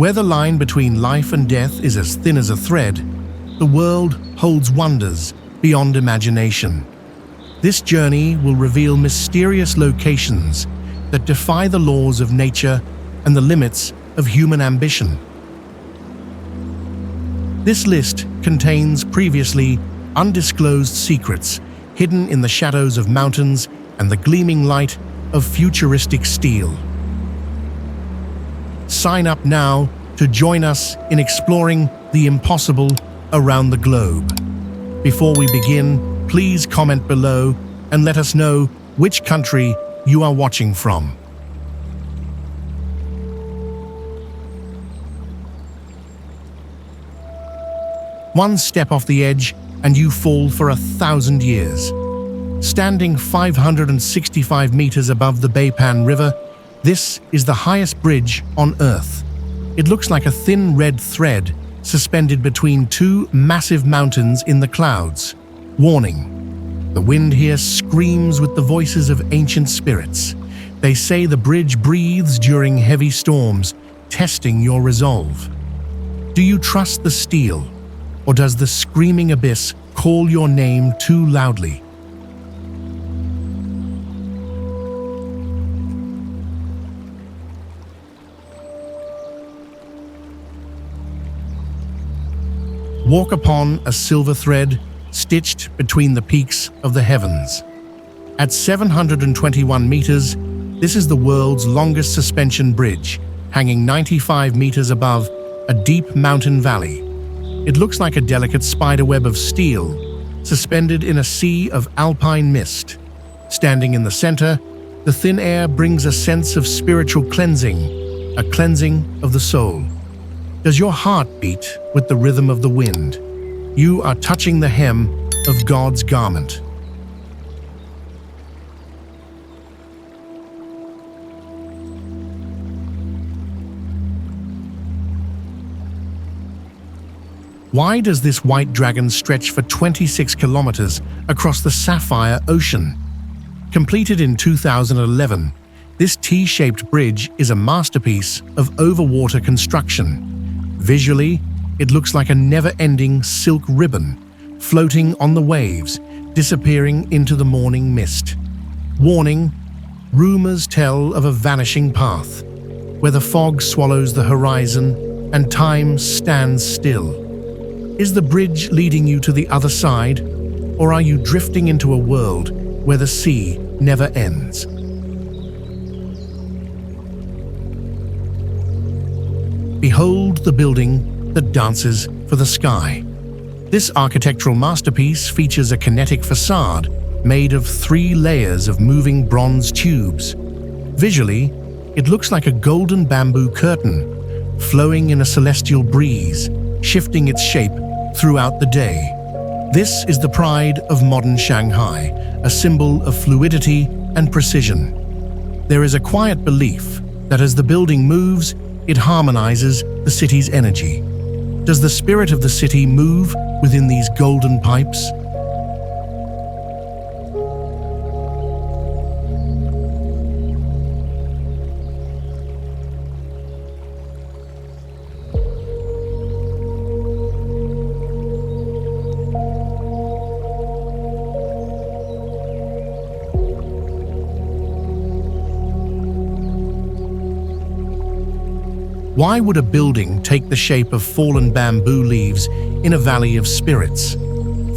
Where the line between life and death is as thin as a thread, the world holds wonders beyond imagination. This journey will reveal mysterious locations that defy the laws of nature and the limits of human ambition. This list contains previously undisclosed secrets hidden in the shadows of mountains and the gleaming light of futuristic steel. Sign up now to join us in exploring the impossible around the globe. Before we begin, please comment below and let us know which country you are watching from. One step off the edge and you fall for 1,000 years. Standing 565 meters above the Baypan River, this is the highest bridge on Earth. It looks like a thin red thread suspended between two massive mountains in the clouds. Warning: the wind here screams with the voices of ancient spirits. They say the bridge breathes during heavy storms, testing your resolve. Do you trust the steel, or does the screaming abyss call your name too loudly? Walk upon a silver thread stitched between the peaks of the heavens. At 721 meters, this is the world's longest suspension bridge, hanging 95 meters above a deep mountain valley. It looks like a delicate spiderweb of steel, suspended in a sea of alpine mist. Standing in the center, the thin air brings a sense of spiritual cleansing, a cleansing of the soul. Does your heart beat with the rhythm of the wind? You are touching the hem of God's garment. Why does this white dragon stretch for 26 kilometers across the Sapphire Ocean? Completed in 2011, this T-shaped bridge is a masterpiece of overwater construction. Visually, it looks like a never-ending silk ribbon, floating on the waves, disappearing into the morning mist. Warning: rumors tell of a vanishing path, where the fog swallows the horizon and time stands still. Is the bridge leading you to the other side, or are you drifting into a world where the sea never ends? Behold the building that dances for the sky. This architectural masterpiece features a kinetic facade made of 3 layers of moving bronze tubes. Visually, it looks like a golden bamboo curtain, flowing in a celestial breeze, shifting its shape throughout the day. This is the pride of modern Shanghai, a symbol of fluidity and precision. There is a quiet belief that as the building moves, it harmonizes the city's energy. Does the spirit of the city move within these golden pipes? Why would a building take the shape of fallen bamboo leaves in a valley of spirits?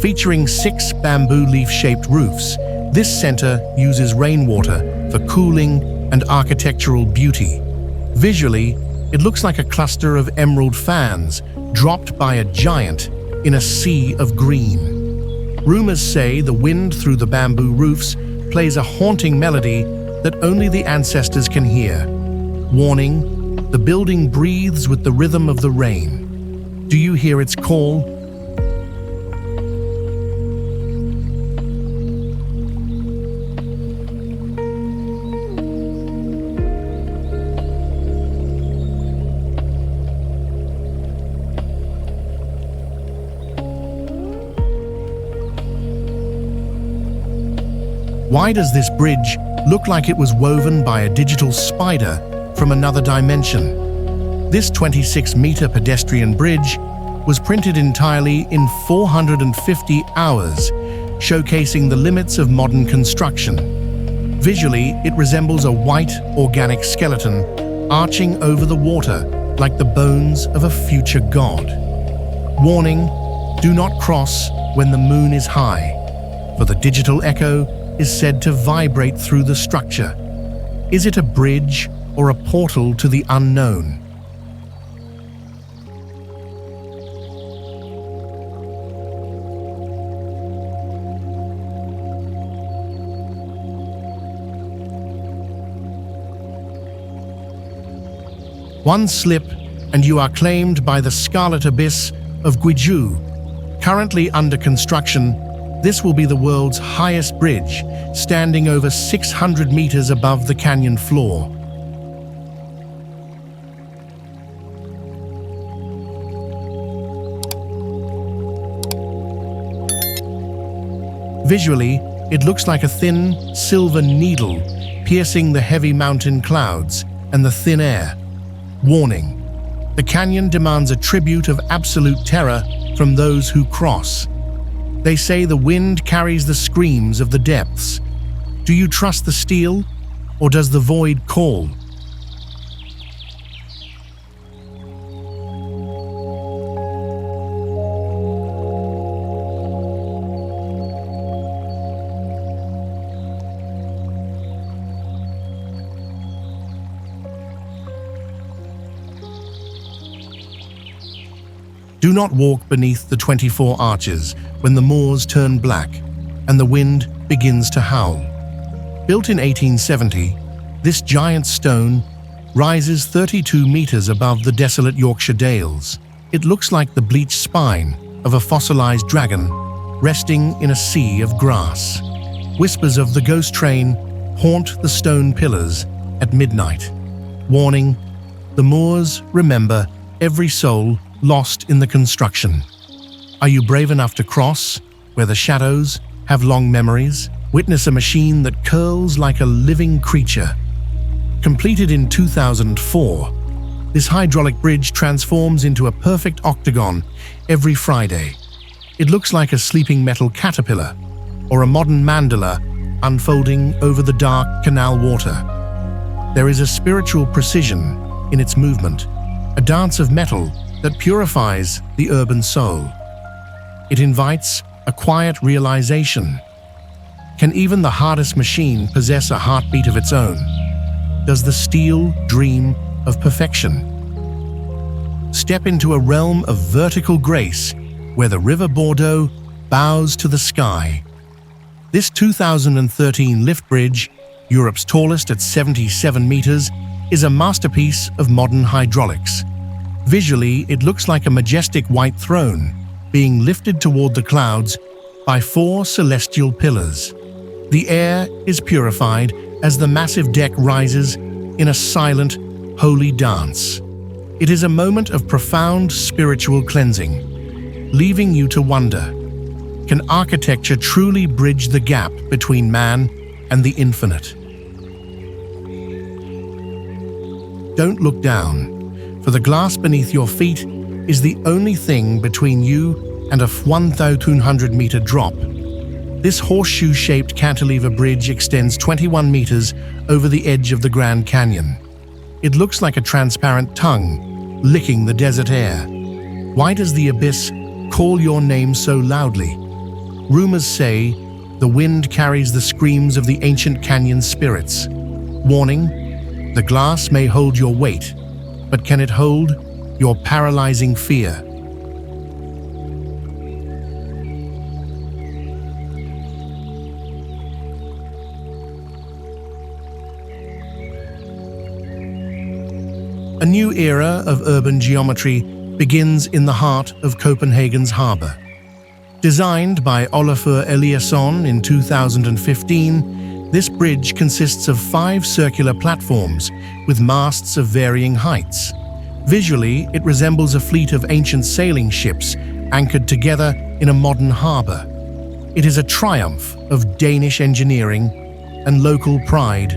Featuring 6 bamboo leaf-shaped roofs, this center uses rainwater for cooling and architectural beauty. Visually, it looks like a cluster of emerald fans dropped by a giant in a sea of green. Rumors say the wind through the bamboo roofs plays a haunting melody that only the ancestors can hear. Warning: the building breathes with the rhythm of the rain. Do you hear its call? Why does this bridge look like it was woven by a digital spider from another dimension? This 26-meter pedestrian bridge was printed entirely in 450 hours, showcasing the limits of modern construction. Visually, it resembles a white, organic skeleton arching over the water like the bones of a future god. Warning: do not cross when the moon is high, for the digital echo is said to vibrate through the structure. Is it a bridge or a portal to the unknown? One slip and you are claimed by the Scarlet Abyss of Gwiju. Currently under construction, this will be the world's highest bridge, standing over 600 meters above the canyon floor. Visually, it looks like a thin, silver needle piercing the heavy mountain clouds and the thin air. Warning: the canyon demands a tribute of absolute terror from those who cross. They say the wind carries the screams of the depths. Do you trust the steel, or does the void call? Do not walk beneath the 24 arches when the moors turn black and the wind begins to howl. Built in 1870, this giant stone rises 32 meters above the desolate Yorkshire Dales. It looks like the bleached spine of a fossilized dragon resting in a sea of grass. Whispers of the ghost train haunt the stone pillars at midnight. Warning: the moors remember every soul lost in the construction. Are you brave enough to cross, where the shadows have long memories? Witness a machine that curls like a living creature. Completed in 2004, this hydraulic bridge transforms into a perfect octagon every Friday. It looks like a sleeping metal caterpillar or a modern mandala unfolding over the dark canal water. There is a spiritual precision in its movement, a dance of metal that purifies the urban soul. It invites a quiet realization. Can even the hardest machine possess a heartbeat of its own? Does the steel dream of perfection? Step into a realm of vertical grace where the River Bordeaux bows to the sky. This 2013 lift bridge, Europe's tallest at 77 meters, is a masterpiece of modern hydraulics. Visually, it looks like a majestic white throne being lifted toward the clouds by 4 celestial pillars. The air is purified as the massive deck rises in a silent, holy dance. It is a moment of profound spiritual cleansing, leaving you to wonder: can architecture truly bridge the gap between man and the infinite? Don't look down, for the glass beneath your feet is the only thing between you and a 1,200-meter drop. This horseshoe-shaped cantilever bridge extends 21 meters over the edge of the Grand Canyon. It looks like a transparent tongue licking the desert air. Why does the abyss call your name so loudly? Rumors say the wind carries the screams of the ancient canyon spirits. Warning: the glass may hold your weight, but can it hold your paralyzing fear? A new era of urban geometry begins in the heart of Copenhagen's harbour. Designed by Olafur Eliasson in 2015, this bridge consists of 5 circular platforms with masts of varying heights. Visually, it resembles a fleet of ancient sailing ships anchored together in a modern harbour. It is a triumph of Danish engineering and local pride.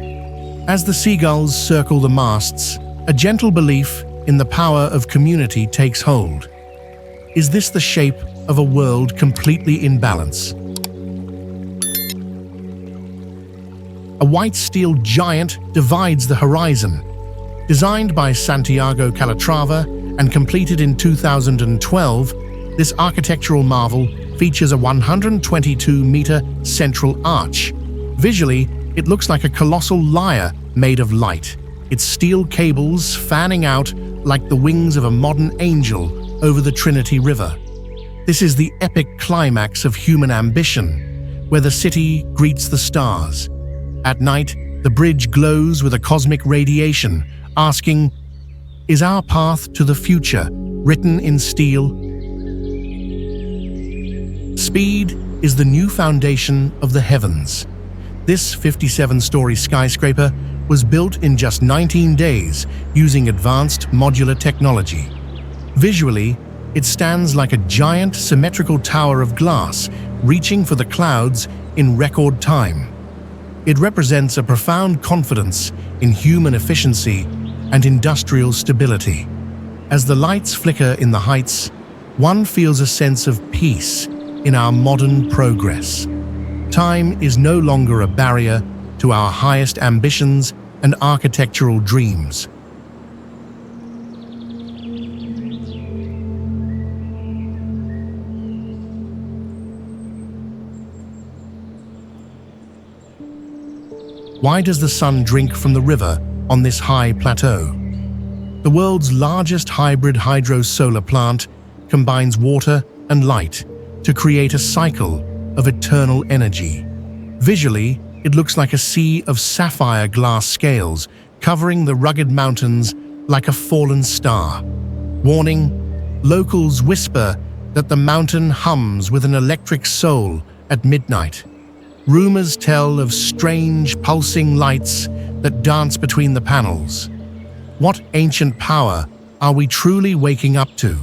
As the seagulls circle the masts, a gentle belief in the power of community takes hold. Is this the shape of a world completely in balance? A white steel giant divides the horizon. Designed by Santiago Calatrava and completed in 2012, this architectural marvel features a 122-meter central arch. Visually, it looks like a colossal lyre made of light, its steel cables fanning out like the wings of a modern angel over the Trinity River. This is the epic climax of human ambition, where the city greets the stars. At night, the bridge glows with a cosmic radiation, asking, "Is our path to the future written in steel?" Speed is the new foundation of the heavens. This 57-story skyscraper was built in just 19 days using advanced modular technology. Visually, it stands like a giant symmetrical tower of glass reaching for the clouds in record time. It represents a profound confidence in human efficiency and industrial stability. As the lights flicker in the heights, one feels a sense of peace in our modern progress. Time is no longer a barrier to our highest ambitions and architectural dreams. Why does the sun drink from the river on this high plateau? The world's largest hybrid hydro-solar plant combines water and light to create a cycle of eternal energy. Visually, it looks like a sea of sapphire glass scales covering the rugged mountains like a fallen star. Warning: locals whisper that the mountain hums with an electric soul at midnight. Rumors tell of strange, pulsing lights that dance between the panels. What ancient power are we truly waking up to?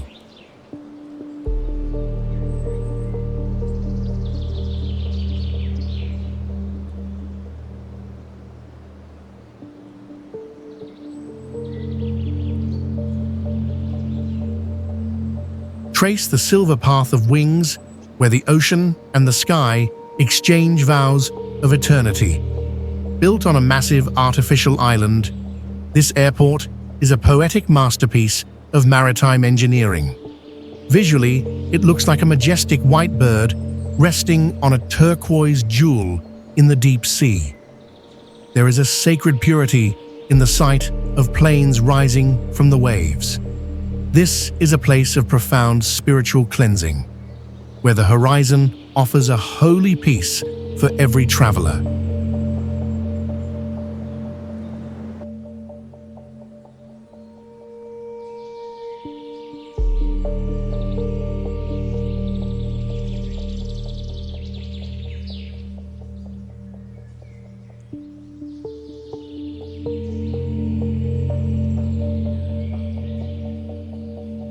Trace the silver path of wings, where the ocean and the sky exchange vows of eternity. Built on a massive artificial island, this airport is a poetic masterpiece of maritime engineering. Visually, it looks like a majestic white bird resting on a turquoise jewel in the deep sea. There is a sacred purity in the sight of planes rising from the waves. This is a place of profound spiritual cleansing, where the horizon offers a holy peace for every traveler.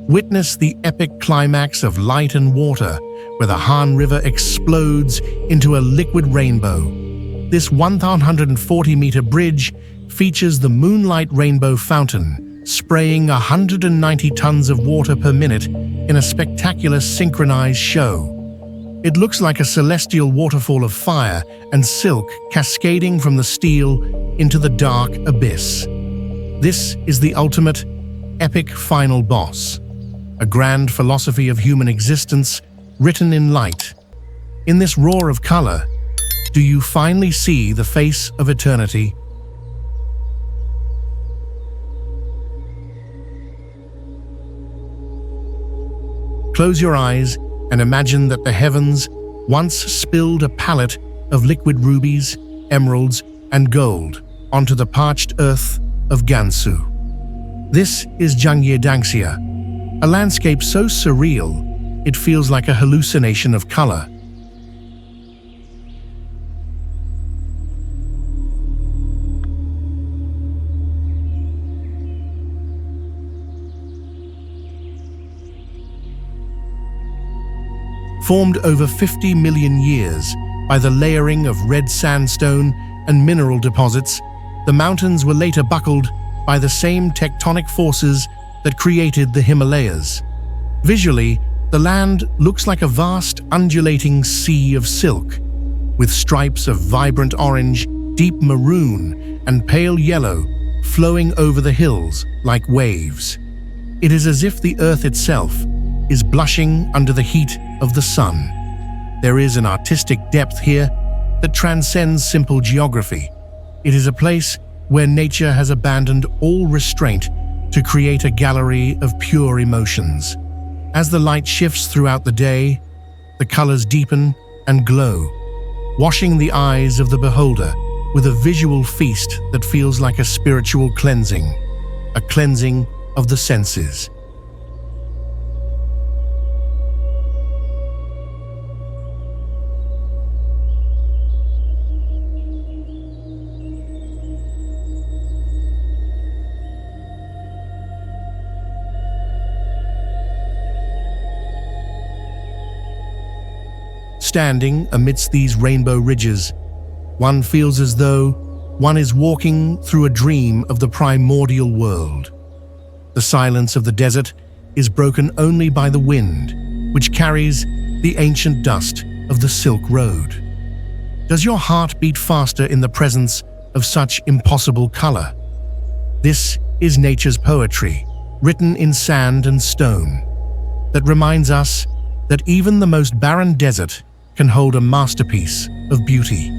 Witness the epic climax of light and water, where the Han River explodes into a liquid rainbow. This 140-meter bridge features the Moonlight Rainbow Fountain, spraying 190 tons of water per minute in a spectacular synchronized show. It looks like a celestial waterfall of fire and silk cascading from the steel into the dark abyss. This is the ultimate, epic final boss, a grand philosophy of human existence written in light. In this roar of color, do you finally see the face of eternity? Close your eyes and imagine that the heavens once spilled a palette of liquid rubies, emeralds, and gold onto the parched earth of Gansu. This is Dangia, a landscape so surreal it feels like a hallucination of color. Formed over 50 million years by the layering of red sandstone and mineral deposits, the mountains were later buckled by the same tectonic forces that created the Himalayas. Visually, the land looks like a vast, undulating sea of silk, with stripes of vibrant orange, deep maroon, and pale yellow flowing over the hills like waves. It is as if the earth itself is blushing under the heat of the sun. There is an artistic depth here that transcends simple geography. It is a place where nature has abandoned all restraint to create a gallery of pure emotions. As the light shifts throughout the day, the colors deepen and glow, washing the eyes of the beholder with a visual feast that feels like a spiritual cleansing, a cleansing of the senses. Standing amidst these rainbow ridges, one feels as though one is walking through a dream of the primordial world. The silence of the desert is broken only by the wind, which carries the ancient dust of the Silk Road. Does your heart beat faster in the presence of such impossible color? This is nature's poetry, written in sand and stone, that reminds us that even the most barren desert can hold a masterpiece of beauty.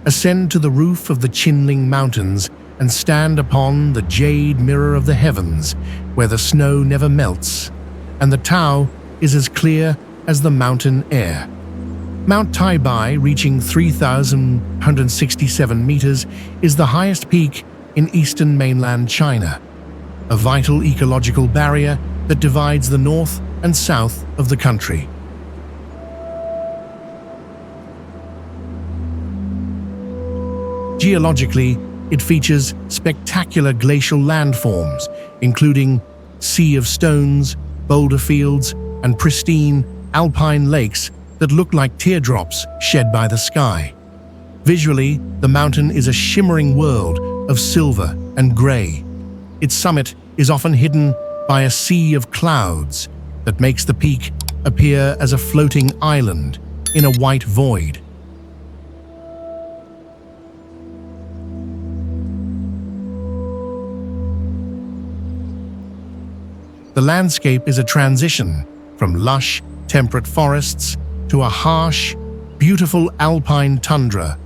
Ascend to the roof of the Chinling Mountains and stand upon the jade mirror of the heavens, where the snow never melts, and the Tao is as clear as the mountain air. Mount Taibai, reaching 3,167 meters, is the highest peak in eastern mainland China, a vital ecological barrier that divides the north and south of the country. Geologically, it features spectacular glacial landforms, including sea of stones, boulder fields, and pristine alpine lakes that look like teardrops shed by the sky. Visually, the mountain is a shimmering world of silver and gray. Its summit is often hidden by a sea of clouds that makes the peak appear as a floating island in a white void. The landscape is a transition from lush, temperate forests to a harsh, beautiful alpine tundra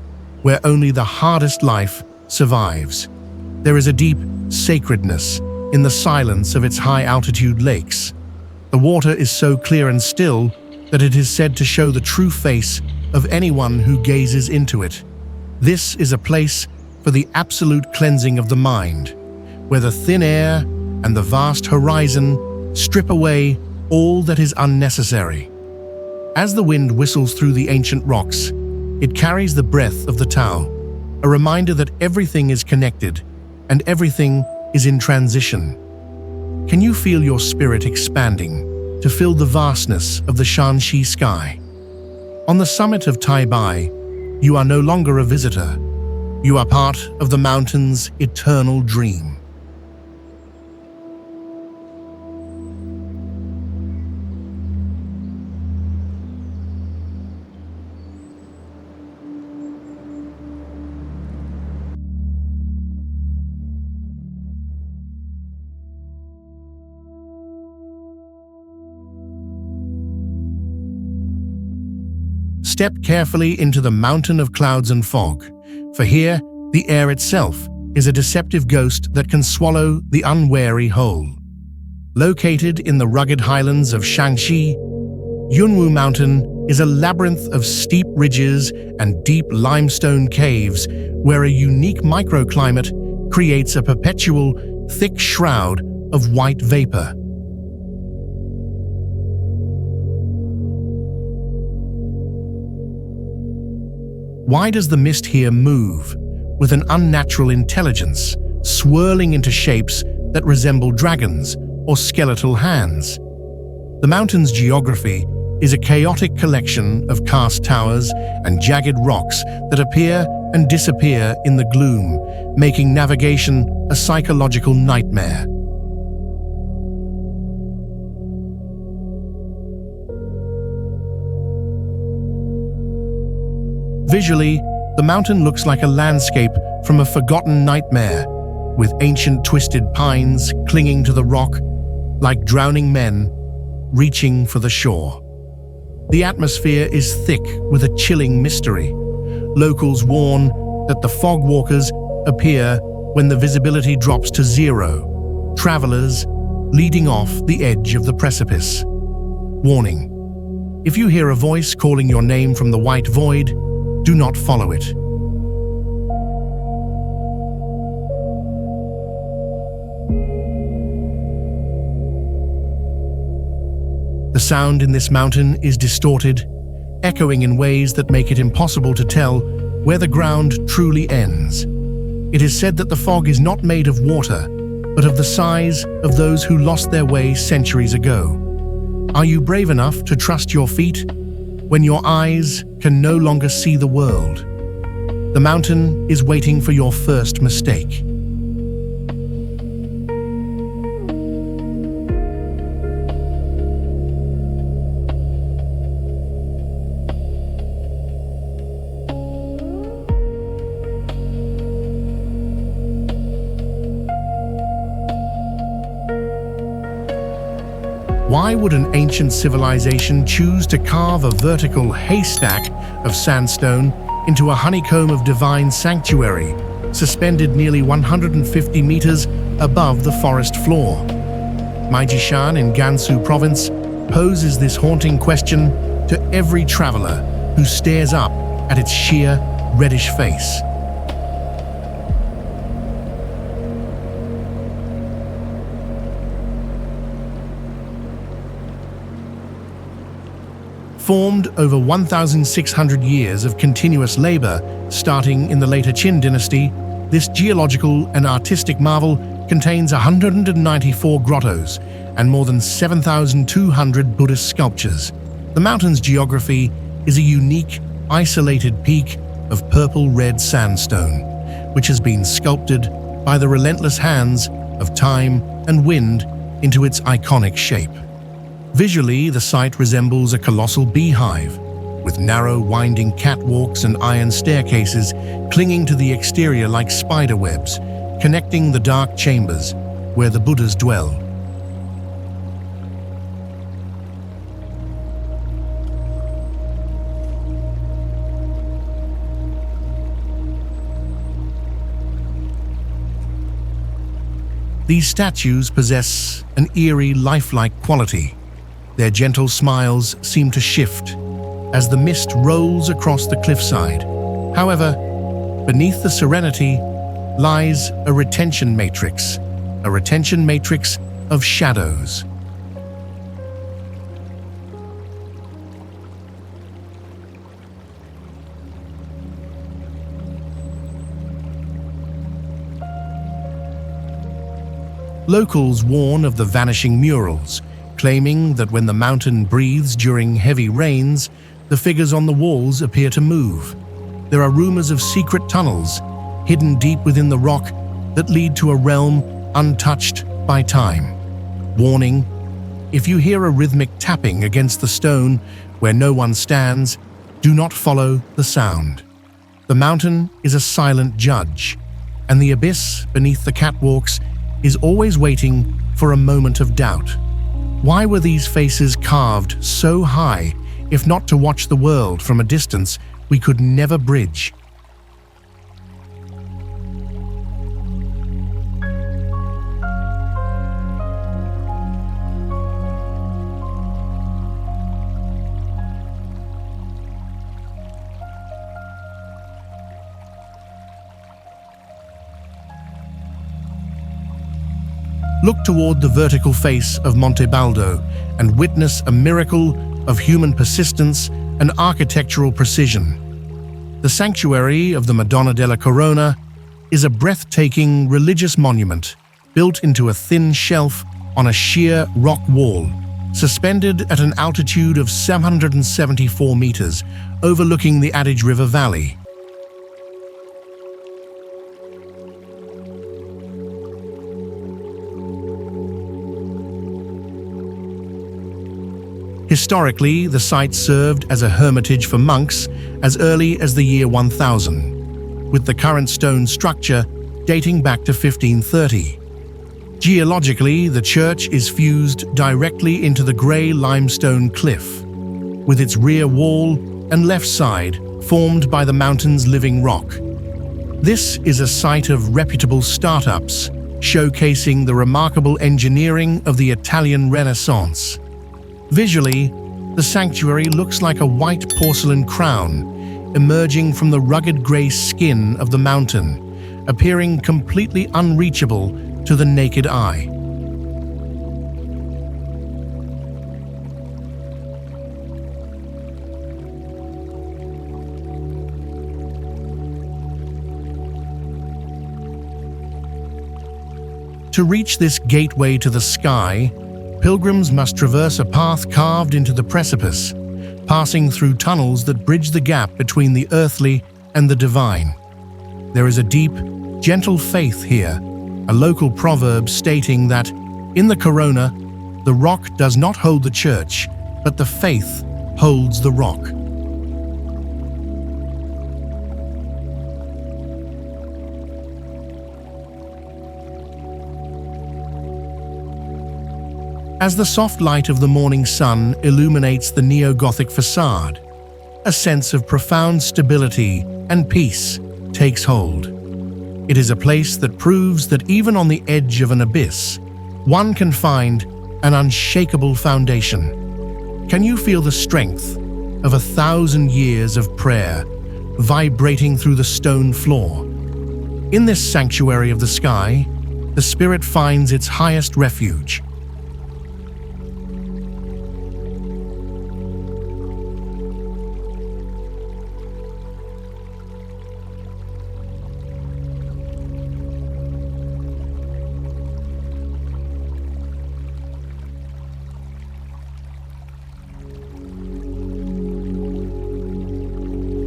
where only the hardest life survives. There is a deep sacredness in the silence of its high-altitude lakes. The water is so clear and still that it is said to show the true face of anyone who gazes into it. This is a place for the absolute cleansing of the mind, where the thin air and the vast horizon strip away all that is unnecessary. As the wind whistles through the ancient rocks, it carries the breath of the Tao, a reminder that everything is connected and everything is in transition. Can you feel your spirit expanding to fill the vastness of the Shanxi sky? On the summit of Taibai, you are no longer a visitor. You are part of the mountain's eternal dream. Step carefully into the mountain of clouds and fog, for here, the air itself is a deceptive ghost that can swallow the unwary whole. Located in the rugged highlands of Shanxi, Yunwu Mountain is a labyrinth of steep ridges and deep limestone caves where a unique microclimate creates a perpetual thick shroud of white vapor. Why does the mist here move with an unnatural intelligence, swirling into shapes that resemble dragons or skeletal hands? The mountain's geography is a chaotic collection of cast towers and jagged rocks that appear and disappear in the gloom, making navigation a psychological nightmare. Visually, the mountain looks like a landscape from a forgotten nightmare, with ancient twisted pines clinging to the rock like drowning men reaching for the shore. The atmosphere is thick with a chilling mystery. Locals warn that the fog walkers appear when the visibility drops to zero, travelers leading off the edge of the precipice. Warning: if you hear a voice calling your name from the white void, do not follow it. The sound in this mountain is distorted, echoing in ways that make it impossible to tell where the ground truly ends. It is said that the fog is not made of water, but of the size of those who lost their way centuries ago. Are you brave enough to trust your feet when your eyes can no longer see the world? The mountain is waiting for your first mistake. Why would an ancient civilization choose to carve a vertical haystack of sandstone into a honeycomb of divine sanctuary, suspended nearly 150 meters above the forest floor? Maijishan in Gansu province poses this haunting question to every traveler who stares up at its sheer, reddish face. Formed over 1,600 years of continuous labor, starting in the later Qin dynasty, this geological and artistic marvel contains 194 grottoes and more than 7,200 Buddhist sculptures. The mountain's geography is a unique, isolated peak of purple-red sandstone, which has been sculpted by the relentless hands of time and wind into its iconic shape. Visually, the site resembles a colossal beehive, with narrow, winding catwalks and iron staircases clinging to the exterior like spider webs, connecting the dark chambers where the Buddhas dwell. These statues possess an eerie, lifelike quality. Their gentle smiles seem to shift as the mist rolls across the cliffside. However, beneath the serenity lies a retention matrix of shadows. Locals warn of the vanishing murals, claiming that when the mountain breathes during heavy rains, the figures on the walls appear to move. There are rumors of secret tunnels hidden deep within the rock that lead to a realm untouched by time. Warning: if you hear a rhythmic tapping against the stone where no one stands, do not follow the sound. The mountain is a silent judge, and the abyss beneath the catwalks is always waiting for a moment of doubt. Why were these faces carved so high, if not to watch the world from a distance we could never bridge? look toward the vertical face of Monte Baldo and witness a miracle of human persistence and architectural precision. The sanctuary of the Madonna della Corona is a breathtaking religious monument built into a thin shelf on a sheer rock wall, suspended at an altitude of 774 meters, overlooking the Adige River Valley. Historically, the site served as a hermitage for monks as early as the year 1000, with the current stone structure dating back to 1530. Geologically, the church is fused directly into the grey limestone cliff, with its rear wall and left side formed by the mountain's living rock. This is a site of reputable startups, showcasing the remarkable engineering of the Italian Renaissance. Visually, the sanctuary looks like a white porcelain crown emerging from the rugged grey skin of the mountain, appearing completely unreachable to the naked eye. To reach this gateway to the sky, pilgrims must traverse a path carved into the precipice, passing through tunnels that bridge the gap between the earthly and the divine. There is a deep, gentle faith here, a local proverb stating that, in the corona, the rock does not hold the church, but the faith holds the rock. As the soft light of the morning sun illuminates the neo-Gothic facade, a sense of profound stability and peace takes hold. It is a place that proves that even on the edge of an abyss, one can find an unshakable foundation. Can you feel the strength of 1,000 years of prayer vibrating through the stone floor? In this sanctuary of the sky, the spirit finds its highest refuge.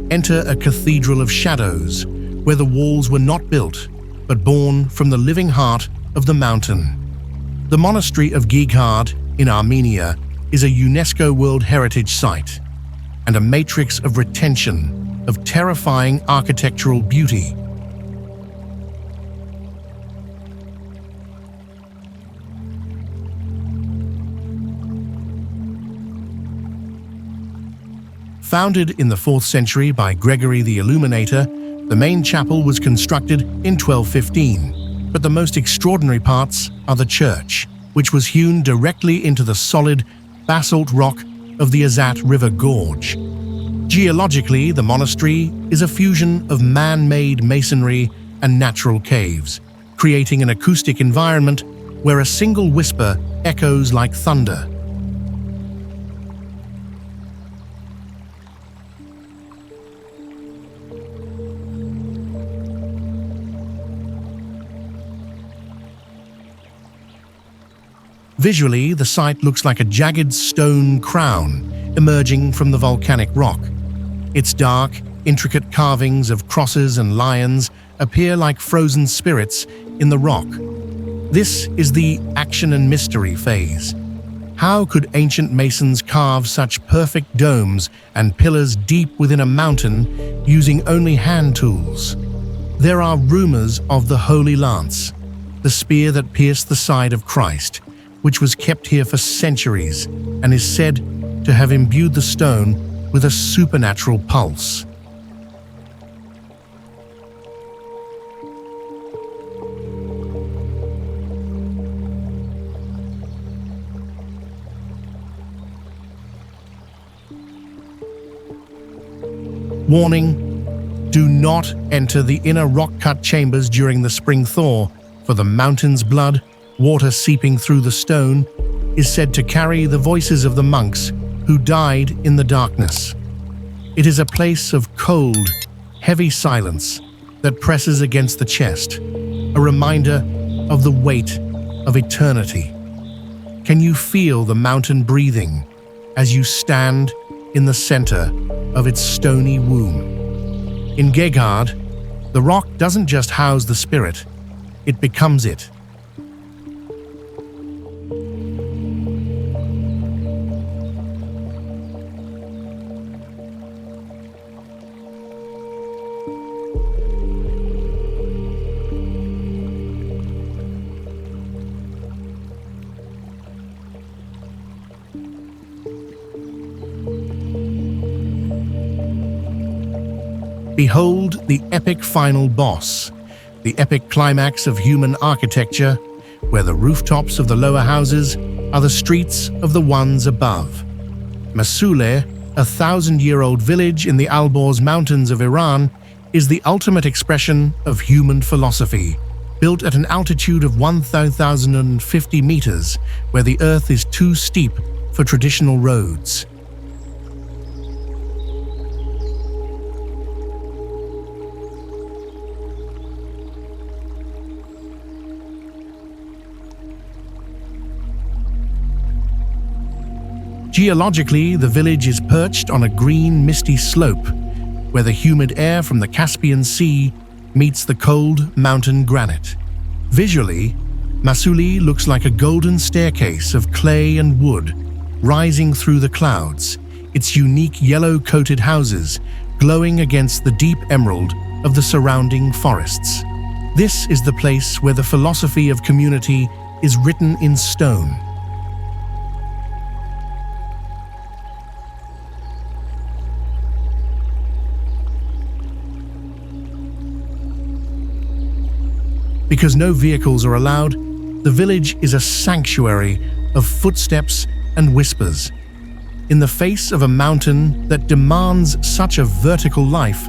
Enter a cathedral of shadows, where the walls were not built, but born from the living heart of the mountain. The monastery of Gighard in Armenia is a UNESCO World Heritage Site, and a matrix of retention of terrifying architectural beauty. Founded in the 4th century by Gregory the Illuminator, the main chapel was constructed in 1215, but the most extraordinary parts are the church, which was hewn directly into the solid basalt rock of the Azat River Gorge. Geologically, the monastery is a fusion of man-made masonry and natural caves, creating an acoustic environment where a single whisper echoes like thunder. Visually, the site looks like a jagged stone crown emerging from the volcanic rock. Its dark, intricate carvings of crosses and lions appear like frozen spirits in the rock. This is the action and mystery phase. How could ancient masons carve such perfect domes and pillars deep within a mountain using only hand tools? There are rumors of the Holy Lance, the spear that pierced the side of Christ, which was kept here for centuries and is said to have imbued the stone with a supernatural pulse. Warning: do not enter the inner rock-cut chambers during the spring thaw, for the mountain's blood water seeping through the stone, is said to carry the voices of the monks who died in the darkness. It is a place of cold, heavy silence that presses against the chest, a reminder of the weight of eternity. Can you feel the mountain breathing as you stand in the center of its stony womb? In Gegard, the rock doesn't just house the spirit, it becomes it. Behold the epic final boss, the epic climax of human architecture, where the rooftops of the lower houses are the streets of the ones above. Mosul, a thousand-year-old village in the Alborz Mountains of Iran, is the ultimate expression of human philosophy, built at an altitude of 1,050 meters, where the earth is too steep for traditional roads. Geologically, the village is perched on a green, misty slope, where the humid air from the Caspian Sea meets the cold mountain granite. Visually, Mosul looks like a golden staircase of clay and wood, rising through the clouds, its unique yellow-coated houses glowing against the deep emerald of the surrounding forests. This is the place where the philosophy of community is written in stone. Because no vehicles are allowed, the village is a sanctuary of footsteps and whispers. In the face of a mountain that demands such a vertical life,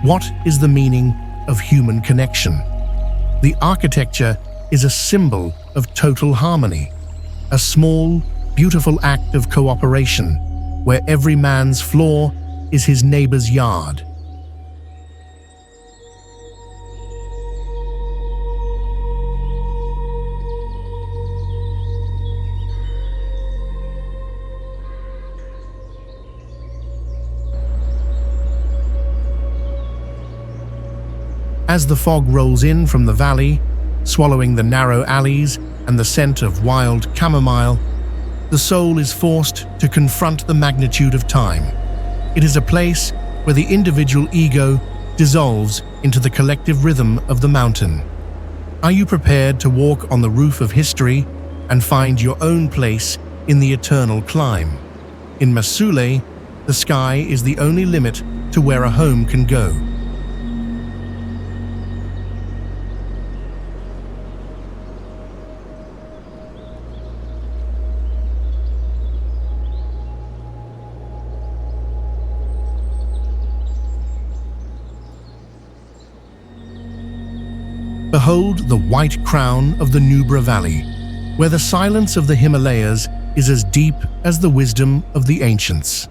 what is the meaning of human connection? The architecture is a symbol of total harmony, a small, beautiful act of cooperation, where every man's floor is his neighbor's yard. As the fog rolls in from the valley, swallowing the narrow alleys and the scent of wild chamomile, the soul is forced to confront the magnitude of time. It is a place where the individual ego dissolves into the collective rhythm of the mountain. Are you prepared to walk on the roof of history and find your own place in the eternal climb? In Mosul, the sky is the only limit to where a home can go. Behold the white crown of the Nubra Valley, where the silence of the Himalayas is as deep as the wisdom of the ancients.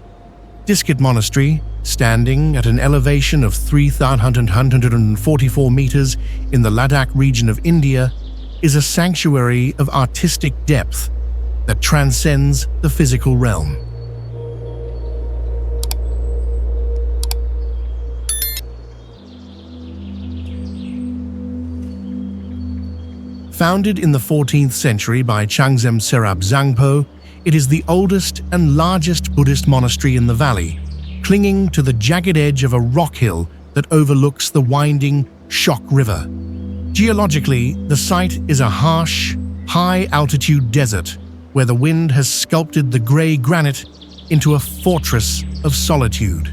Diskit Monastery, standing at an elevation of 3,144 meters in the Ladakh region of India, is a sanctuary of artistic depth that transcends the physical realm. Founded in the 14th century by Changzem Serab Zangpo, it is the oldest and largest Buddhist monastery in the valley, clinging to the jagged edge of a rock hill that overlooks the winding Shok River. Geologically, the site is a harsh, high-altitude desert where the wind has sculpted the grey granite into a fortress of solitude.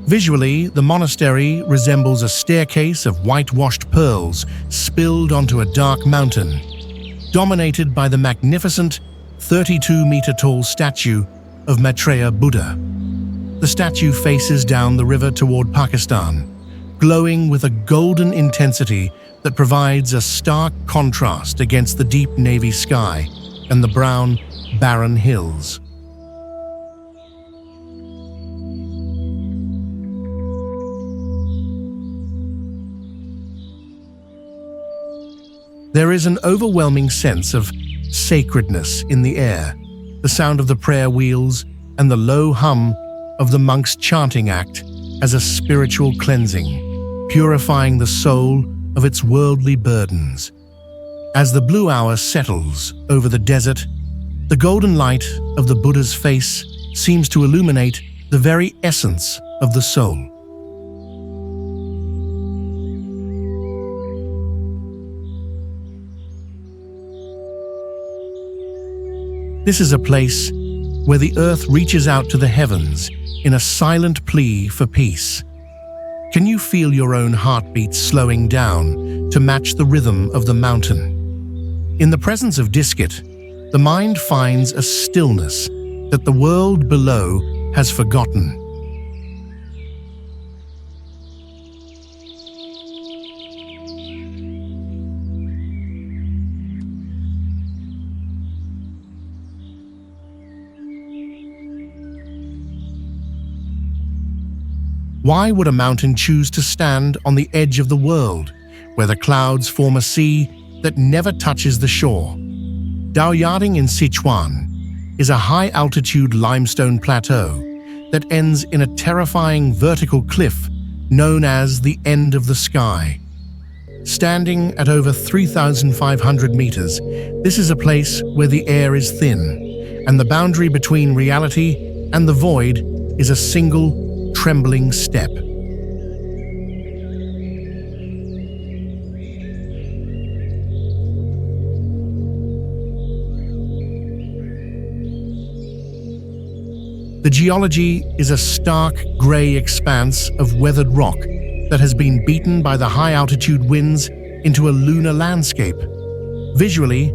Visually, the monastery resembles a staircase of whitewashed pearls spilled onto a dark mountain, dominated by the magnificent 32-meter-tall statue of Maitreya Buddha. The statue faces down the river toward Pakistan, glowing with a golden intensity that provides a stark contrast against the deep navy sky and the brown, barren hills. There is an overwhelming sense of sacredness in the air, the sound of the prayer wheels and the low hum of the monks' chanting act as a spiritual cleansing, purifying the soul of its worldly burdens. As the blue hour settles over the desert, the golden light of the Buddha's face seems to illuminate the very essence of the soul. This is a place where the earth reaches out to the heavens in a silent plea for peace. Can you feel your own heartbeat slowing down to match the rhythm of the mountain? In the presence of Diskit, the mind finds a stillness that the world below has forgotten. Why would a mountain choose to stand on the edge of the world, where the clouds form a sea that never touches the shore? Daoyading in Sichuan is a high-altitude limestone plateau that ends in a terrifying vertical cliff known as the End of the Sky. Standing at over 3,500 meters, this is a place where the air is thin, and the boundary between reality and the void is a single, trembling step. The geology is a stark grey expanse of weathered rock that has been beaten by the high-altitude winds into a lunar landscape. Visually,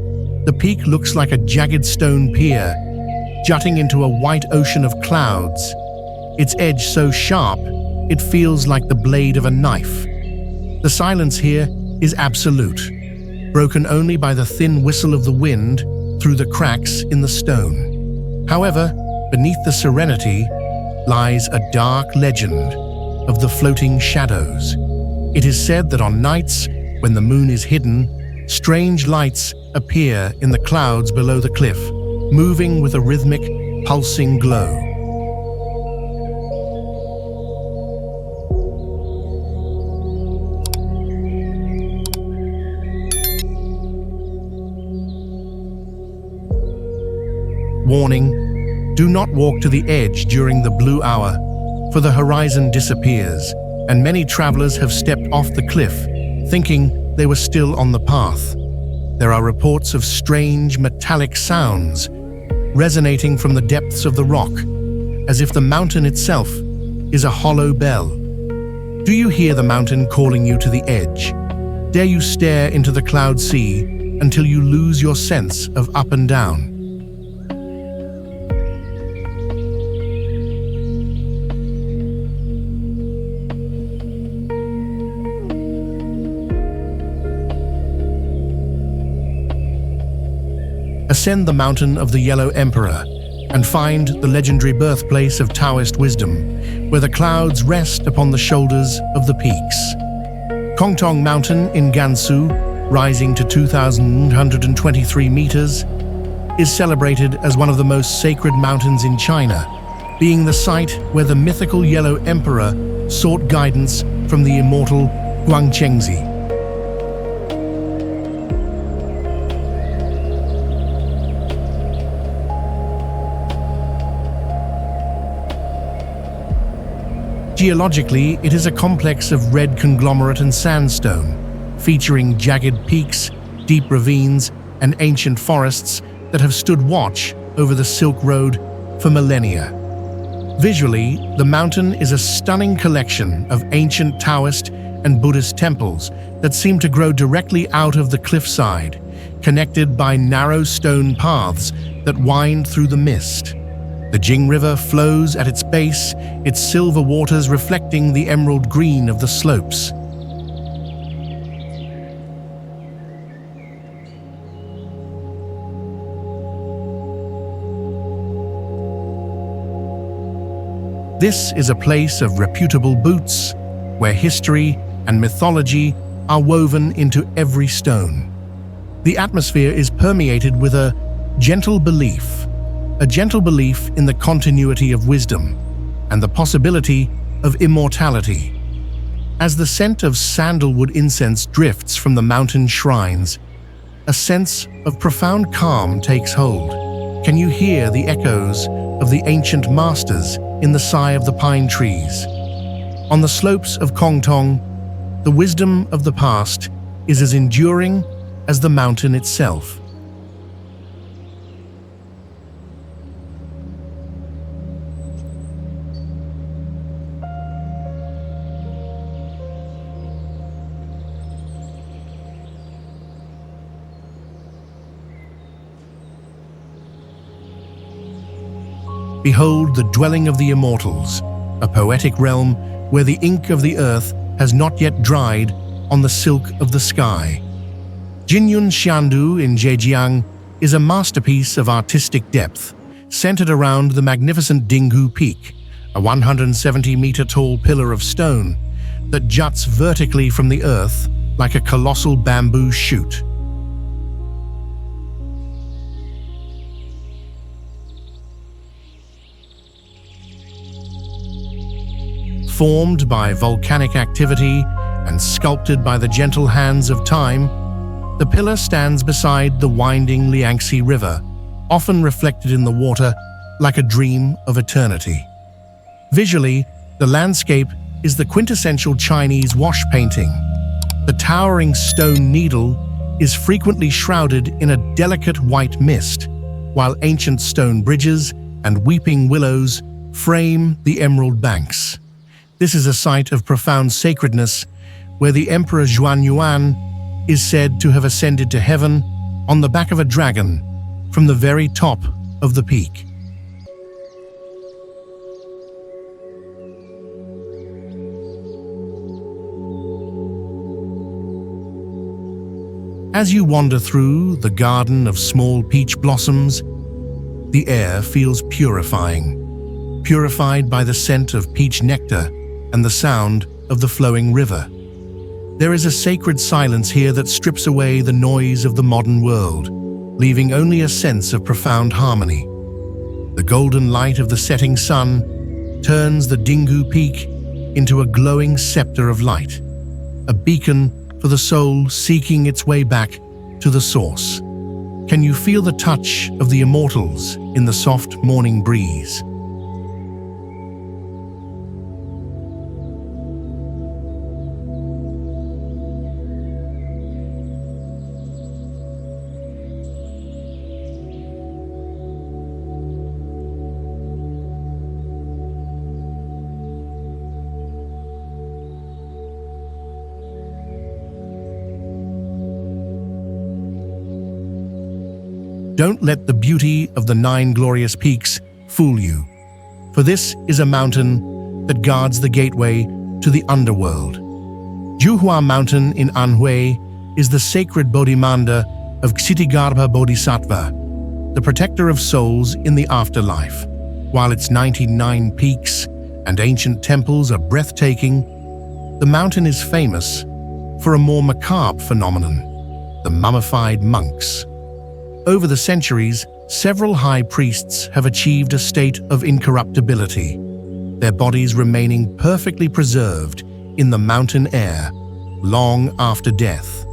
the peak looks like a jagged stone pier, jutting into a white ocean of clouds, its edge so sharp it feels like the blade of a knife. The silence here is absolute, broken only by the thin whistle of the wind through the cracks in the stone. However, beneath the serenity lies a dark legend of the floating shadows. It is said that on nights when the moon is hidden, strange lights appear in the clouds below the cliff, moving with a rhythmic, pulsing glow. Warning: do not walk to the edge during the blue hour, for the horizon disappears, and many travelers have stepped off the cliff, thinking they were still on the path. There are reports of strange metallic sounds resonating from the depths of the rock, as if the mountain itself is a hollow bell. Do you hear the mountain calling you to the edge? Dare you stare into the cloud sea until you lose your sense of up and down? Ascend the mountain of the Yellow Emperor and find the legendary birthplace of Taoist wisdom, where the clouds rest upon the shoulders of the peaks. Kongtong Mountain in Gansu, rising to 2,123 meters, is celebrated as one of the most sacred mountains in China, being the site where the mythical Yellow Emperor sought guidance from the immortal Guangchengzi. Geologically, it is a complex of red conglomerate and sandstone, featuring jagged peaks, deep ravines, and ancient forests that have stood watch over the Silk Road for millennia. Visually, the mountain is a stunning collection of ancient Taoist and Buddhist temples that seem to grow directly out of the cliffside, connected by narrow stone paths that wind through the mist. The Jing River flows at its base, its silver waters reflecting the emerald green of the slopes. This is a place of reputable boots, where history and mythology are woven into every stone. The atmosphere is permeated with a gentle belief in the continuity of wisdom and the possibility of immortality. As the scent of sandalwood incense drifts from the mountain shrines, a sense of profound calm takes hold. Can you hear the echoes of the ancient masters in the sigh of the pine trees? On the slopes of Kongtong, the wisdom of the past is as enduring as the mountain itself. Behold the dwelling of the immortals, a poetic realm where the ink of the earth has not yet dried on the silk of the sky. Jinyun Xiandu in Zhejiang is a masterpiece of artistic depth, centered around the magnificent Dinghu Peak, a 170-meter-tall pillar of stone that juts vertically from the earth like a colossal bamboo shoot. Formed by volcanic activity and sculpted by the gentle hands of time, the pillar stands beside the winding Liangxi River, often reflected in the water like a dream of eternity. Visually, the landscape is the quintessential Chinese wash painting. The towering stone needle is frequently shrouded in a delicate white mist, while ancient stone bridges and weeping willows frame the emerald banks. This is a site of profound sacredness where the Emperor Zhuanyuan is said to have ascended to heaven on the back of a dragon from the very top of the peak. As you wander through the garden of small peach blossoms, the air feels purifying, purified by the scent of peach nectar and the sound of the flowing river. There is a sacred silence here that strips away the noise of the modern world, leaving only a sense of profound harmony. The golden light of the setting sun turns the Dinghu Peak into a glowing scepter of light, a beacon for the soul seeking its way back to the source. Can you feel the touch of the immortals in the soft morning breeze? Don't let the beauty of the 9 glorious peaks fool you, for this is a mountain that guards the gateway to the underworld. Juhua Mountain in Anhui is the sacred Bodhimanda of Ksitigarbha Bodhisattva, the protector of souls in the afterlife. While its 99 peaks and ancient temples are breathtaking, the mountain is famous for a more macabre phenomenon, the mummified monks. Over the centuries, several high priests have achieved a state of incorruptibility, their bodies remaining perfectly preserved in the mountain air long after death.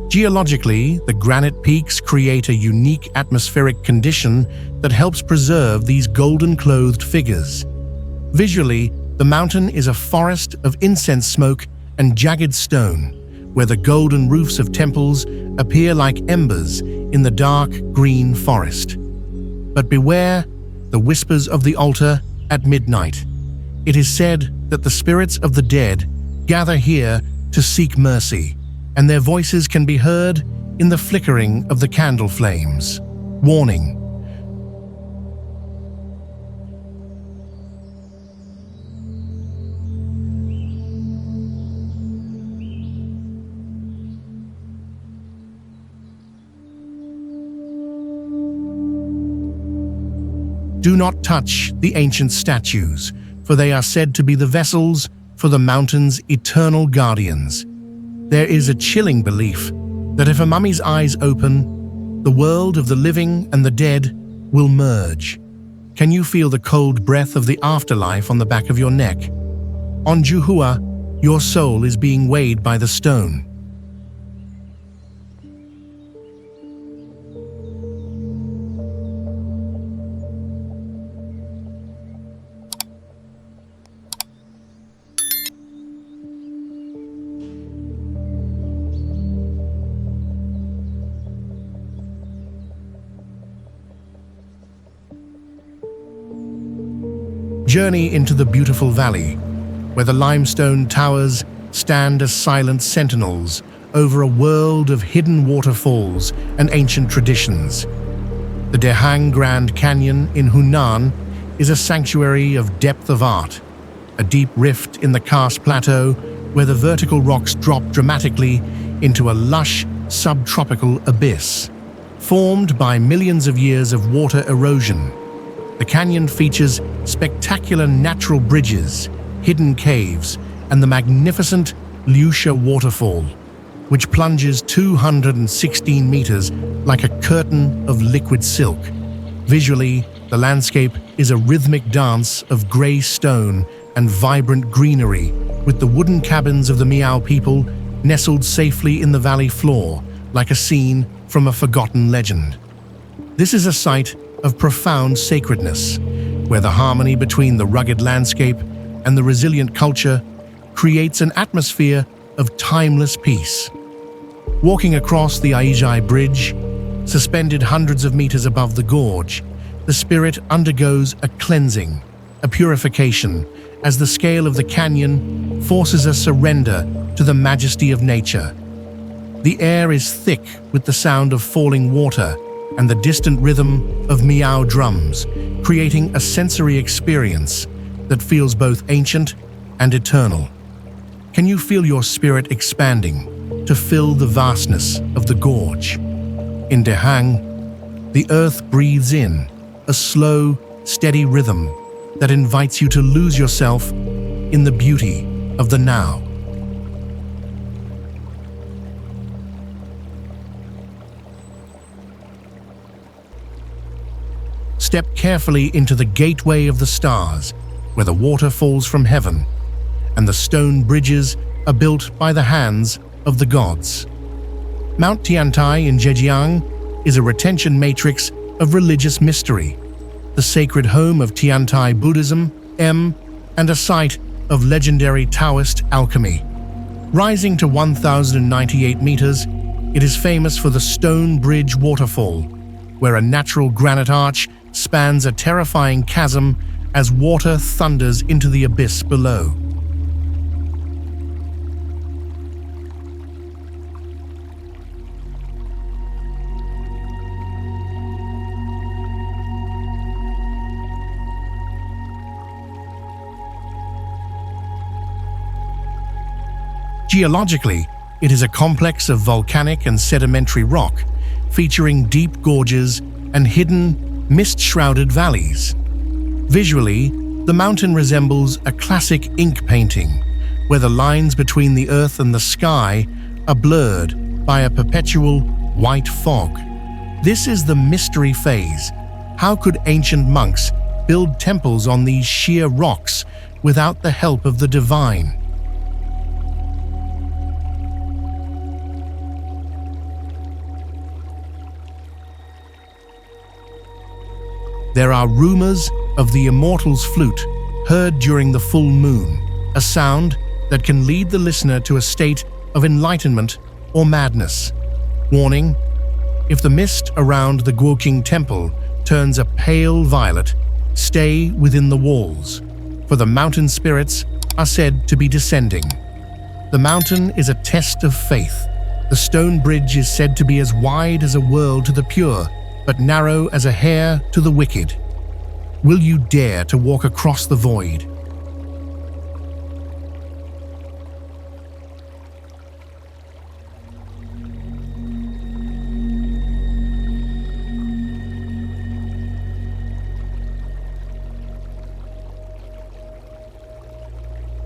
Geologically, the granite peaks create a unique atmospheric condition that helps preserve these golden-clothed figures. Visually, the mountain is a forest of incense smoke and jagged stone, where the golden roofs of temples appear like embers in the dark green forest. But beware the whispers of the altar at midnight. It is said that the spirits of the dead gather here to seek mercy, and their voices can be heard in the flickering of the candle flames. Warning: do not touch the ancient statues, for they are said to be the vessels for the mountain's eternal guardians. There is a chilling belief that if a mummy's eyes open, the world of the living and the dead will merge. Can you feel the cold breath of the afterlife on the back of your neck? On Juhua, your soul is being weighed by the stone. Journey into the beautiful valley, where the limestone towers stand as silent sentinels over a world of hidden waterfalls and ancient traditions. The Dehang Grand Canyon in Hunan is a sanctuary of depth of art, a deep rift in the karst plateau where the vertical rocks drop dramatically into a lush subtropical abyss, formed by millions of years of water erosion. The canyon features spectacular natural bridges, hidden caves, and the magnificent Lucia Waterfall, which plunges 216 meters like a curtain of liquid silk. Visually, the landscape is a rhythmic dance of gray stone and vibrant greenery, with the wooden cabins of the Miao people nestled safely in the valley floor, like a scene from a forgotten legend. This is a site of profound sacredness, where the harmony between the rugged landscape and the resilient culture creates an atmosphere of timeless peace. Walking across the Aijai Bridge, suspended hundreds of meters above the gorge, the spirit undergoes a cleansing, a purification, as the scale of the canyon forces a surrender to the majesty of nature. The air is thick with the sound of falling water and the distant rhythm of Miao drums, creating a sensory experience that feels both ancient and eternal. Can you feel your spirit expanding to fill the vastness of the gorge? In Dehang, the earth breathes in a slow, steady rhythm that invites you to lose yourself in the beauty of the now. Step carefully into the gateway of the stars, where the water falls from heaven, and the stone bridges are built by the hands of the gods. Mount Tiantai in Zhejiang is a retention matrix of religious mystery, the sacred home of Tiantai Buddhism, and a site of legendary Taoist alchemy. Rising to 1,098 meters, it is famous for the Stone Bridge Waterfall, where a natural granite arch spans a terrifying chasm as water thunders into the abyss below. Geologically, it is a complex of volcanic and sedimentary rock, featuring deep gorges and hidden, mist-shrouded valleys. Visually, the mountain resembles a classic ink painting, where the lines between the earth and the sky are blurred by a perpetual white fog. This is the mystery phase. How could ancient monks build temples on these sheer rocks without the help of the divine? There are rumors of the immortal's flute heard during the full moon, a sound that can lead the listener to a state of enlightenment or madness. Warning: if the mist around the Guoqing temple turns a pale violet, stay within the walls, for the mountain spirits are said to be descending. The mountain is a test of faith. The stone bridge is said to be as wide as a world to the pure, but narrow as a hair to the wicked. Will you dare to walk across the void?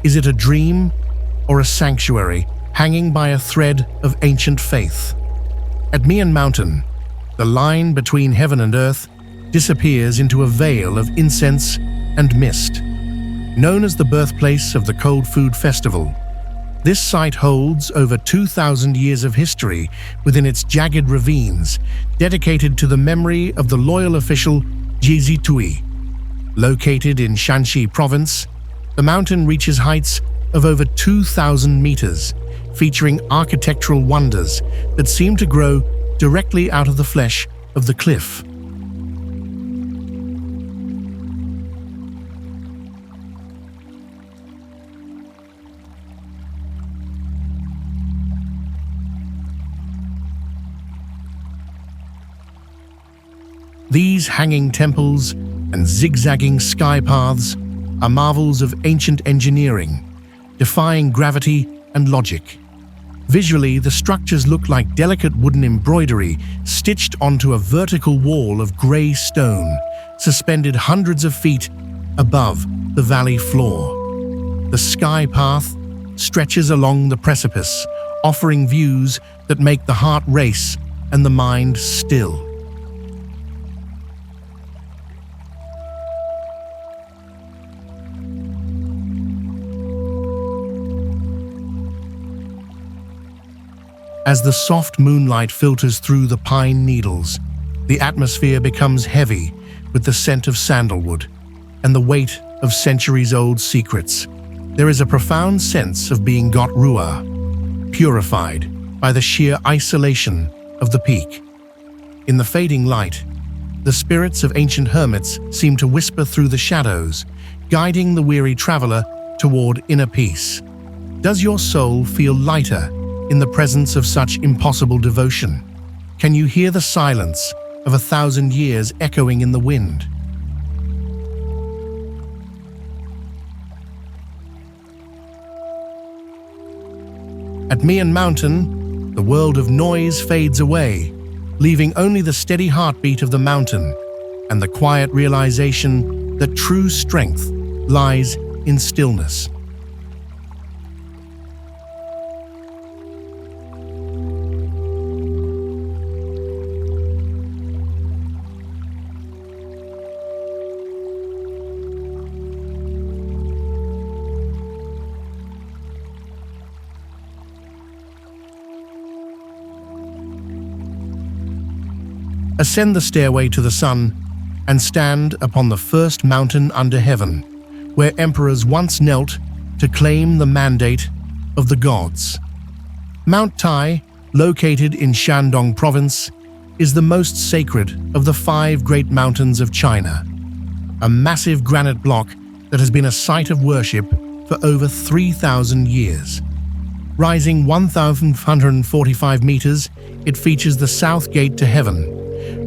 Is it a dream or a sanctuary hanging by a thread of ancient faith? At Mian Mountain, the line between heaven and earth disappears into a veil of incense and mist. Known as the birthplace of the Cold Food Festival, this site holds over 2,000 years of history within its jagged ravines, dedicated to the memory of the loyal official Jizi Tui. Located in Shanxi province, the mountain reaches heights of over 2,000 meters, featuring architectural wonders that seem to grow directly out of the flesh of the cliff. These hanging temples and zigzagging sky paths are marvels of ancient engineering, defying gravity and logic. Visually, the structures look like delicate wooden embroidery stitched onto a vertical wall of grey stone, suspended hundreds of feet above the valley floor. The sky path stretches along the precipice, offering views that make the heart race and the mind still. As the soft moonlight filters through the pine needles, the atmosphere becomes heavy with the scent of sandalwood and the weight of centuries-old secrets. There is a profound sense of being Gotrua, purified by the sheer isolation of the peak. In the fading light, the spirits of ancient hermits seem to whisper through the shadows, guiding the weary traveler toward inner peace. Does your soul feel lighter in the presence of such impossible devotion? Can you hear the silence of 1,000 years echoing in the wind? At Mian Mountain, the world of noise fades away, leaving only the steady heartbeat of the mountain and the quiet realization that true strength lies in stillness. Ascend the stairway to the sun and stand upon the first mountain under heaven, where emperors once knelt to claim the mandate of the gods. Mount Tai, located in Shandong province, is the most sacred of the 5 great mountains of China, a massive granite block that has been a site of worship for over 3,000 years. Rising 1,145 meters, it features the south gate to heaven,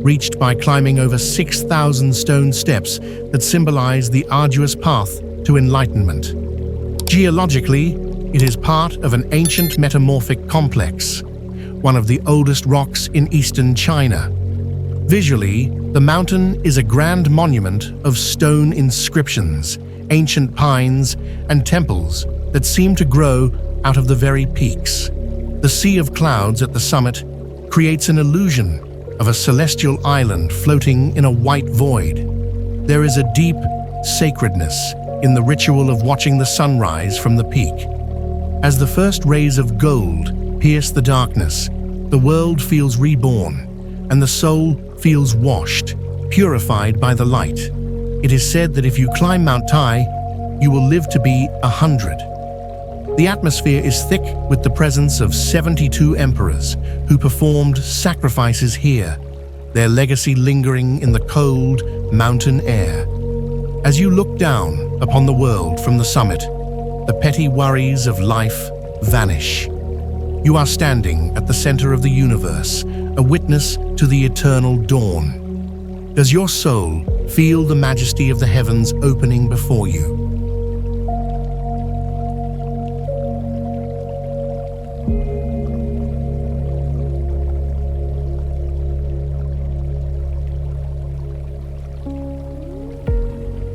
reached by climbing over 6,000 stone steps that symbolize the arduous path to enlightenment. Geologically, it is part of an ancient metamorphic complex, one of the oldest rocks in eastern China. Visually, the mountain is a grand monument of stone inscriptions, ancient pines, and temples that seem to grow out of the very peaks. The sea of clouds at the summit creates an illusion of a celestial island floating in a white void. There is a deep sacredness in the ritual of watching the sunrise from the peak. As the first rays of gold pierce the darkness, the world feels reborn, and the soul feels washed, purified by the light. It is said that if you climb Mount Tai, you will live to be 100. The atmosphere is thick with the presence of 72 emperors who performed sacrifices here, their legacy lingering in the cold, mountain air. As you look down upon the world from the summit, the petty worries of life vanish. You are standing at the center of the universe, a witness to the eternal dawn. Does your soul feel the majesty of the heavens opening before you?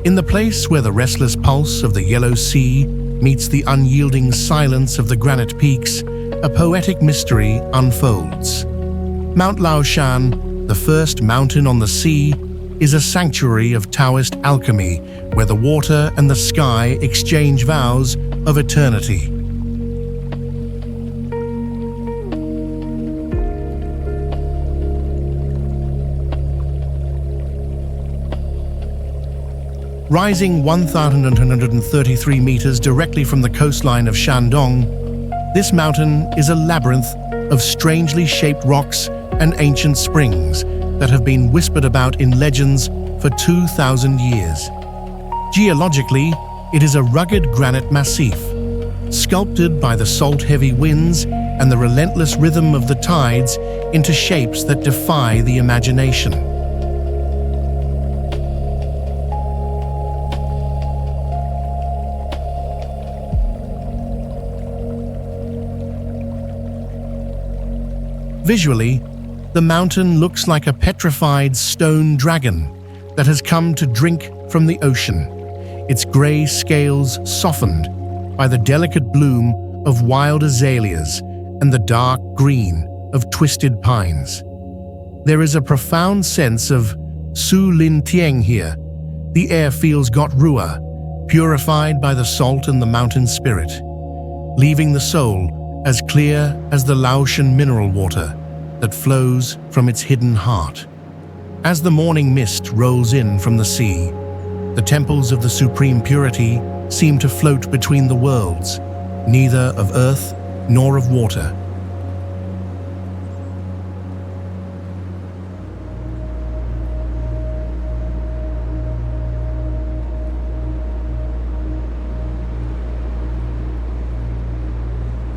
In the place where the restless pulse of the Yellow Sea meets the unyielding silence of the granite peaks, a poetic mystery unfolds. Mount Laoshan, the first mountain on the sea, is a sanctuary of Taoist alchemy where the water and the sky exchange vows of eternity. Rising 1,133 meters directly from the coastline of Shandong, this mountain is a labyrinth of strangely shaped rocks and ancient springs that have been whispered about in legends for 2,000 years. Geologically, it is a rugged granite massif, sculpted by the salt-heavy winds and the relentless rhythm of the tides into shapes that defy the imagination. Visually, the mountain looks like a petrified stone dragon that has come to drink from the ocean, its grey scales softened by the delicate bloom of wild azaleas and the dark green of twisted pines. There is a profound sense of Su Lin Tieng here. The air feels got rua, purified by the salt and the mountain spirit, leaving the soul as clear as the Laotian mineral water that flows from its hidden heart. As the morning mist rolls in from the sea, the temples of the supreme purity seem to float between the worlds, neither of earth nor of water.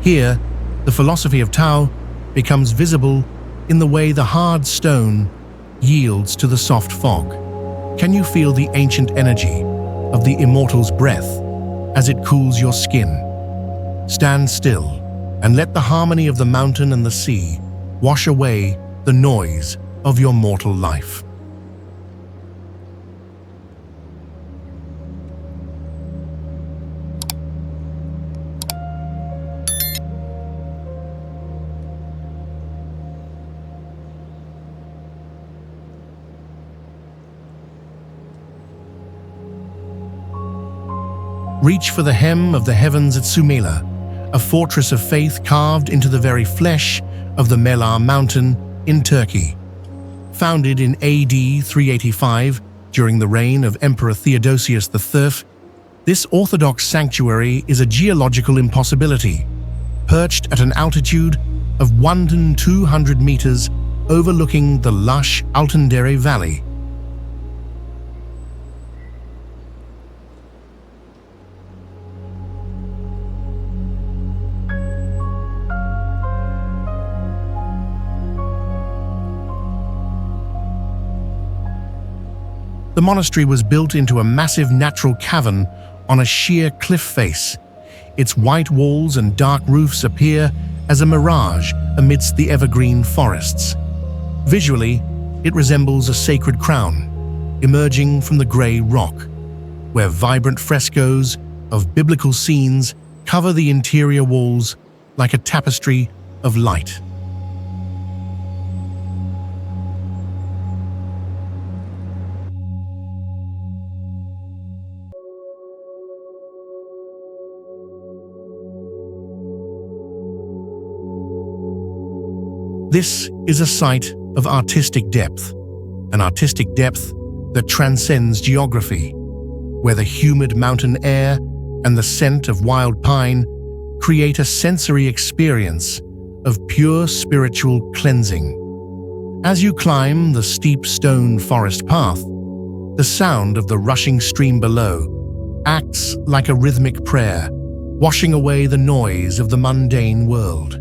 Here, the philosophy of Tao becomes visible in the way the hard stone yields to the soft fog. Can you feel the ancient energy of the immortal's breath as it cools your skin? Stand still and let the harmony of the mountain and the sea wash away the noise of your mortal life. Reach for the hem of the heavens at Sumela, a fortress of faith carved into the very flesh of the Melar mountain in Turkey. Founded in AD 385 during the reign of Emperor Theodosius III, this Orthodox sanctuary is a geological impossibility, perched at an altitude of 1,200 meters overlooking the lush Altendere Valley. The monastery was built into a massive natural cavern on a sheer cliff face. Its white walls and dark roofs appear as a mirage amidst the evergreen forests. Visually, it resembles a sacred crown emerging from the grey rock, where vibrant frescoes of biblical scenes cover the interior walls like a tapestry of light. This is a site of artistic depth, an artistic depth that transcends geography, where the humid mountain air and the scent of wild pine create a sensory experience of pure spiritual cleansing. As you climb the steep stone forest path, the sound of the rushing stream below acts like a rhythmic prayer, washing away the noise of the mundane world.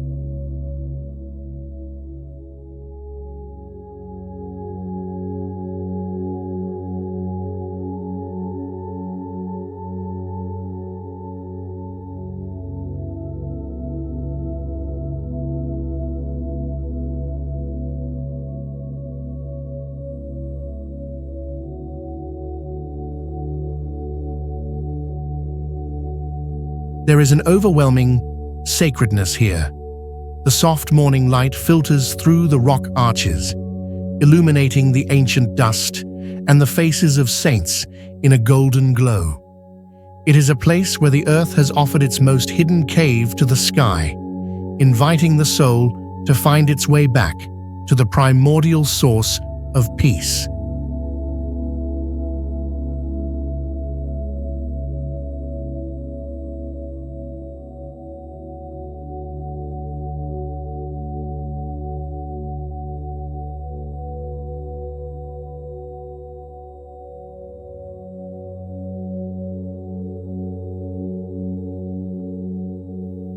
There is an overwhelming sacredness here. The soft morning light filters through the rock arches, illuminating the ancient dust and the faces of saints in a golden glow. It is a place where the earth has offered its most hidden cave to the sky, inviting the soul to find its way back to the primordial source of peace.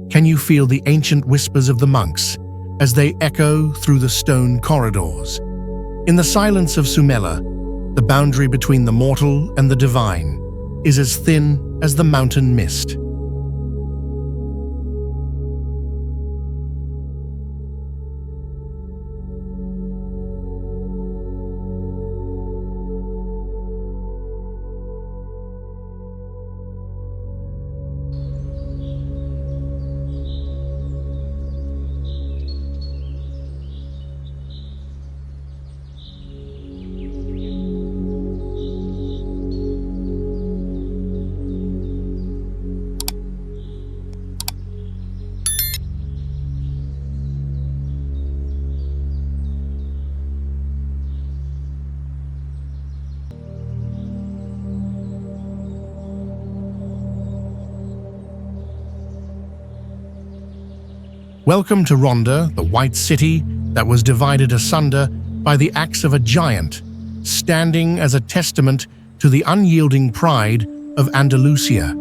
Can you feel the ancient whispers of the monks as they echo through the stone corridors? In the silence of Sumela, the boundary between the mortal and the divine is as thin as the mountain mist. Welcome to Ronda, the white city that was divided asunder by the axe of a giant, standing as a testament to the unyielding pride of Andalusia.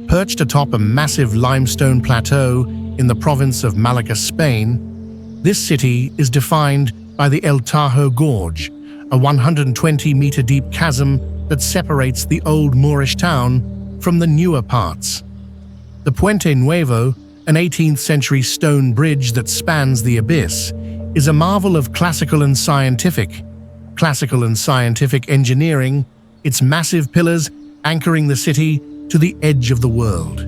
Perched atop a massive limestone plateau in the province of Malaga, Spain, this city is defined by the El Tajo Gorge, a 120-meter-deep chasm that separates the old Moorish town from the newer parts. The Puente Nuevo, an 18th-century stone bridge that spans the abyss, is a marvel of classical and scientific engineering, its massive pillars anchoring the city to the edge of the world.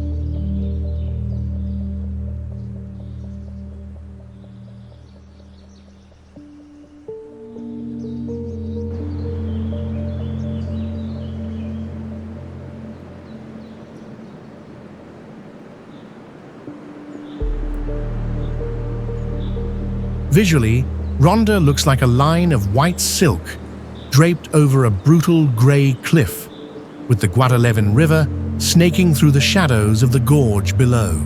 Visually, Ronda looks like a line of white silk draped over a brutal grey cliff, with the Guadalquivir River snaking through the shadows of the gorge below.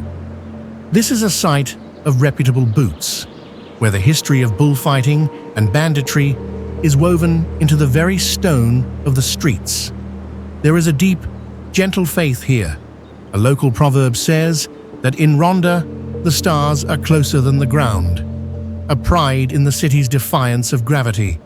This is a site of reputable boots, where the history of bullfighting and banditry is woven into the very stone of the streets. There is a deep, gentle faith here. A local proverb says that in Ronda, the stars are closer than the ground, a pride in the city's defiance of gravity.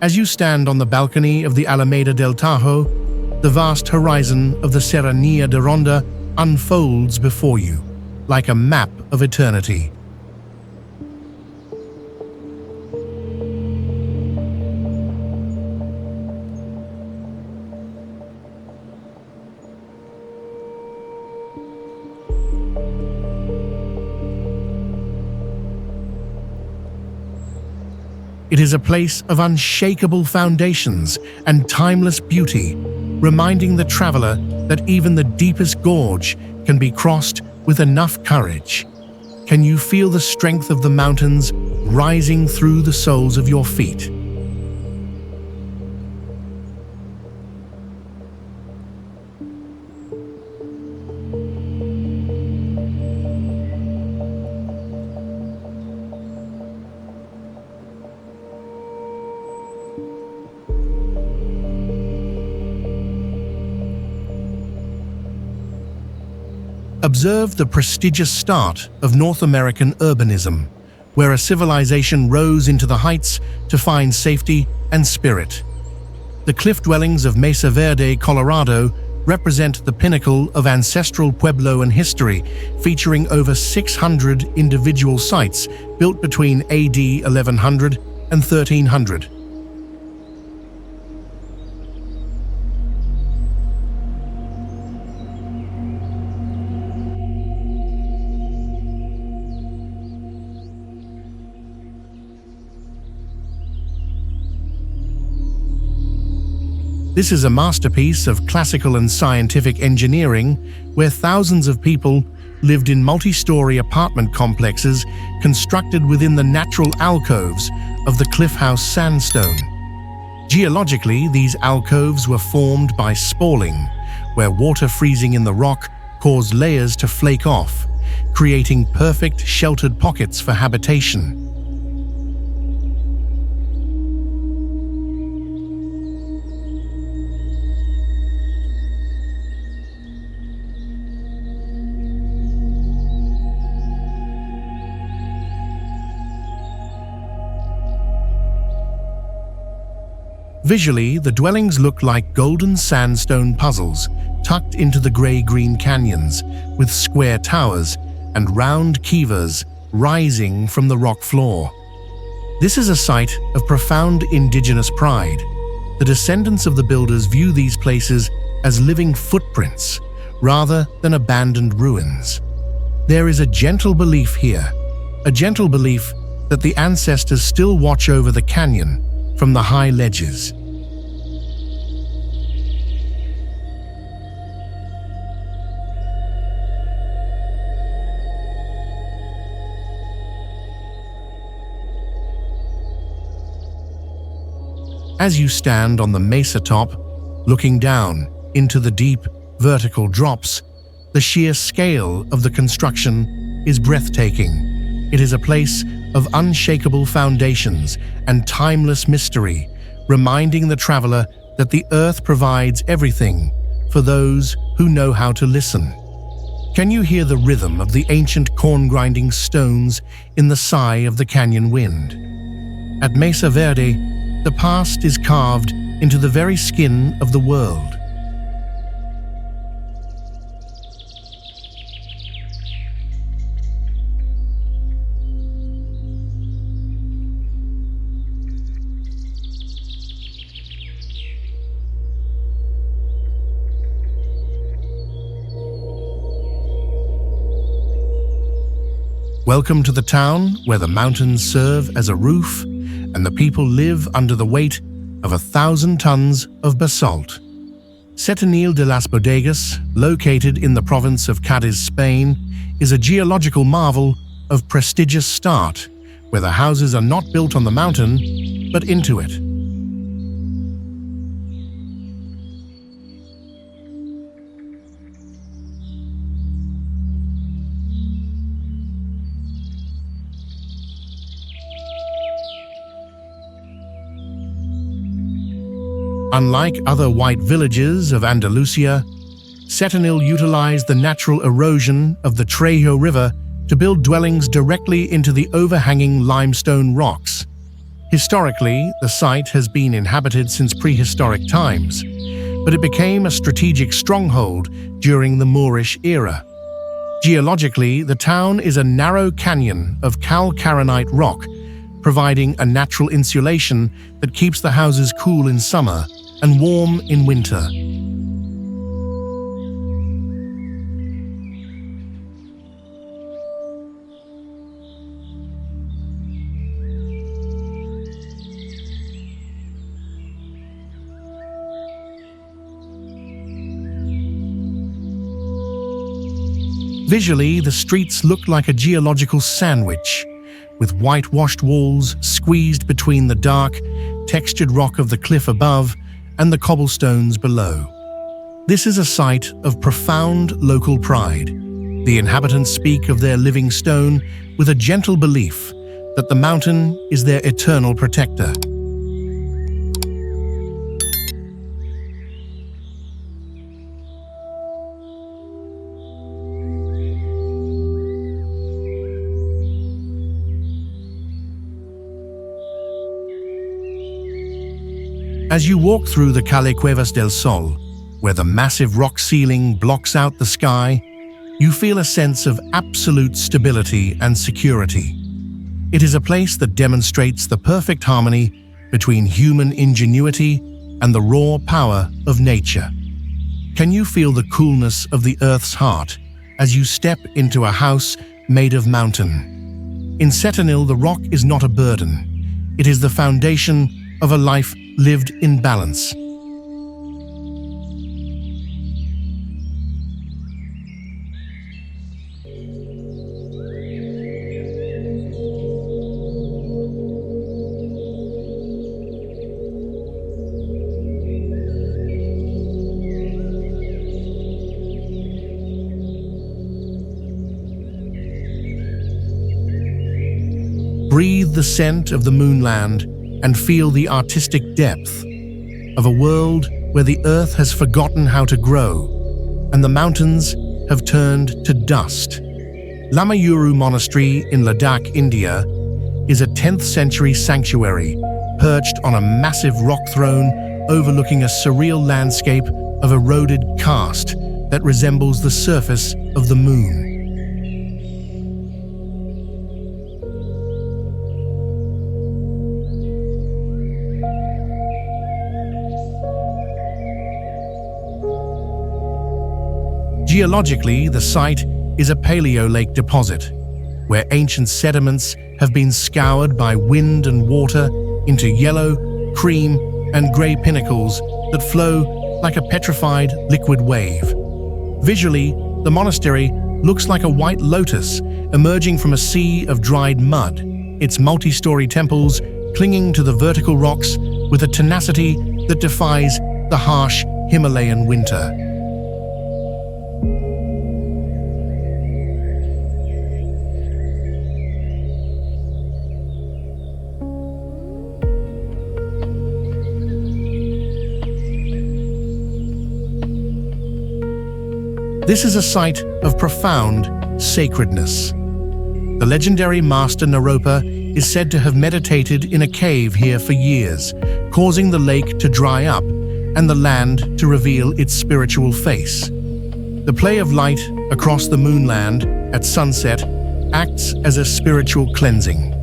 As you stand on the balcony of the Alameda del Tajo, the vast horizon of the Serranía de Ronda unfolds before you, like a map of eternity. It is a place of unshakable foundations and timeless beauty, reminding the traveler that even the deepest gorge can be crossed with enough courage. Can you feel the strength of the mountains rising through the soles of your feet? Observe the prestigious start of North American urbanism, where a civilization rose into the heights to find safety and spirit. The cliff dwellings of Mesa Verde, Colorado, represent the pinnacle of ancestral Puebloan history, featuring over 600 individual sites built between AD 1100 and 1300. This is a masterpiece of classical and scientific engineering where thousands of people lived in multi-story apartment complexes constructed within the natural alcoves of the cliff house sandstone. Geologically, these alcoves were formed by spalling, where water freezing in the rock caused layers to flake off, creating perfect sheltered pockets for habitation. Visually, the dwellings look like golden sandstone puzzles tucked into the gray-green canyons, with square towers and round kivas rising from the rock floor. This is a site of profound indigenous pride. The descendants of the builders view these places as living footprints rather than abandoned ruins. There is a gentle belief here, a gentle belief that the ancestors still watch over the canyon from the high ledges. As you stand on the mesa top, looking down into the deep, vertical drops, the sheer scale of the construction is breathtaking. It is a place of unshakable foundations and timeless mystery, reminding the traveler that the earth provides everything for those who know how to listen. Can you hear the rhythm of the ancient corn-grinding stones in the sigh of the canyon wind? At Mesa Verde, the past is carved into the very skin of the world. Welcome to the town where the mountains serve as a roof and the people live under the weight of 1,000 tons of basalt. Sentinel de las Bodegas, located in the province of Cádiz, Spain, is a geological marvel of prestigious start, where the houses are not built on the mountain, but into it. Unlike other white villages of Andalusia, Sentinel utilized the natural erosion of the Trejo River to build dwellings directly into the overhanging limestone rocks. Historically, the site has been inhabited since prehistoric times, but it became a strategic stronghold during the Moorish era. Geologically, the town is a narrow canyon of calcarenite rock, providing a natural insulation that keeps the houses cool in summer and warm in winter. Visually, the streets look like a geological sandwich, with whitewashed walls squeezed between the dark, textured rock of the cliff above and the cobblestones below. This is a site of profound local pride. The inhabitants speak of their living stone with a gentle belief that the mountain is their eternal protector. As you walk through the Cuevas del Sol, where the massive rock ceiling blocks out the sky, you feel a sense of absolute stability and security. It is a place that demonstrates the perfect harmony between human ingenuity and the raw power of nature. Can you feel the coolness of the Earth's heart as you step into a house made of mountain? In Sentinel, the rock is not a burden. It is the foundation of a life lived in balance. Breathe the scent of the Moonland and feel the artistic depth of a world where the earth has forgotten how to grow and the mountains have turned to dust. Lamayuru Monastery in Ladakh, India, is a 10th century sanctuary perched on a massive rock throne overlooking a surreal landscape of eroded karst that resembles the surface of the moon. Geologically, the site is a paleolake deposit, where ancient sediments have been scoured by wind and water into yellow, cream, and grey pinnacles that flow like a petrified liquid wave. Visually, the monastery looks like a white lotus emerging from a sea of dried mud, its multi-story temples clinging to the vertical rocks with a tenacity that defies the harsh Himalayan winter. This is a site of profound sacredness. The legendary master Naropa is said to have meditated in a cave here for years, causing the lake to dry up and the land to reveal its spiritual face. The play of light across the Moonland at sunset acts as a spiritual cleansing.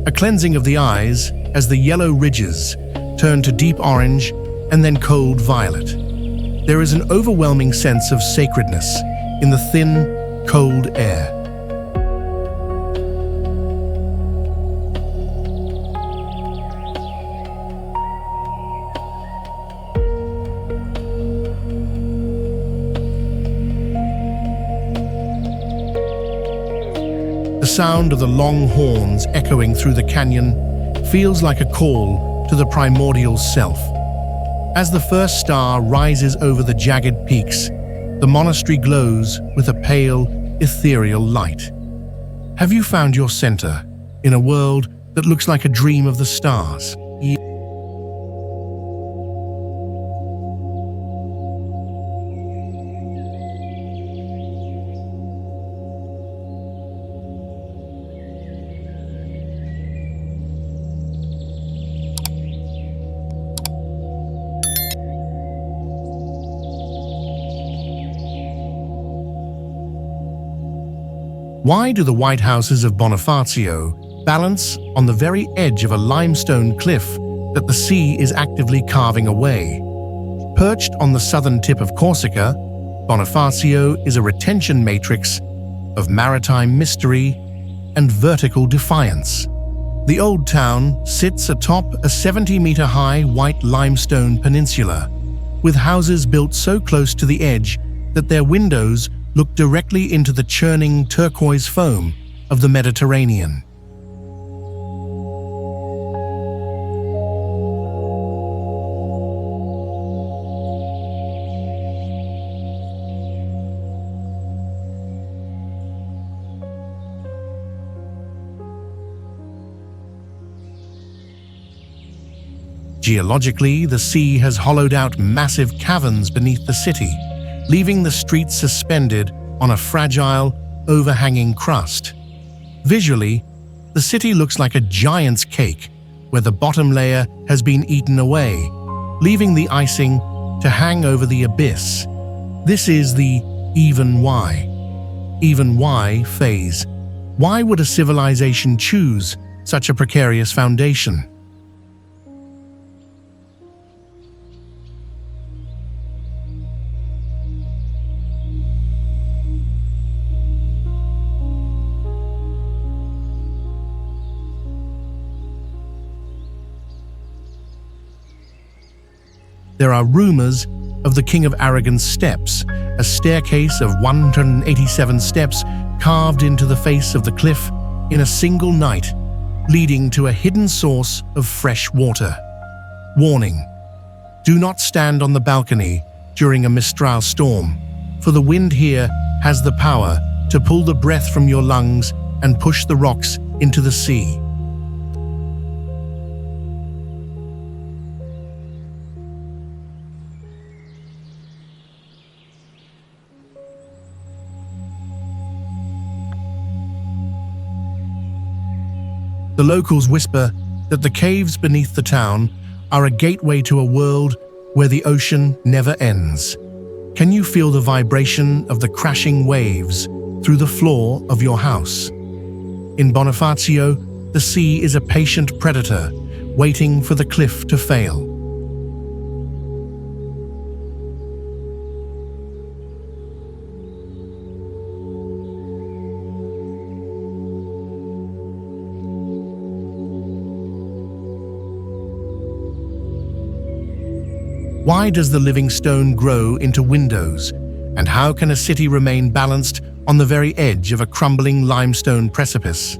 A cleansing of the eyes as the yellow ridges turn to deep orange and then cold violet. There is an overwhelming sense of sacredness in the thin, cold air. The sound of the long horns echoing through the canyon feels like a call to the primordial self. As the first star rises over the jagged peaks, the monastery glows with a pale, ethereal light. Have you found your center in a world that looks like a dream of the stars? Why do the white houses of Bonifacio balance on the very edge of a limestone cliff that the sea is actively carving away? Perched on the southern tip of Corsica, Bonifacio is a retention matrix of maritime mystery and vertical defiance. The old town sits atop a 70-meter-high white limestone peninsula, with houses built so close to the edge that their windows look directly into the churning turquoise foam of the Mediterranean. Geologically, the sea has hollowed out massive caverns beneath the city, leaving the streets suspended on a fragile, overhanging crust. Visually, the city looks like a giant's cake, where the bottom layer has been eaten away, leaving the icing to hang over the abyss. This is the even why phase. Why would a civilization choose such a precarious foundation? There are rumors of the King of Aragon's steps, a staircase of 187 steps carved into the face of the cliff in a single night, leading to a hidden source of fresh water. Warning: do not stand on the balcony during a Mistral storm, for the wind here has the power to pull the breath from your lungs and push the rocks into the sea. The locals whisper that the caves beneath the town are a gateway to a world where the ocean never ends. Can you feel the vibration of the crashing waves through the floor of your house? In Bonifacio, the sea is a patient predator, waiting for the cliff to fail. Why does the living stone grow into windows? And how can a city remain balanced on the very edge of a crumbling limestone precipice?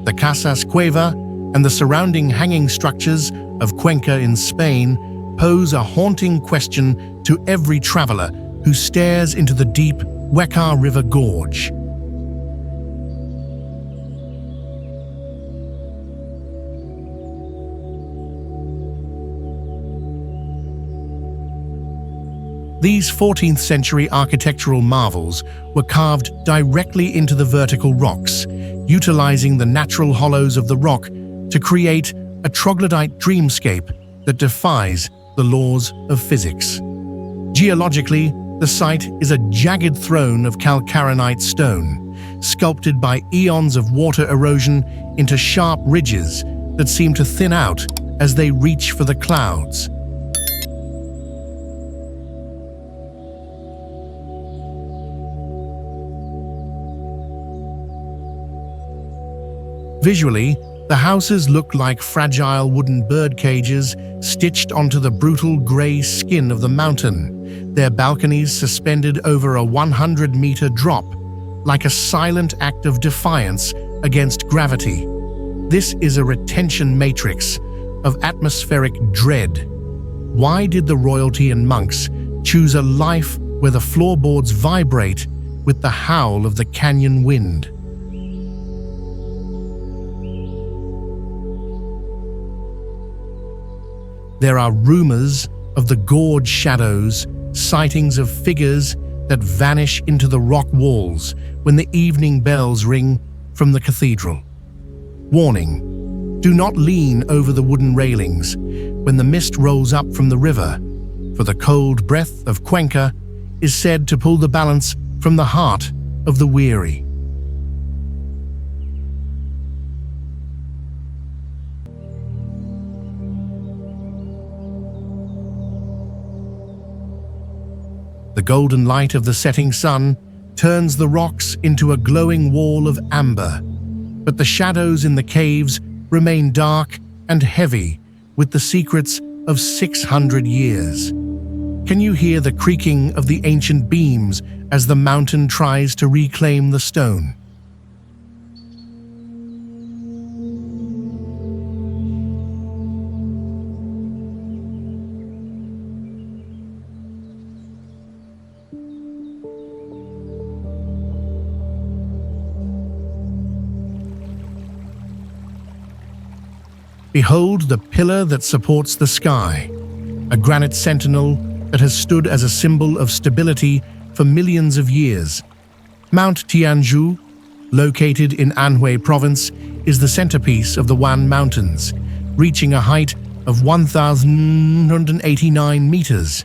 The Casas Cueva and the surrounding hanging structures of Cuenca in Spain pose a haunting question to every traveler who stares into the deep Huecar River gorge. These 14th century architectural marvels were carved directly into the vertical rocks, utilizing the natural hollows of the rock to create a troglodyte dreamscape that defies the laws of physics. Geologically, the site is a jagged throne of calcarenite stone, sculpted by eons of water erosion into sharp ridges that seem to thin out as they reach for the clouds. Visually, the houses look like fragile wooden bird cages stitched onto the brutal grey skin of the mountain, their balconies suspended over a 100-meter drop, like a silent act of defiance against gravity. This is a retention matrix of atmospheric dread. Why did the royalty and monks choose a life where the floorboards vibrate with the howl of the canyon wind? There are rumors of the gorge shadows, sightings of figures that vanish into the rock walls when the evening bells ring from the cathedral. Warning: do not lean over the wooden railings when the mist rolls up from the river, for the cold breath of Cuenca is said to pull the balance from the heart of the weary. The golden light of the setting sun turns the rocks into a glowing wall of amber, but the shadows in the caves remain dark and heavy with the secrets of 600 years. Can you hear the creaking of the ancient beams as the mountain tries to reclaim the stone? Behold the pillar that supports the sky, a granite sentinel that has stood as a symbol of stability for millions of years. Mount Tianzhu, located in Anhui province, is the centerpiece of the Wan Mountains, reaching a height of 1,189 meters.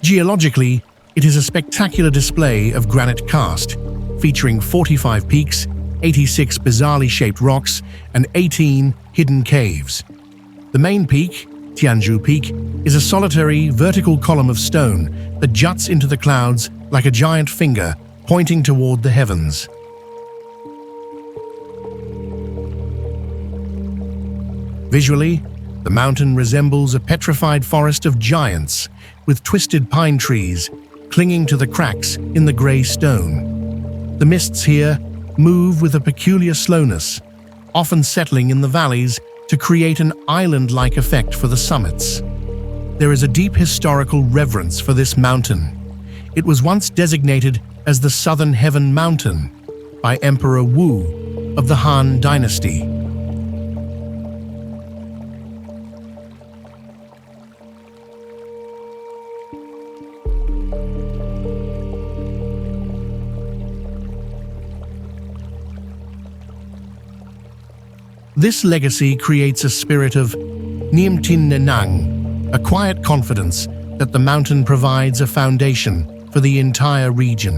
Geologically, it is a spectacular display of granite karst, featuring 45 peaks, 86 bizarrely shaped rocks, and 18 hidden caves. The main peak, Tianzhu Peak, is a solitary, vertical column of stone that juts into the clouds like a giant finger pointing toward the heavens. Visually, the mountain resembles a petrified forest of giants, with twisted pine trees clinging to the cracks in the grey stone. The mists here move with a peculiar slowness, often settling in the valleys to create an island-like effect for the summits. There is a deep historical reverence for this mountain. It was once designated as the Southern Heaven Mountain by Emperor Wu of the Han Dynasty. This legacy creates a spirit of Niamtin Nenang, a quiet confidence that the mountain provides a foundation for the entire region.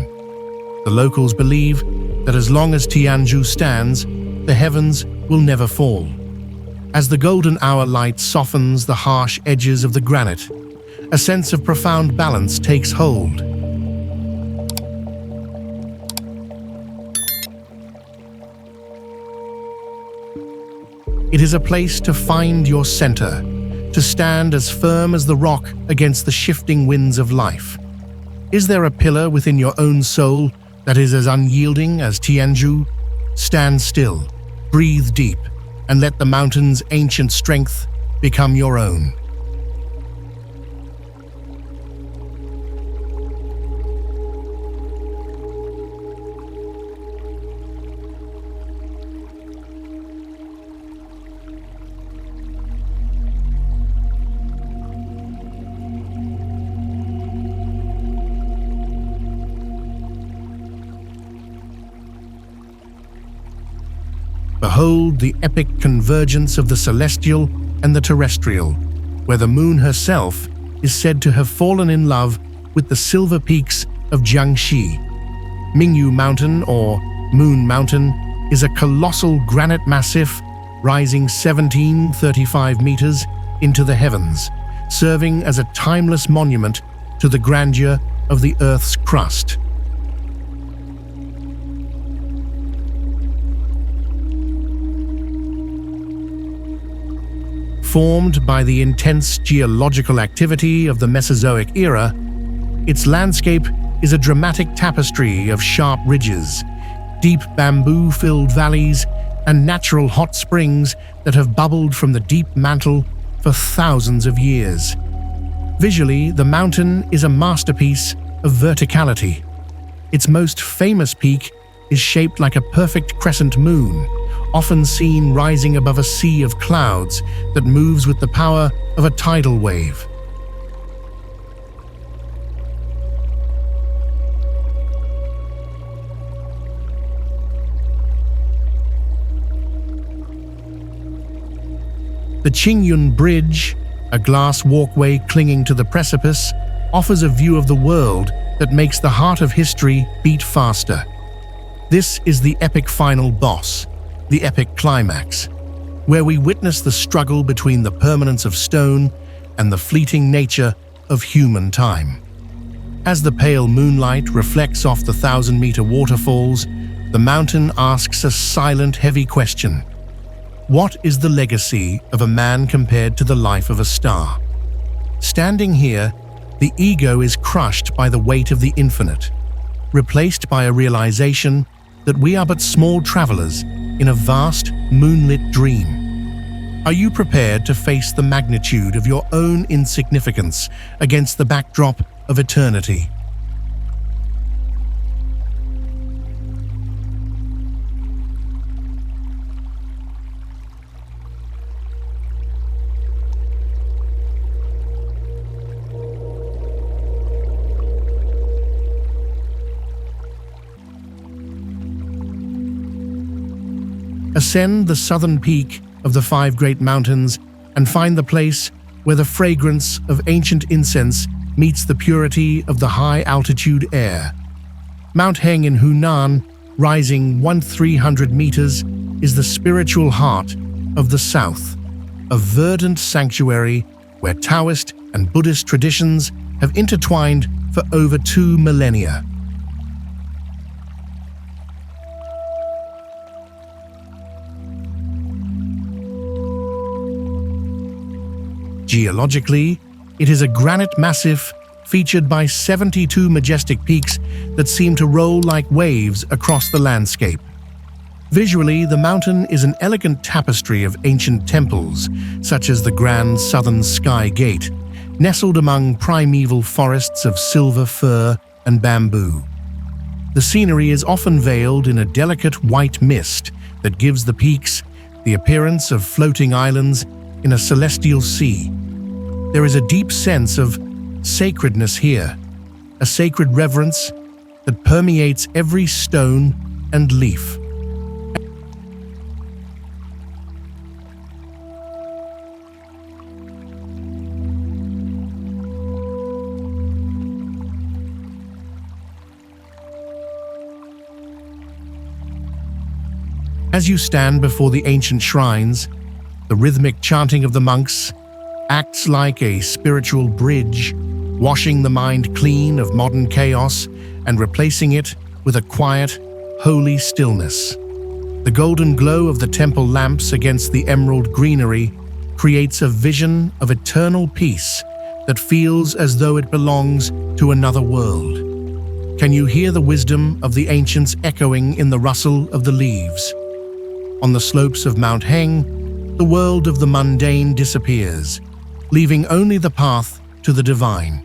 The locals believe that as long as Tianzhu stands, the heavens will never fall. As the golden hour light softens the harsh edges of the granite, a sense of profound balance takes hold. It is a place to find your center, to stand as firm as the rock against the shifting winds of life. Is there a pillar within your own soul that is as unyielding as Tianzhu? Stand still, breathe deep, and let the mountain's ancient strength become your own. Behold the epic convergence of the celestial and the terrestrial, where the moon herself is said to have fallen in love with the silver peaks of Jiangxi. Mingyu Mountain, or Moon Mountain, is a colossal granite massif rising 1,735 meters into the heavens, serving as a timeless monument to the grandeur of the Earth's crust. Formed by the intense geological activity of the Mesozoic era, its landscape is a dramatic tapestry of sharp ridges, deep bamboo-filled valleys, and natural hot springs that have bubbled from the deep mantle for thousands of years. Visually, the mountain is a masterpiece of verticality. Its most famous peak is shaped like a perfect crescent moon, often seen rising above a sea of clouds that moves with the power of a tidal wave. The Qingyun Bridge, a glass walkway clinging to the precipice, offers a view of the world that makes the heart of history beat faster. This is the epic final boss, the epic climax, where we witness the struggle between the permanence of stone and the fleeting nature of human time. As the pale moonlight reflects off the 1,000-meter waterfalls, the mountain asks a silent, heavy question. What is the legacy of a man compared to the life of a star? Standing here, the ego is crushed by the weight of the infinite, replaced by a realization that we are but small travelers in a vast, moonlit dream. Are you prepared to face the magnitude of your own insignificance against the backdrop of eternity? Ascend the southern peak of the five great mountains and find the place where the fragrance of ancient incense meets the purity of the high-altitude air. Mount Heng in Hunan, rising 1,300 meters, is the spiritual heart of the south, a verdant sanctuary where Taoist and Buddhist traditions have intertwined for over 2 millennia. Geologically, it is a granite massif featured by 72 majestic peaks that seem to roll like waves across the landscape. Visually, the mountain is an elegant tapestry of ancient temples, such as the Grand Southern Sky Gate, nestled among primeval forests of silver fir and bamboo. The scenery is often veiled in a delicate white mist that gives the peaks the appearance of floating islands in a celestial sea. There is a deep sense of sacredness here, a sacred reverence that permeates every stone and leaf. As you stand before the ancient shrines, the rhythmic chanting of the monks acts like a spiritual bridge, washing the mind clean of modern chaos and replacing it with a quiet, holy stillness. The golden glow of the temple lamps against the emerald greenery creates a vision of eternal peace that feels as though it belongs to another world. Can you hear the wisdom of the ancients echoing in the rustle of the leaves? On the slopes of Mount Heng, the world of the mundane disappears, leaving only the path to the divine.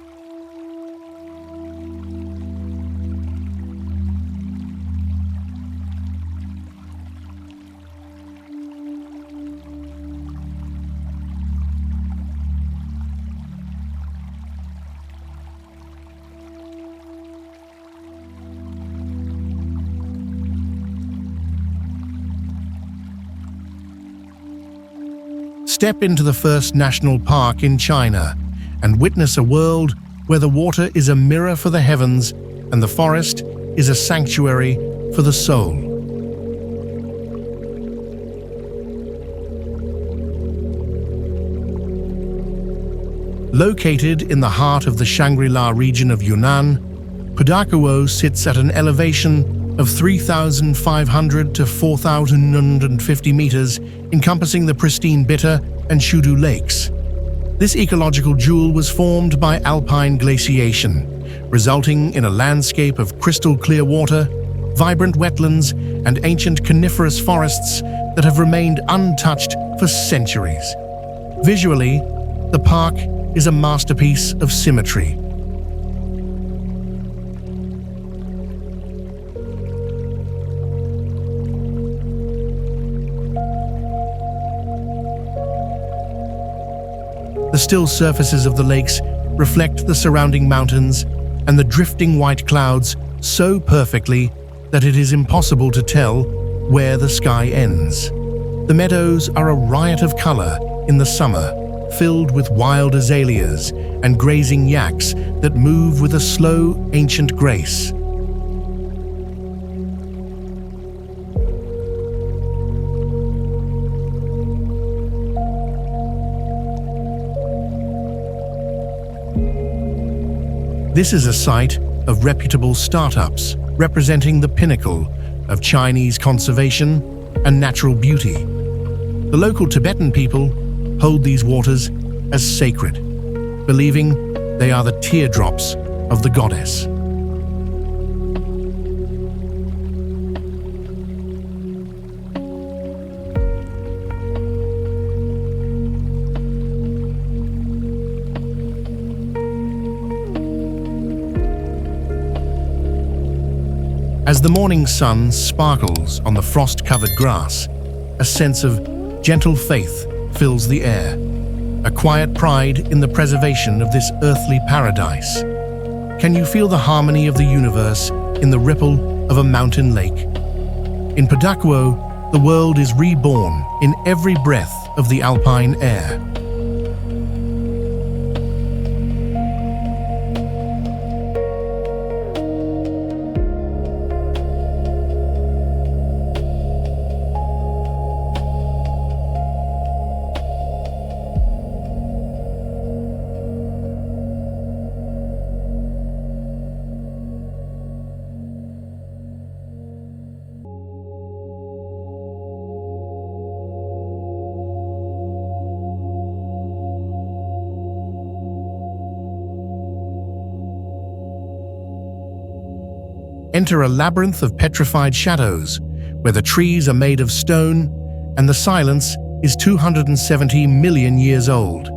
Step into the first national park in China and witness a world where the water is a mirror for the heavens and the forest is a sanctuary for the soul. Located in the heart of the Shangri-La region of Yunnan, Pudakuo sits at an elevation of 3,500 to 4,950 meters, encompassing the pristine Bitter and Shudu lakes. This ecological jewel was formed by Alpine glaciation, resulting in a landscape of crystal-clear water, vibrant wetlands, and ancient coniferous forests that have remained untouched for centuries. Visually, the park is a masterpiece of symmetry. The still surfaces of the lakes reflect the surrounding mountains and the drifting white clouds so perfectly that it is impossible to tell where the sky ends. The meadows are a riot of color in the summer, filled with wild azaleas and grazing yaks that move with a slow, ancient grace. This is a site of reputable startups representing the pinnacle of Chinese conservation and natural beauty. The local Tibetan people hold these waters as sacred, believing they are the teardrops of the goddess. As the morning sun sparkles on the frost-covered grass, a sense of gentle faith fills the air, a quiet pride in the preservation of this earthly paradise. Can you feel the harmony of the universe in the ripple of a mountain lake? In Pudakuo, the world is reborn in every breath of the Alpine air. Enter a labyrinth of petrified shadows, where the trees are made of stone and the silence is 270 million years old.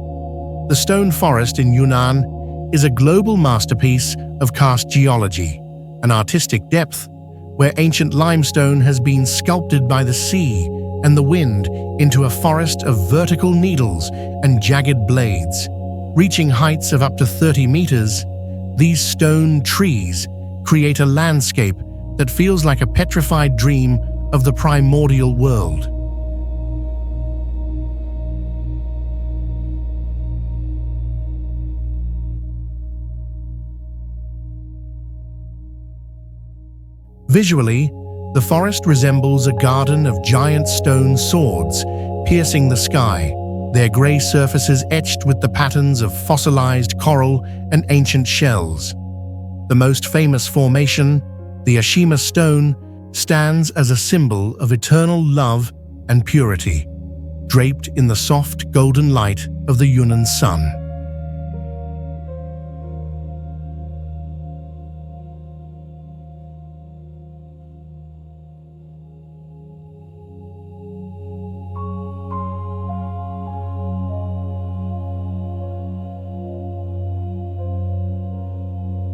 The stone forest in Yunnan is a global masterpiece of karst geology, an artistic depth where ancient limestone has been sculpted by the sea and the wind into a forest of vertical needles and jagged blades. Reaching heights of up to 30 meters, these stone trees create a landscape that feels like a petrified dream of the primordial world. Visually, the forest resembles a garden of giant stone swords piercing the sky, their grey surfaces etched with the patterns of fossilized coral and ancient shells. The most famous formation, the Ashima stone, stands as a symbol of eternal love and purity, draped in the soft golden light of the Yunnan sun.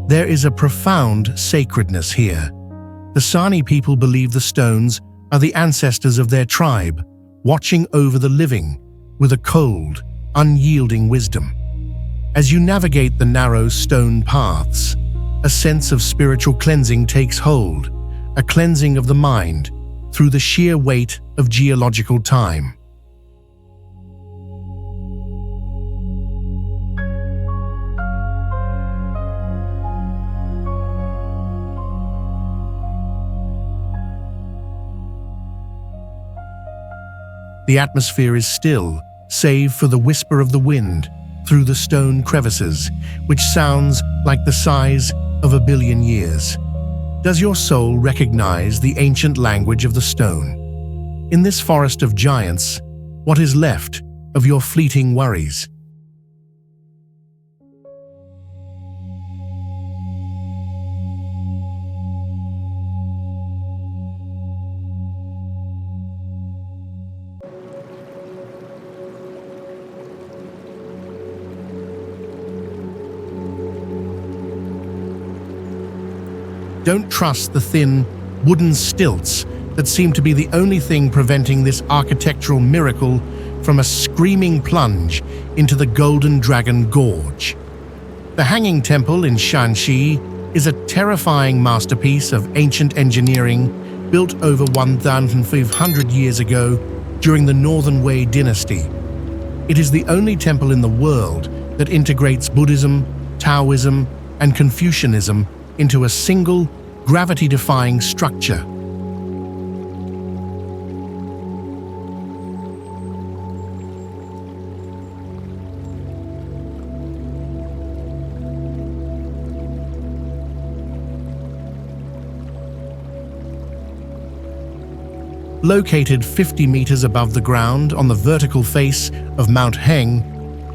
There is a profound sacredness here. The Sani people believe the stones are the ancestors of their tribe, watching over the living with a cold, unyielding wisdom. As you navigate the narrow stone paths, a sense of spiritual cleansing takes hold, a cleansing of the mind through the sheer weight of geological time. The atmosphere is still, save for the whisper of the wind through the stone crevices, which sounds like the size of 1 billion years. Does your soul recognize the ancient language of the stone? In this forest of giants, what is left of your fleeting worries? Don't trust the thin, wooden stilts that seem to be the only thing preventing this architectural miracle from a screaming plunge into the Golden Dragon Gorge. The Hanging Temple in Shanxi is a terrifying masterpiece of ancient engineering built over 1,500 years ago during the Northern Wei dynasty. It is the only temple in the world that integrates Buddhism, Taoism, and Confucianism into a single, gravity-defying structure. Located 50 meters above the ground on the vertical face of Mount Heng,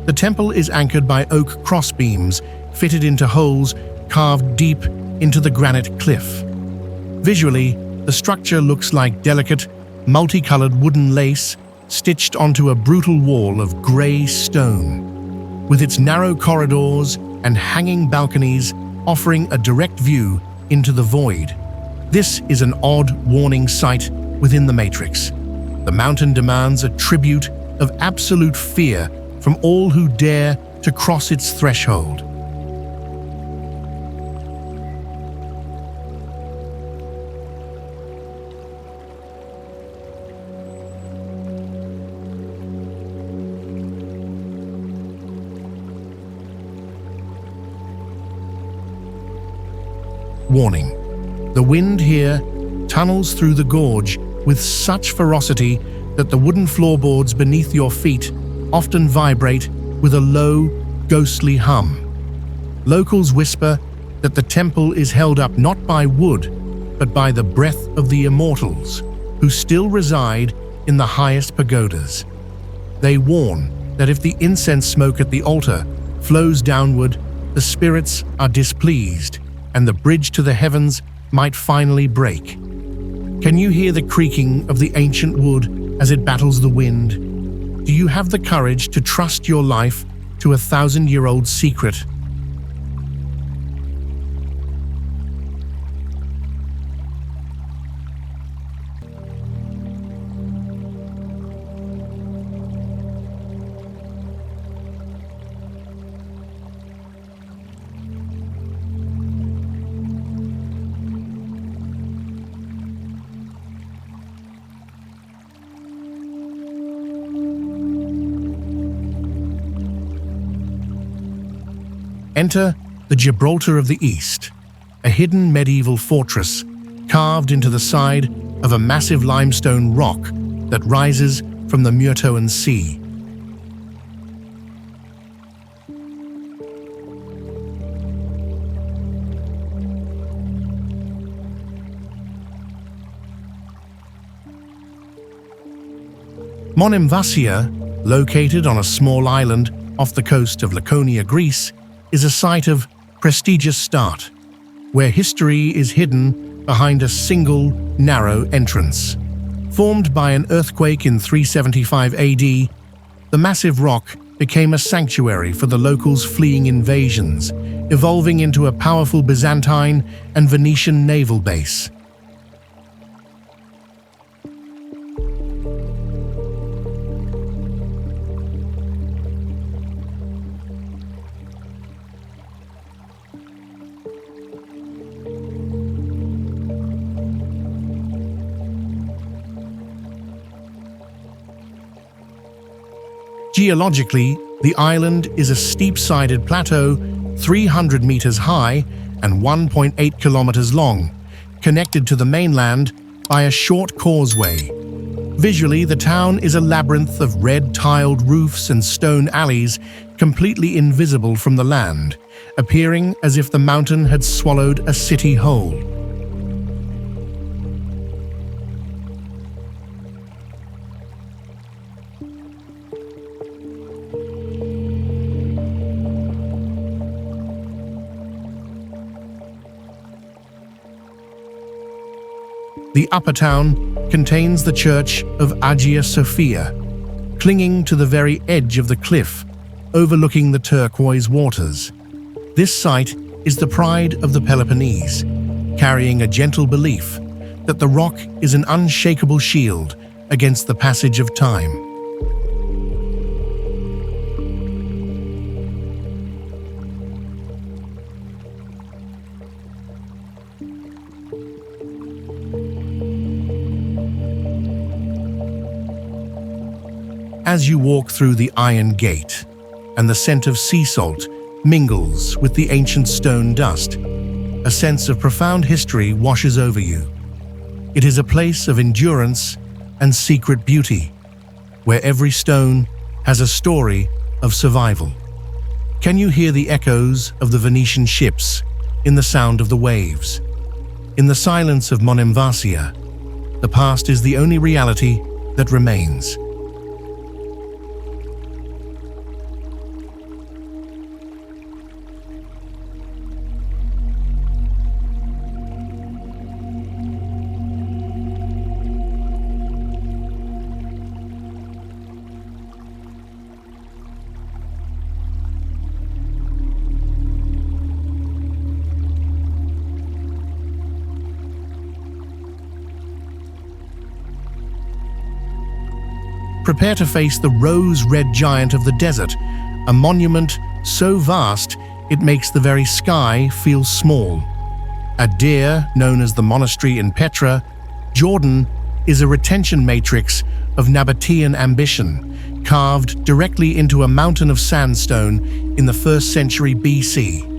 the temple is anchored by oak crossbeams fitted into holes carved deep into the granite cliff. Visually, the structure looks like delicate, multicolored wooden lace stitched onto a brutal wall of gray stone, with its narrow corridors and hanging balconies offering a direct view into the void. This is an odd, warning sight within the matrix. The mountain demands a tribute of absolute fear from all who dare to cross its threshold. Warning: the wind here tunnels through the gorge with such ferocity that the wooden floorboards beneath your feet often vibrate with a low, ghostly hum. Locals whisper that the temple is held up not by wood, but by the breath of the immortals, who still reside in the highest pagodas. They warn that if the incense smoke at the altar flows downward, the spirits are displeased, and the bridge to the heavens might finally break. Can you hear the creaking of the ancient wood as it battles the wind? Do you have the courage to trust your life to a 1,000-year-old secret? Enter the Gibraltar of the East, a hidden medieval fortress carved into the side of a massive limestone rock that rises from the Myrtoan Sea. Monemvasia, located on a small island off the coast of Laconia, Greece, is a site of prestigious start, where history is hidden behind a single, narrow entrance. Formed by an earthquake in 375 AD, the massive rock became a sanctuary for the locals fleeing invasions, evolving into a powerful Byzantine and Venetian naval base. Geologically, the island is a steep-sided plateau 300 meters high and 1.8 kilometers long, connected to the mainland by a short causeway. Visually, the town is a labyrinth of red-tiled roofs and stone alleys, completely invisible from the land, appearing as if the mountain had swallowed a city whole. The upper town contains the church of Hagia Sophia, clinging to the very edge of the cliff, overlooking the turquoise waters. This site is the pride of the Peloponnese, carrying a gentle belief that the rock is an unshakable shield against the passage of time. As you walk through the iron gate, and the scent of sea salt mingles with the ancient stone dust, a sense of profound history washes over you. It is a place of endurance and secret beauty, where every stone has a story of survival. Can you hear the echoes of the Venetian ships in the sound of the waves? In the silence of Monemvasia, the past is the only reality that remains. Prepare to face the rose-red giant of the desert, a monument so vast it makes the very sky feel small. At Deir, known as the monastery in Petra, Jordan is a retention matrix of Nabatean ambition, carved directly into a mountain of sandstone in the 1st century BC.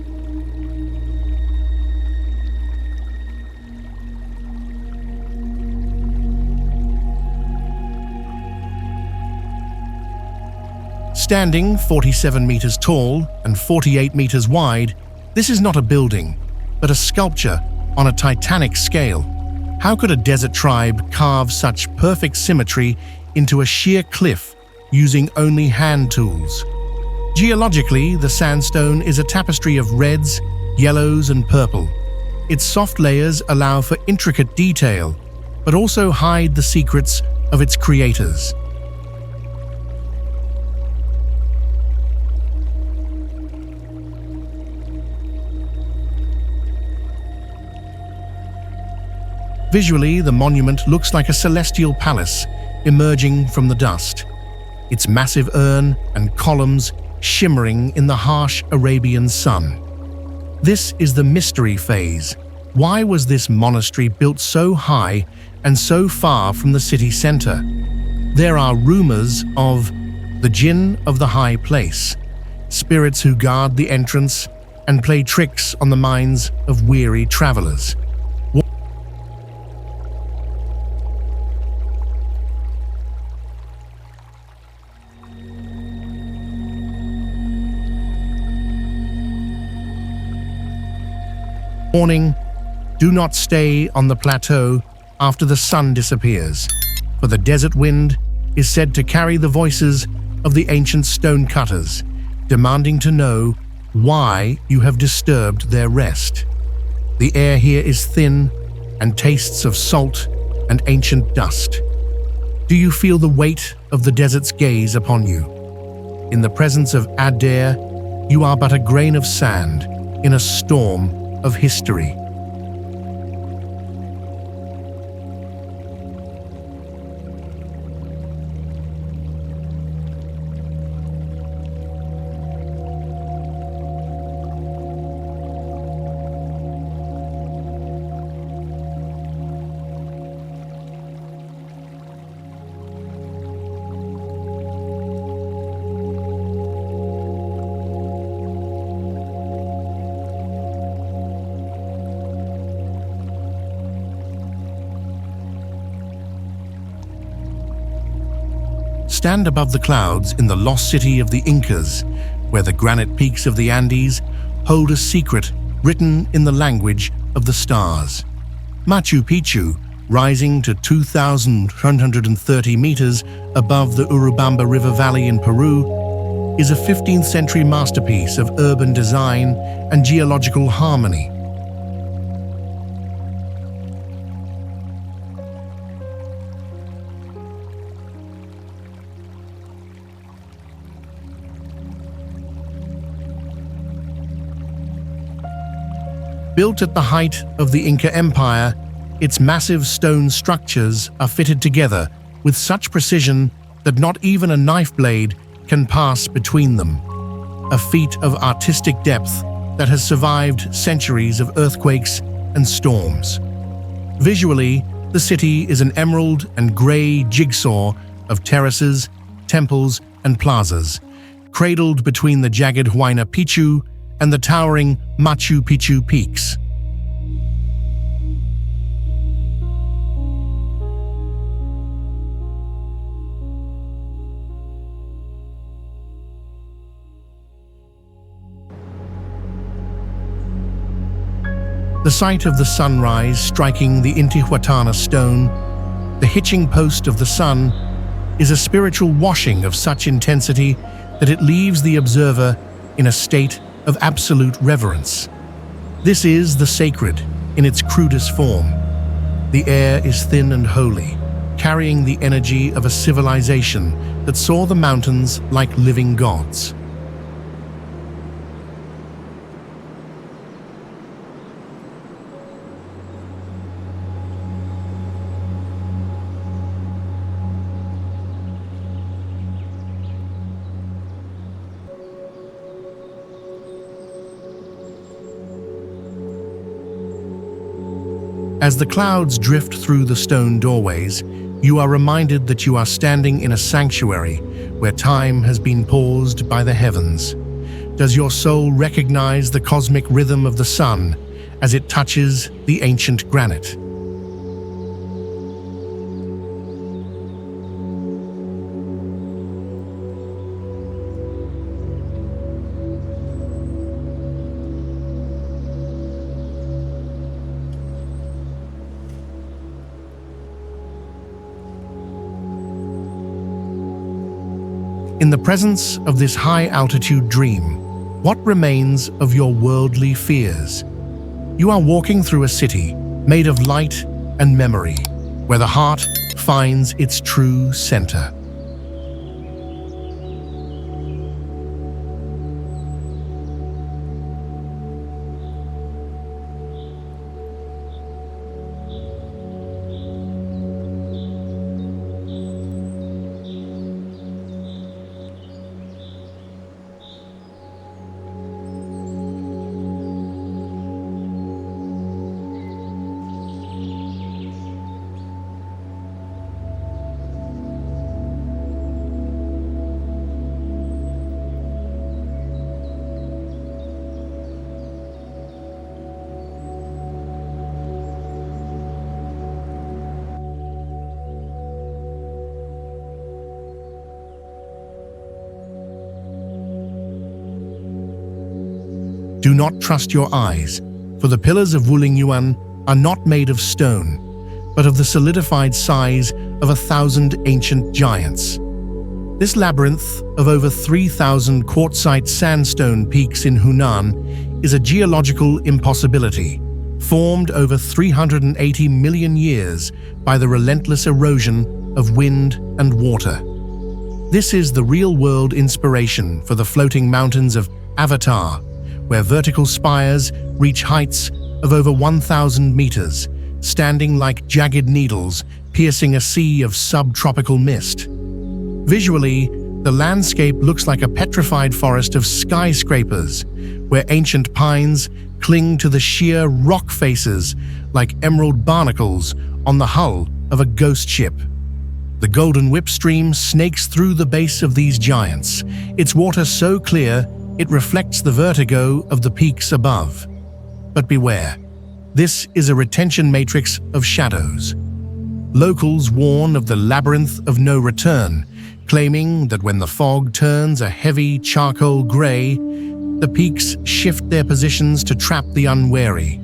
Standing 47 meters tall and 48 meters wide, this is not a building, but a sculpture on a titanic scale. How could a desert tribe carve such perfect symmetry into a sheer cliff using only hand tools? Geologically, the sandstone is a tapestry of reds, yellows, and purple. Its soft layers allow for intricate detail, but also hide the secrets of its creators. Visually, the monument looks like a celestial palace emerging from the dust, its massive urn and columns shimmering in the harsh Arabian sun. This is the mystery phase. Why was this monastery built so high and so far from the city center? There are rumors of the jinn of the high place, spirits who guard the entrance and play tricks on the minds of weary travelers. Warning, do not stay on the plateau after the sun disappears, for the desert wind is said to carry the voices of the ancient stone cutters, demanding to know why you have disturbed their rest. The air here is thin and tastes of salt and ancient dust. Do you feel the weight of the desert's gaze upon you? In the presence of Adair, you are but a grain of sand in a storm of history. Stand above the clouds in the lost city of the Incas, where the granite peaks of the Andes hold a secret written in the language of the stars. Machu Picchu, rising to 2,130 meters above the Urubamba River Valley in Peru, is a 15th century masterpiece of urban design and geological harmony. Built at the height of the Inca Empire, its massive stone structures are fitted together with such precision that not even a knife blade can pass between them. A feat of artistic depth that has survived centuries of earthquakes and storms. Visually, the city is an emerald and gray jigsaw of terraces, temples, and plazas, cradled between the jagged Huayna Picchu and the towering Machu Picchu peaks. The sight of the sunrise striking the Intihuatana stone, the hitching post of the sun, is a spiritual washing of such intensity that it leaves the observer in a state of absolute reverence. This is the sacred in its crudest form. The air is thin and holy, carrying the energy of a civilization that saw the mountains like living gods. As the clouds drift through the stone doorways, you are reminded that you are standing in a sanctuary where time has been paused by the heavens. Does your soul recognize the cosmic rhythm of the sun as it touches the ancient granite? In the presence of this high-altitude dream, what remains of your worldly fears? You are walking through a city made of light and memory, where the heart finds its true center. Do not trust your eyes, for the pillars of Wulingyuan are not made of stone, but of the solidified size of 1,000 ancient giants. This labyrinth of over 3,000 quartzite sandstone peaks in Hunan is a geological impossibility, formed over 380 million years by the relentless erosion of wind and water. This is the real-world inspiration for the floating mountains of Avatar, where vertical spires reach heights of over 1,000 meters, standing like jagged needles piercing a sea of subtropical mist. Visually, the landscape looks like a petrified forest of skyscrapers, where ancient pines cling to the sheer rock faces like emerald barnacles on the hull of a ghost ship. The Golden Whip stream snakes through the base of these giants, its water so clear it reflects the vertigo of the peaks above. But beware, this is a retention matrix of shadows. Locals warn of the labyrinth of no return, claiming that when the fog turns a heavy charcoal gray, the peaks shift their positions to trap the unwary.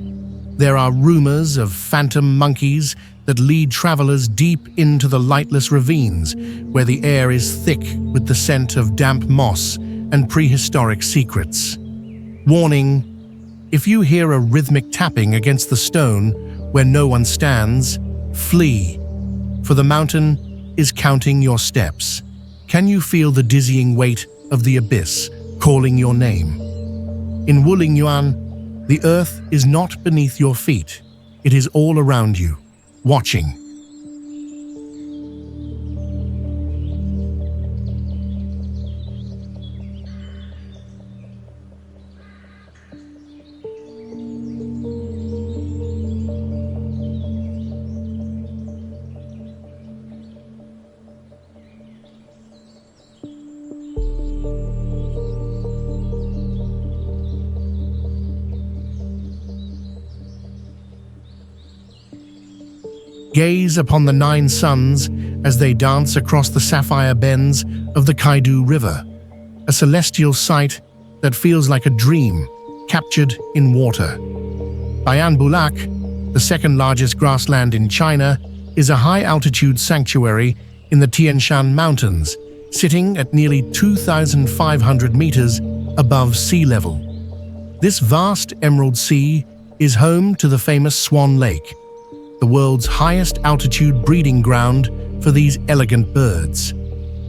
There are rumors of phantom monkeys that lead travelers deep into the lightless ravines, where the air is thick with the scent of damp moss and prehistoric secrets. Warning: if you hear a rhythmic tapping against the stone where no one stands, flee, for the mountain is counting your steps. Can you feel the dizzying weight of the abyss calling your name? In Wulingyuan, the earth is not beneath your feet. It is all around you, watching. Gaze upon the 9 suns as they dance across the sapphire bends of the Kaidu River, a celestial sight that feels like a dream captured in water. Bayan Bulak, the second largest grassland in China, is a high-altitude sanctuary in the Tian Shan Mountains, sitting at nearly 2,500 meters above sea level. This vast emerald sea is home to the famous Swan Lake, the world's highest altitude breeding ground for these elegant birds.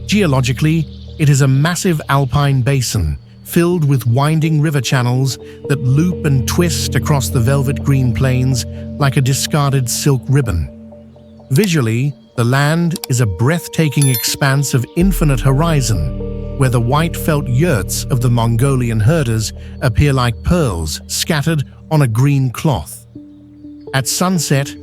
Geologically, it is a massive alpine basin filled with winding river channels that loop and twist across the velvet green plains like a discarded silk ribbon. Visually, the land is a breathtaking expanse of infinite horizon, where the white felt yurts of the Mongolian herders appear like pearls scattered on a green cloth. At sunset,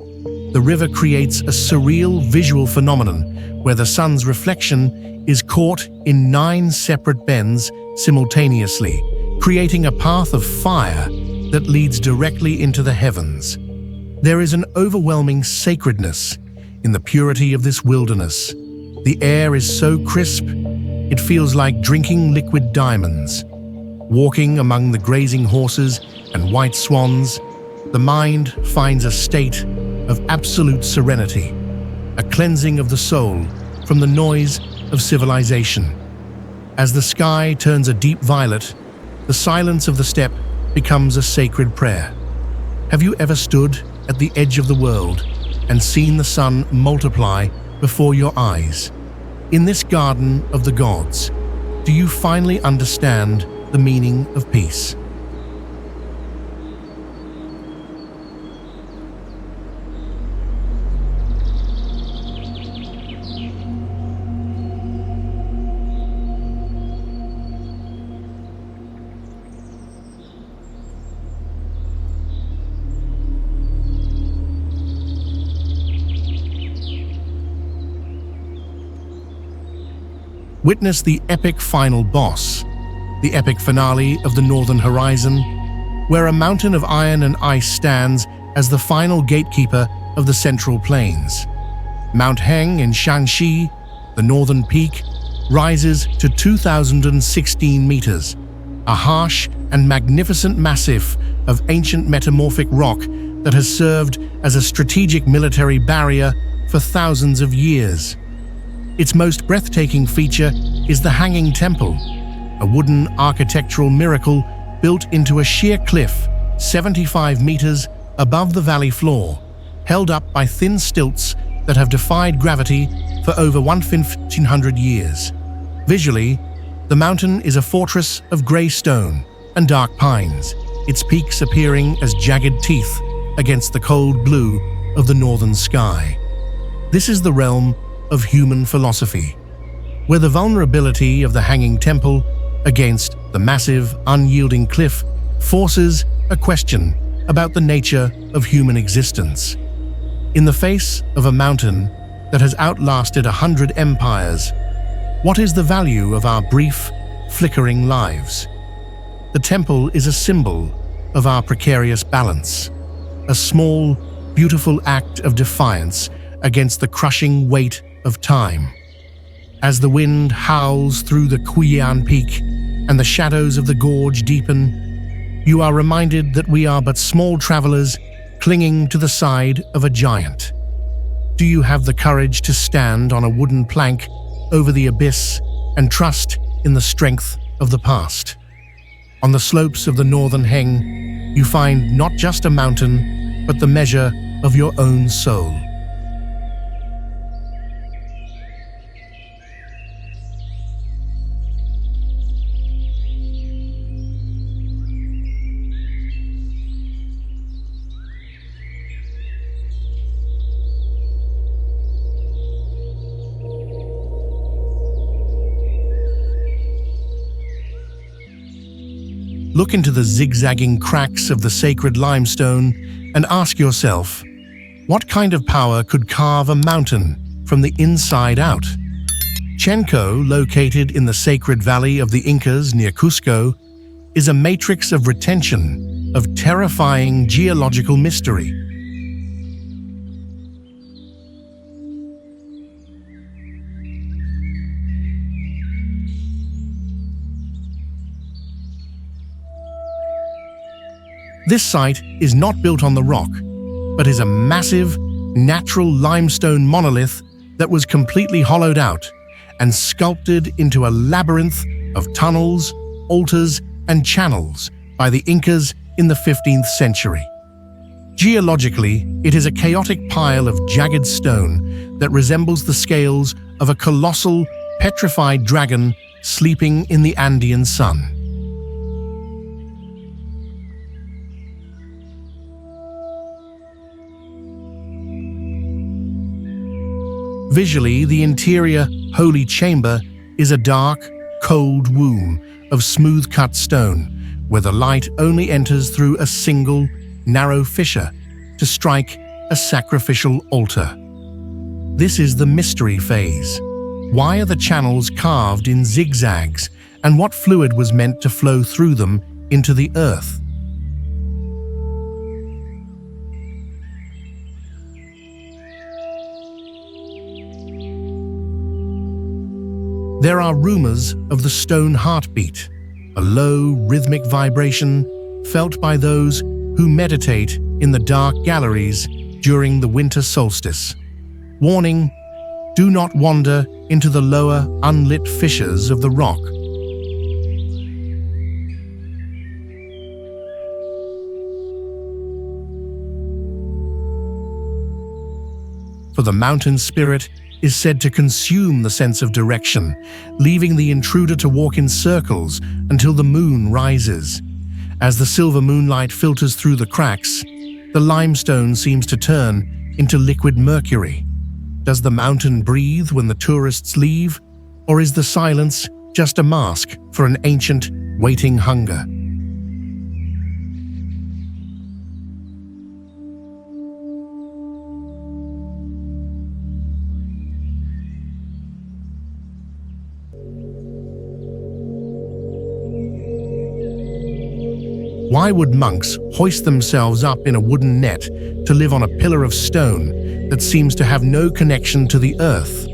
the river creates a surreal visual phenomenon where the sun's reflection is caught in 9 separate bends simultaneously, creating a path of fire that leads directly into the heavens. There is an overwhelming sacredness in the purity of this wilderness. The air is so crisp, it feels like drinking liquid diamonds. Walking among the grazing horses and white swans, the mind finds a state of absolute serenity, a cleansing of the soul from the noise of civilization. As the sky turns a deep violet, the silence of the steppe becomes a sacred prayer. Have you ever stood at the edge of the world and seen the sun multiply before your eyes? In this garden of the gods, do you finally understand the meaning of peace? Witness the epic final boss, the epic finale of the Northern Horizon, where a mountain of iron and ice stands as the final gatekeeper of the Central Plains. Mount Heng in Shanxi, the northern peak, rises to 2,016 meters, a harsh and magnificent massif of ancient metamorphic rock that has served as a strategic military barrier for thousands of years. Its most breathtaking feature is the Hanging Temple, a wooden architectural miracle built into a sheer cliff 75 meters above the valley floor, held up by thin stilts that have defied gravity for over 1,500 years. Visually, the mountain is a fortress of grey stone and dark pines, its peaks appearing as jagged teeth against the cold blue of the northern sky. This is the realm of human philosophy, where the vulnerability of the Hanging Temple against the massive, unyielding cliff forces a question about the nature of human existence. In the face of a mountain that has outlasted 100 empires, what is the value of our brief, flickering lives? The temple is a symbol of our precarious balance, a small, beautiful act of defiance against the crushing weight of time. As the wind howls through the Qian Peak and the shadows of the gorge deepen, you are reminded that we are but small travelers clinging to the side of a giant. Do you have the courage to stand on a wooden plank over the abyss and trust in the strength of the past? On the slopes of the northern Heng, you find not just a mountain, but the measure of your own soul. Look into the zigzagging cracks of the sacred limestone and ask yourself, what kind of power could carve a mountain from the inside out? Chenco, located in the sacred valley of the Incas near Cusco, is a matrix of retention, of terrifying geological mystery. This site is not built on the rock, but is a massive, natural limestone monolith that was completely hollowed out and sculpted into a labyrinth of tunnels, altars, and channels by the Incas in the 15th century. Geologically, it is a chaotic pile of jagged stone that resembles the scales of a colossal, petrified dragon sleeping in the Andean sun. Visually, the interior holy chamber is a dark, cold womb of smooth-cut stone, where the light only enters through a single, narrow fissure to strike a sacrificial altar. This is the mystery phase. Why are the channels carved in zigzags, and what fluid was meant to flow through them into the earth? There are rumors of the stone heartbeat, a low, rhythmic vibration felt by those who meditate in the dark galleries during the winter solstice. Warning: do not wander into the lower, unlit fissures of the rock, for the mountain spirit is said to consume the sense of direction, leaving the intruder to walk in circles until the moon rises. As the silver moonlight filters through the cracks, the limestone seems to turn into liquid mercury. Does the mountain breathe when the tourists leave, or is the silence just a mask for an ancient, waiting hunger? Why would monks hoist themselves up in a wooden net to live on a pillar of stone that seems to have no connection to the earth?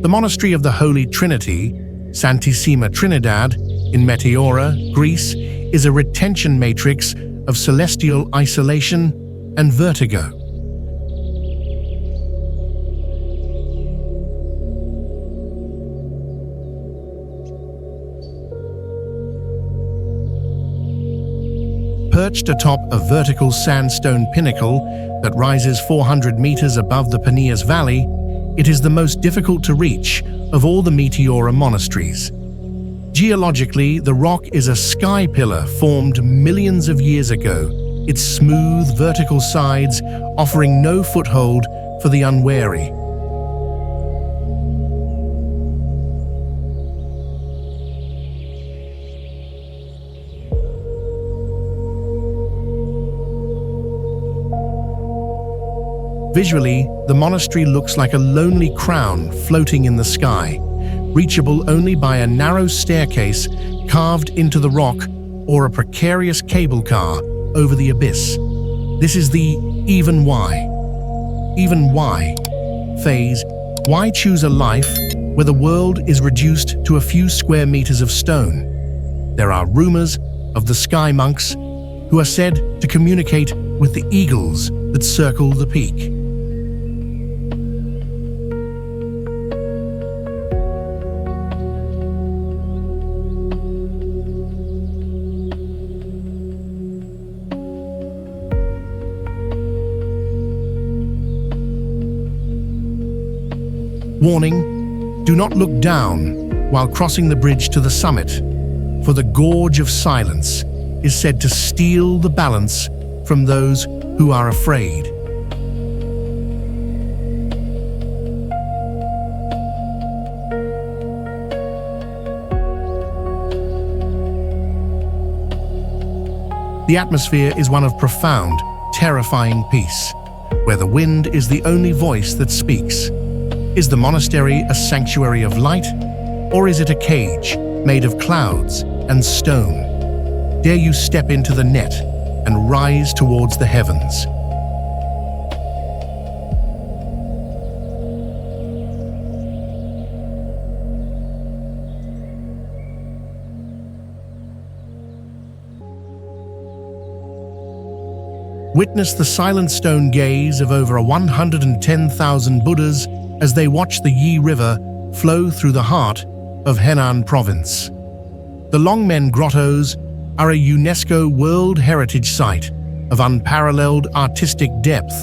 The Monastery of the Holy Trinity, Santissima Trinidad, in Meteora, Greece, is a retention matrix of celestial isolation and vertigo. Perched atop a vertical sandstone pinnacle that rises 400 meters above the Peneus Valley, it is the most difficult to reach of all the Meteora monasteries. Geologically, the rock is a sky pillar formed millions of years ago, its smooth, vertical sides offering no foothold for the unwary. Visually, the monastery looks like a lonely crown floating in the sky, reachable only by a narrow staircase carved into the rock or a precarious cable car over the abyss. This is the even why phase. Why choose a life where the world is reduced to a few square meters of stone? There are rumors of the sky monks who are said to communicate with the eagles that circle the peak. Warning, do not look down while crossing the bridge to the summit, for the Gorge of Silence is said to steal the balance from those who are afraid. The atmosphere is one of profound, terrifying peace, where the wind is the only voice that speaks. Is the monastery a sanctuary of light, or is it a cage made of clouds and stone? Dare you step into the net and rise towards the heavens? Witness the silent stone gaze of over 110,000 Buddhas as they watch the Yi River flow through the heart of Henan Province. The Longmen Grottoes are a UNESCO World Heritage Site of unparalleled artistic depth,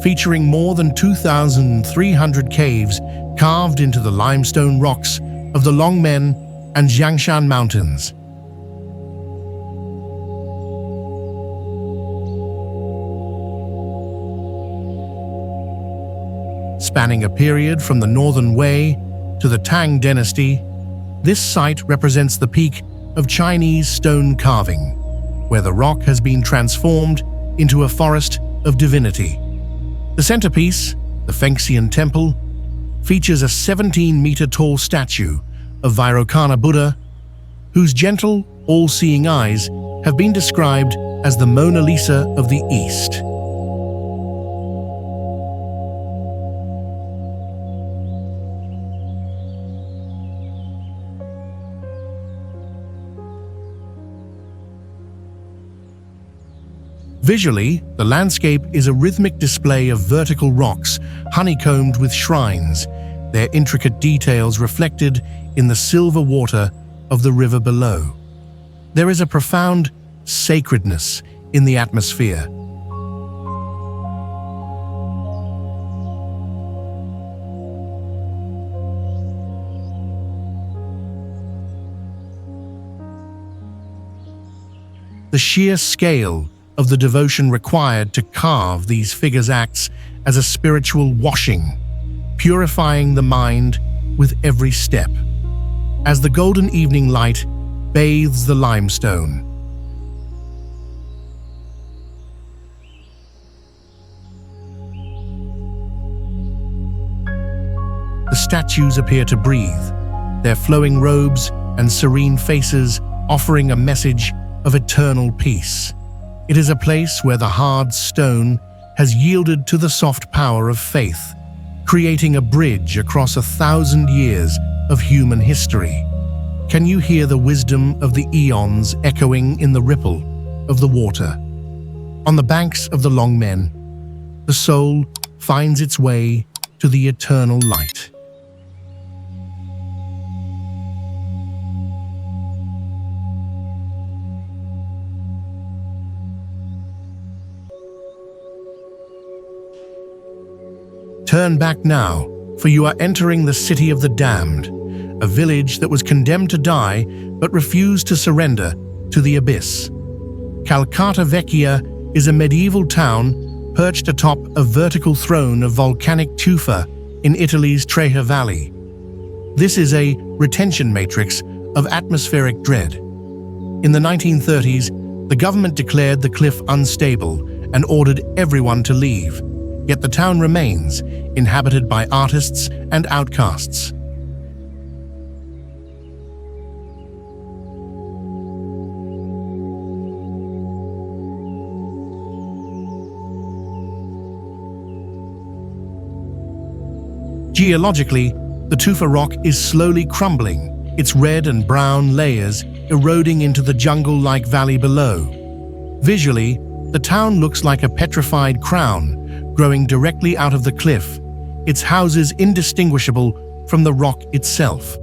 featuring more than 2,300 caves carved into the limestone rocks of the Longmen and Jiangshan Mountains. Spanning a period from the Northern Wei to the Tang Dynasty, this site represents the peak of Chinese stone carving, where the rock has been transformed into a forest of divinity. The centerpiece, the Fengxian Temple, features a 17-meter-tall statue of Vairocana Buddha, whose gentle, all-seeing eyes have been described as the Mona Lisa of the East. Visually, the landscape is a rhythmic display of vertical rocks honeycombed with shrines, their intricate details reflected in the silver water of the river below. There is a profound sacredness in the atmosphere. The sheer scale of the devotion required to carve these figures acts as a spiritual washing, purifying the mind with every step. As the golden evening light bathes the limestone, the statues appear to breathe, their flowing robes and serene faces offering a message of eternal peace. It is a place where the hard stone has yielded to the soft power of faith, creating a bridge across 1,000 years of human history. Can you hear the wisdom of the eons echoing in the ripple of the water? On the banks of the Long Men, the soul finds its way to the eternal light. Turn back now, for you are entering the City of the Damned, a village that was condemned to die but refused to surrender to the abyss. Calcata Vecchia is a medieval town perched atop a vertical throne of volcanic tufa in Italy's Treja Valley. This is a retention matrix of atmospheric dread. In the 1930s, the government declared the cliff unstable and ordered everyone to leave. Yet the town remains, inhabited by artists and outcasts. Geologically, the tufa rock is slowly crumbling, its red and brown layers eroding into the jungle-like valley below. Visually, the town looks like a petrified crown, growing directly out of the cliff, its houses indistinguishable from the rock itself.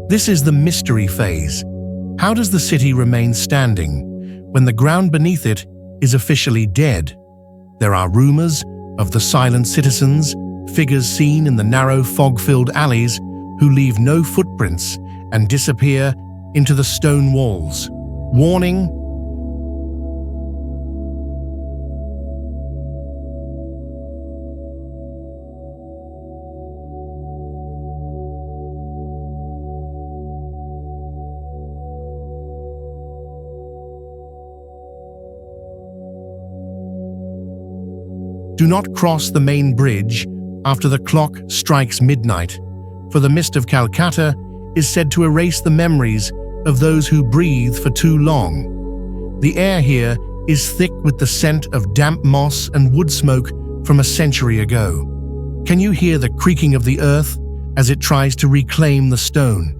This is the mystery phase. How does the city remain standing when the ground beneath it is officially dead? There are rumors of the silent citizens, figures seen in the narrow fog-filled alleys who leave no footprints and disappear into the stone walls. Warning: do not cross the main bridge after the clock strikes midnight, for the mist of Calcutta is said to erase the memories of those who breathe for too long. The air here is thick with the scent of damp moss and wood smoke from a century ago. Can you hear the creaking of the earth as it tries to reclaim the stone?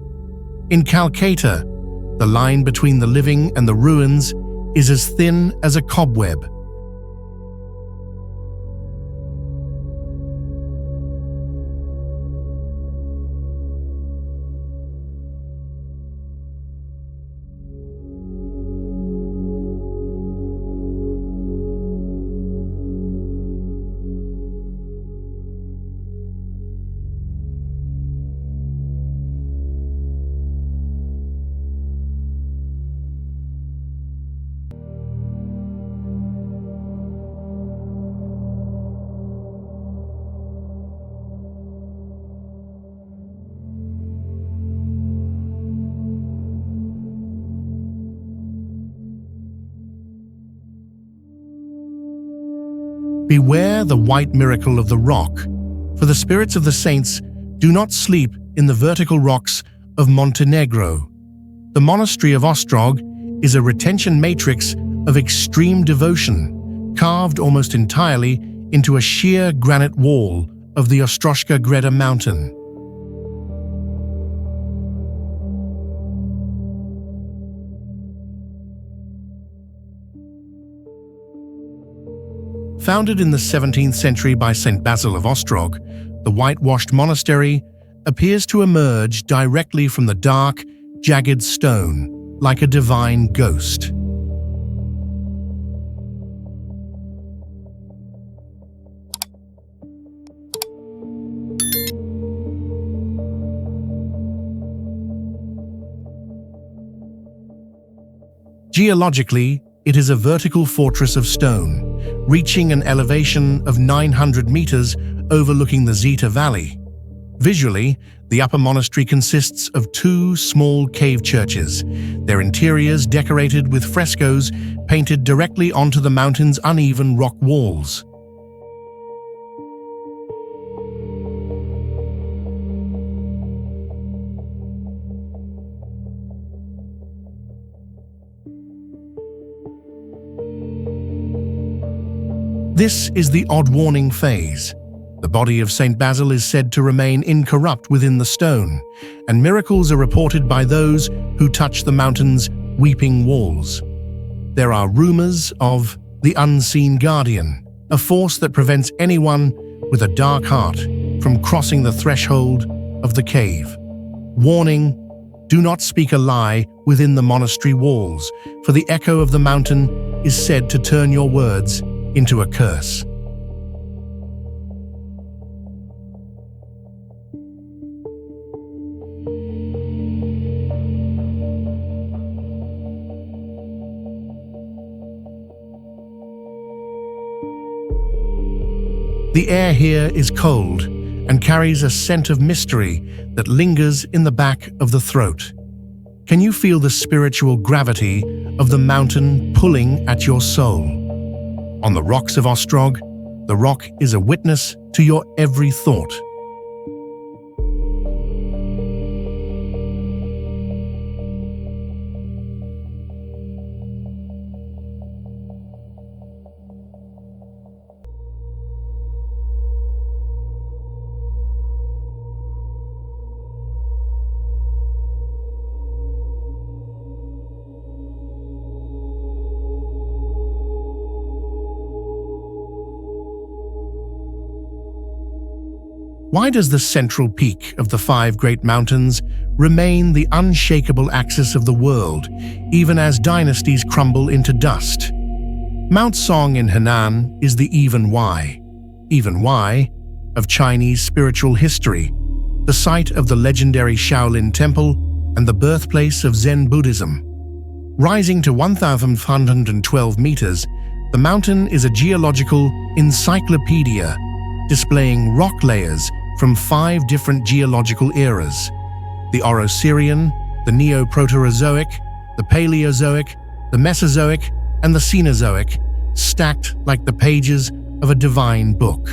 In Calcutta, the line between the living and the ruins is as thin as a cobweb. Beware the white miracle of the rock, for the spirits of the saints do not sleep in the vertical rocks of Montenegro. The monastery of Ostrog is a retention matrix of extreme devotion, carved almost entirely into a sheer granite wall of the Ostroška Greda mountain. Founded in the 17th century by St. Basil of Ostrog, the whitewashed monastery appears to emerge directly from the dark, jagged stone, like a divine ghost. Geologically, It is a vertical fortress of stone, reaching an elevation of 900 meters overlooking the Zeta Valley. Visually, the upper monastery consists of two small cave churches, their interiors decorated with frescoes painted directly onto the mountain's uneven rock walls. This is the odd warning phase. The body of Saint Basil is said to remain incorrupt within the stone, and miracles are reported by those who touch the mountain's weeping walls. There are rumors of the unseen guardian, a force that prevents anyone with a dark heart from crossing the threshold of the cave. Warning: do not speak a lie within the monastery walls, for the echo of the mountain is said to turn your words into a curse. The air here is cold and carries a scent of mystery that lingers in the back of the throat. Can you feel the spiritual gravity of the mountain pulling at your soul? On the rocks of Ostrog, the rock is a witness to your every thought. Why does the central peak of the five great mountains remain the unshakable axis of the world, even as dynasties crumble into dust? Mount Song in Henan is the even why of Chinese spiritual history, the site of the legendary Shaolin Temple and the birthplace of Zen Buddhism. Rising to 1,512 meters, the mountain is a geological encyclopedia, displaying rock layers from 5 different geological eras: the Oro-Syrian, the Neo-Proterozoic, the Paleozoic, the Mesozoic, and the Cenozoic, stacked like the pages of a divine book.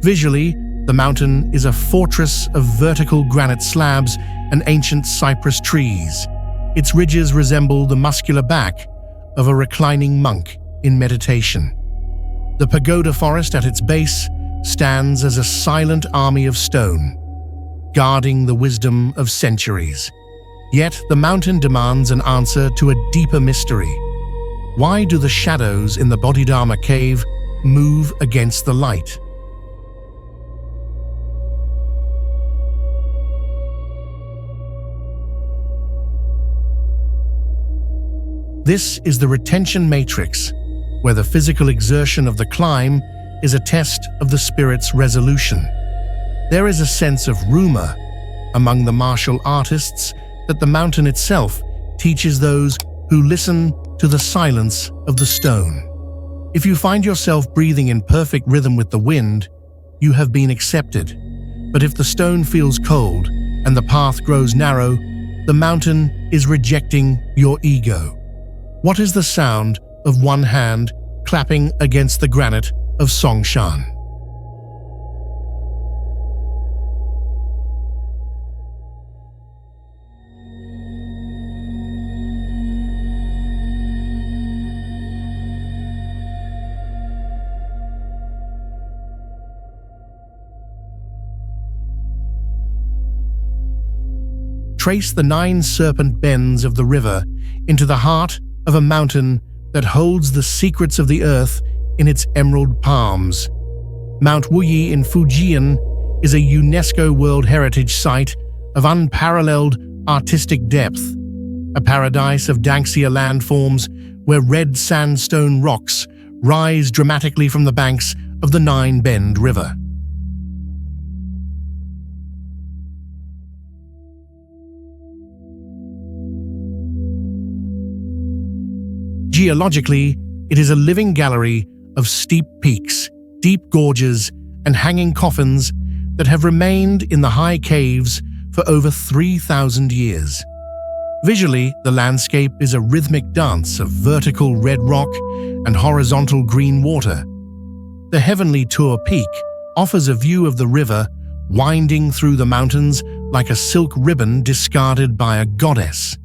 Visually, the mountain is a fortress of vertical granite slabs and ancient cypress trees. Its ridges resemble the muscular back of a reclining monk in meditation. The pagoda forest at its base stands as a silent army of stone, guarding the wisdom of centuries. Yet the mountain demands an answer to a deeper mystery. Why do the shadows in the Bodhidharma cave move against the light? This is the retention matrix, where the physical exertion of the climb is a test of the spirit's resolution. There is a sense of rumor among the martial artists that the mountain itself teaches those who listen to the silence of the stone. If you find yourself breathing in perfect rhythm with the wind, you have been accepted. But if the stone feels cold and the path grows narrow, the mountain is rejecting your ego. What is the sound of one hand clapping against the granite of Songshan? Trace the 9 serpent bends of the river into the heart of a mountain that holds the secrets of the earth in its emerald palms. Mount Wuyi in Fujian is a UNESCO World Heritage Site of unparalleled artistic depth, a paradise of Dangia landforms where red sandstone rocks rise dramatically from the banks of the Nine Bend River. Geologically, it is a living gallery of steep peaks, deep gorges, and hanging coffins that have remained in the high caves for over 3,000 years. Visually, the landscape is a rhythmic dance of vertical red rock and horizontal green water. The Heavenly Tour Peak offers a view of the river winding through the mountains like a silk ribbon discarded by a goddess.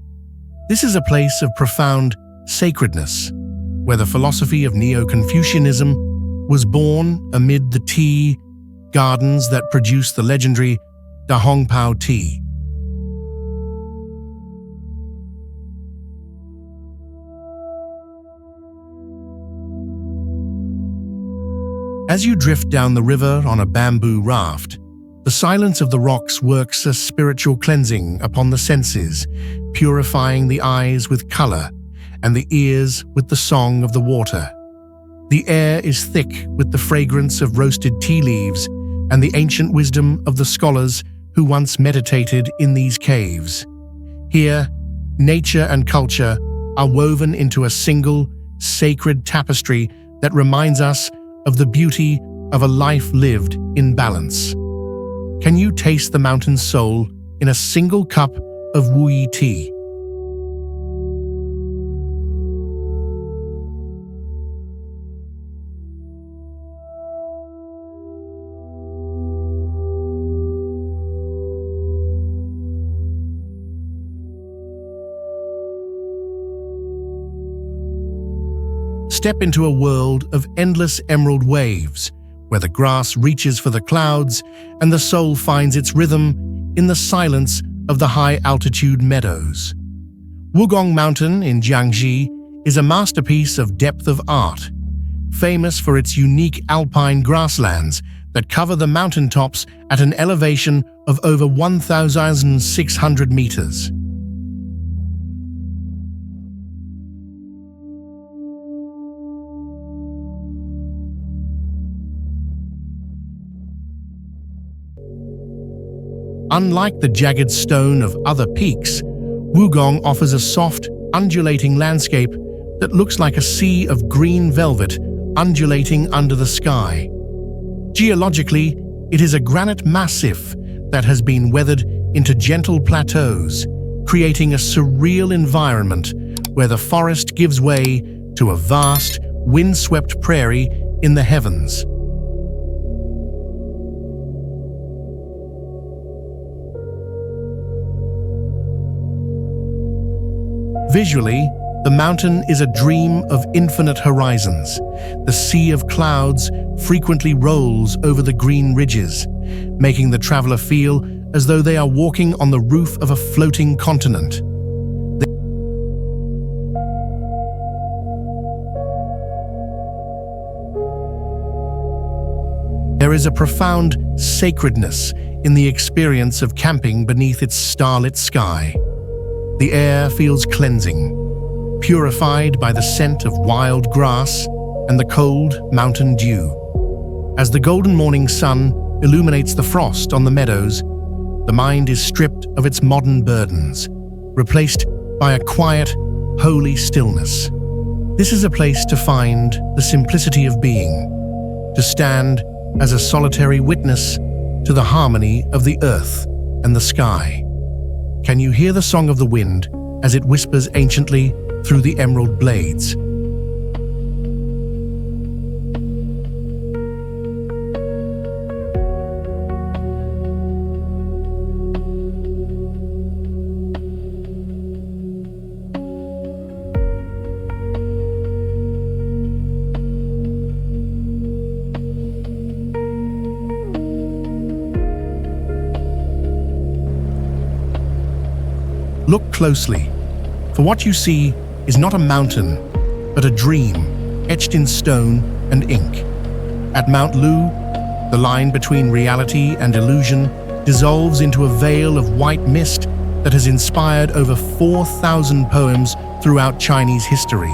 This is a place of profound sacredness, where the philosophy of Neo-Confucianism was born amid the tea gardens that produce the legendary Da Hong Pao tea. As you drift down the river on a bamboo raft, the silence of the rocks works a spiritual cleansing upon the senses, purifying the eyes with color and the ears with the song of the water. The air is thick with the fragrance of roasted tea leaves and the ancient wisdom of the scholars who once meditated in these caves. Here, nature and culture are woven into a single, sacred tapestry that reminds us of the beauty of a life lived in balance. Can you taste the mountain soul in a single cup of Wuyi tea? Step into a world of endless emerald waves, where the grass reaches for the clouds and the soul finds its rhythm in the silence of the high-altitude meadows. Wugong Mountain in Jiangxi is a masterpiece of depth of art, famous for its unique alpine grasslands that cover the mountaintops at an elevation of over 1,600 meters. Unlike the jagged stone of other peaks, Wugong offers a soft, undulating landscape that looks like a sea of green velvet undulating under the sky. Geologically, it is a granite massif that has been weathered into gentle plateaus, creating a surreal environment where the forest gives way to a vast, windswept prairie in the heavens. Visually, the mountain is a dream of infinite horizons. The sea of clouds frequently rolls over the green ridges, making the traveler feel as though they are walking on the roof of a floating continent. There is a profound sacredness in the experience of camping beneath its starlit sky. The air feels cleansing, purified by the scent of wild grass and the cold mountain dew. As the golden morning sun illuminates the frost on the meadows, the mind is stripped of its modern burdens, replaced by a quiet, holy stillness. This is a place to find the simplicity of being, to stand as a solitary witness to the harmony of the earth and the sky. Can you hear the song of the wind as it whispers anciently through the emerald blades? Look closely, for what you see is not a mountain, but a dream etched in stone and ink. At Mount Lu, the line between reality and illusion dissolves into a veil of white mist that has inspired over 4,000 poems throughout Chinese history.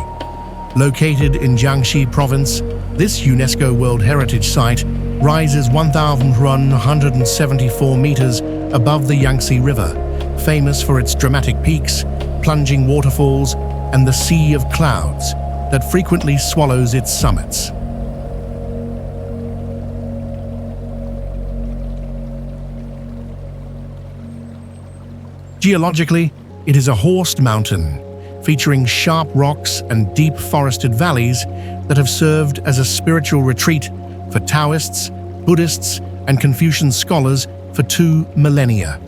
Located in Jiangxi province, this UNESCO World Heritage Site rises 1,174 meters above the Yangtze River, famous for its dramatic peaks, plunging waterfalls, and the sea of clouds that frequently swallows its summits. Geologically, it is a horsed mountain, featuring sharp rocks and deep forested valleys that have served as a spiritual retreat for Taoists, Buddhists, and Confucian scholars for 2 millennia.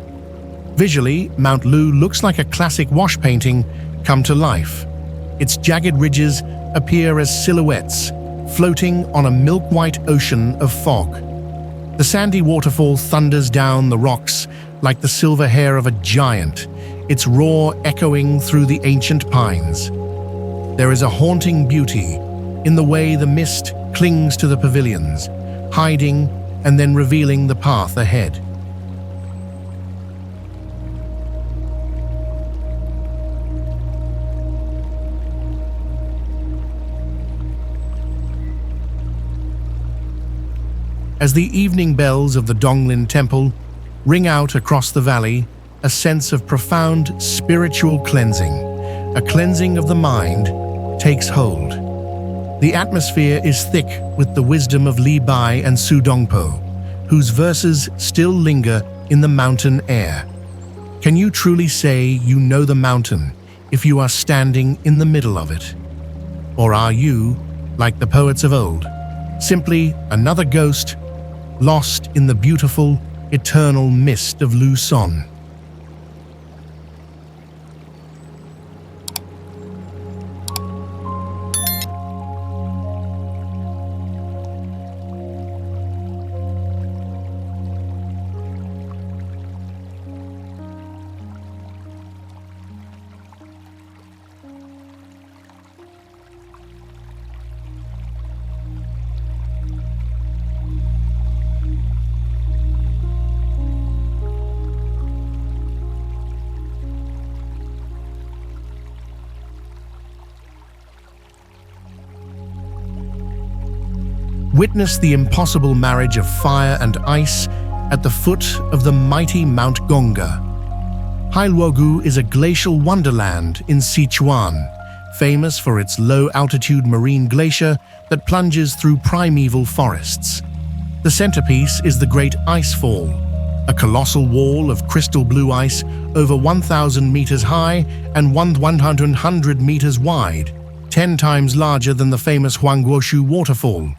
Visually, Mount Lu looks like a classic wash painting come to life. Its jagged ridges appear as silhouettes, floating on a milk-white ocean of fog. The sandy waterfall thunders down the rocks like the silver hair of a giant, its roar echoing through the ancient pines. There is a haunting beauty in the way the mist clings to the pavilions, hiding and then revealing the path ahead. As the evening bells of the Donglin Temple ring out across the valley, a sense of profound spiritual cleansing, a cleansing of the mind, takes hold. The atmosphere is thick with the wisdom of Li Bai and Su Dongpo, whose verses still linger in the mountain air. Can you truly say you know the mountain if you are standing in the middle of it? Or are you, like the poets of old, simply another ghost lost in the beautiful, eternal mist of Luson? Witness the impossible marriage of fire and ice at the foot of the mighty Mount Gonga. Hailuogu is a glacial wonderland in Sichuan, famous for its low-altitude marine glacier that plunges through primeval forests. The centerpiece is the Great Ice Fall, a colossal wall of crystal blue ice over 1,000 meters high and 100 meters wide, 10 times larger than the famous Huangguoshu Waterfall.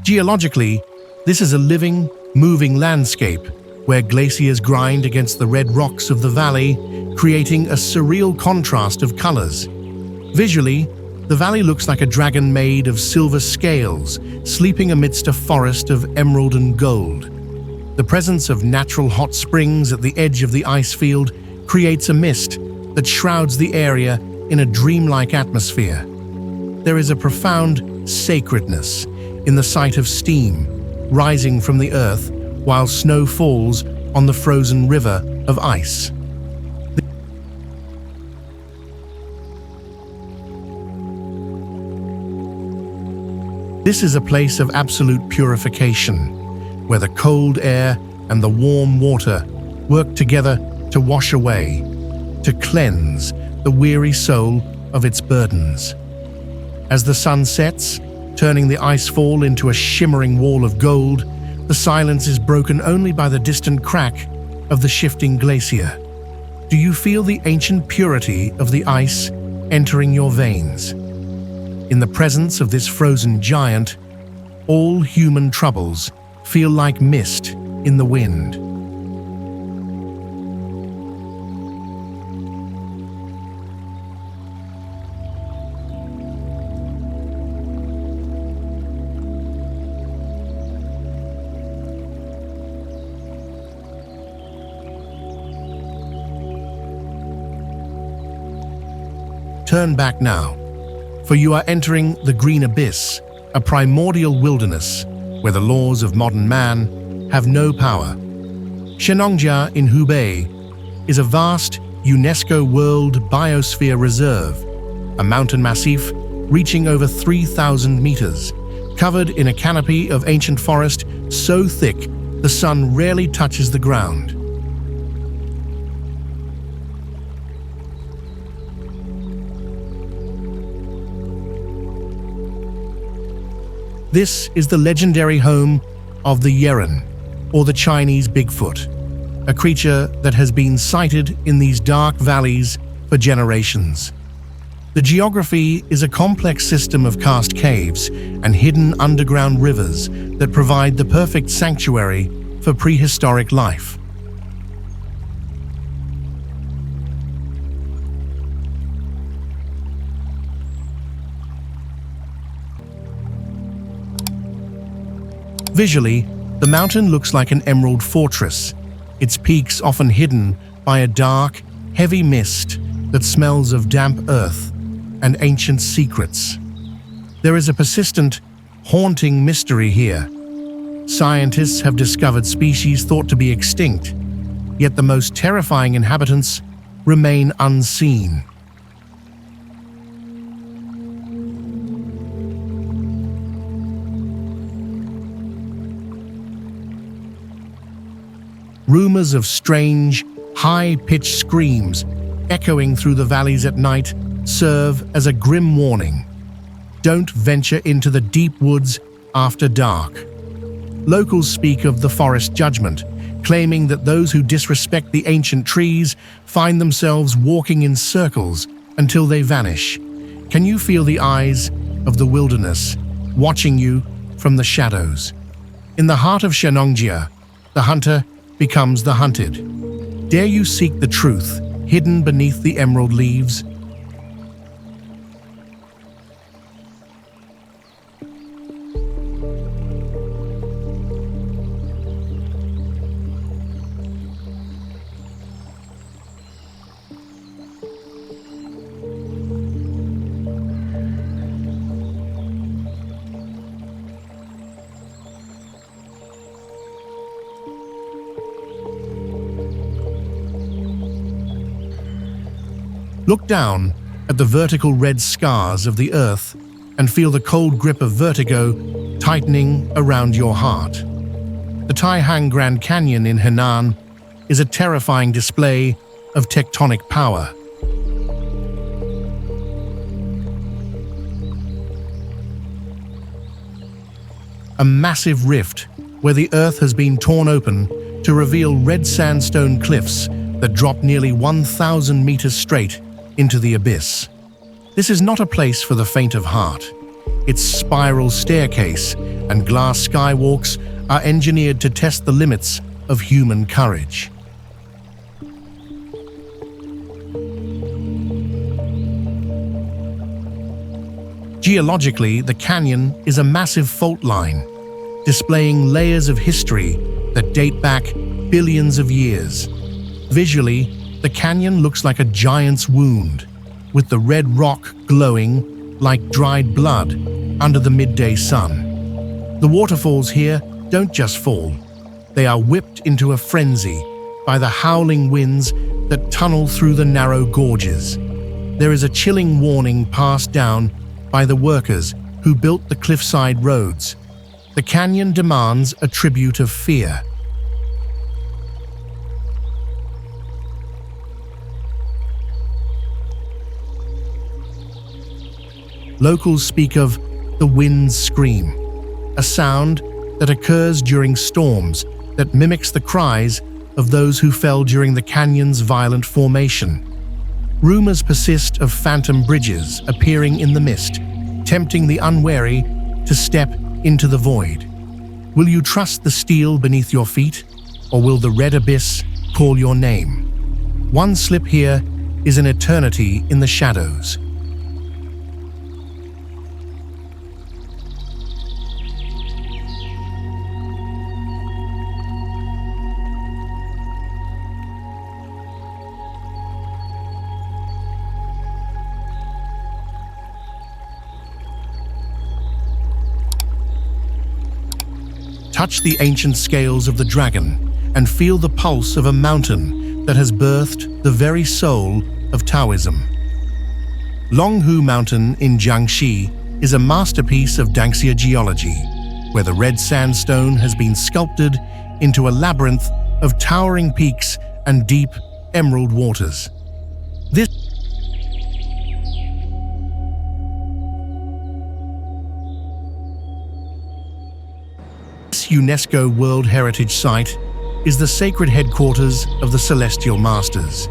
Geologically, this is a living, moving landscape where glaciers grind against the red rocks of the valley, creating a surreal contrast of colors. Visually, the valley looks like a dragon made of silver scales, sleeping amidst a forest of emerald and gold. The presence of natural hot springs at the edge of the ice field creates a mist that shrouds the area in a dreamlike atmosphere. There is a profound sacredness in the sight of steam rising from the earth while snow falls on the frozen river of ice. This is a place of absolute purification, where the cold air and the warm water work together to wash away, to cleanse the weary soul of its burdens. As the sun sets, turning the ice fall into a shimmering wall of gold, the silence is broken only by the distant crack of the shifting glacier. Do you feel the ancient purity of the ice entering your veins? In the presence of this frozen giant, all human troubles feel like mist in the wind. Turn back now, for you are entering the Green Abyss, a primordial wilderness where the laws of modern man have no power. Shenongjia in Hubei is a vast UNESCO World Biosphere Reserve, a mountain massif reaching over 3,000 meters, covered in a canopy of ancient forest so thick the sun rarely touches the ground. This is the legendary home of the Yeren, or the Chinese Bigfoot, a creature that has been sighted in these dark valleys for generations. The geography is a complex system of karst caves and hidden underground rivers that provide the perfect sanctuary for prehistoric life. Visually, the mountain looks like an emerald fortress, its peaks often hidden by a dark, heavy mist that smells of damp earth and ancient secrets. There is a persistent, haunting mystery here. Scientists have discovered species thought to be extinct, yet the most terrifying inhabitants remain unseen. Rumors of strange, high-pitched screams echoing through the valleys at night serve as a grim warning. Don't venture into the deep woods after dark. Locals speak of the forest judgment, claiming that those who disrespect the ancient trees find themselves walking in circles until they vanish. Can you feel the eyes of the wilderness watching you from the shadows? In the heart of Dangia, the hunter becomes the hunted. Dare you seek the truth hidden beneath the emerald leaves? Look down at the vertical red scars of the earth and feel the cold grip of vertigo tightening around your heart. The Taihang Grand Canyon in Henan is a terrifying display of tectonic power. A massive rift where the earth has been torn open to reveal red sandstone cliffs that drop nearly 1,000 meters straight into the abyss. This is not a place for the faint of heart. Its spiral staircase and glass skywalks are engineered to test the limits of human courage. Geologically, the canyon is a massive fault line, displaying layers of history that date back billions of years. Visually, the canyon looks like a giant's wound, with the red rock glowing like dried blood under the midday sun. The waterfalls here don't just fall, they are whipped into a frenzy by the howling winds that tunnel through the narrow gorges. There is a chilling warning passed down by the workers who built the cliffside roads. The canyon demands a tribute of fear. Locals speak of the wind's scream, a sound that occurs during storms that mimics the cries of those who fell during the canyon's violent formation. Rumors persist of phantom bridges appearing in the mist, tempting the unwary to step into the void. Will you trust the steel beneath your feet, or will the red abyss call your name? One slip here is an eternity in the shadows. Touch the ancient scales of the dragon and feel the pulse of a mountain that has birthed the very soul of Taoism. Longhu Mountain in Jiangxi is a masterpiece of Dangia geology. where the red sandstone has been sculpted into a labyrinth of towering peaks and deep emerald waters. This UNESCO World Heritage Site is the sacred headquarters of the Celestial Masters,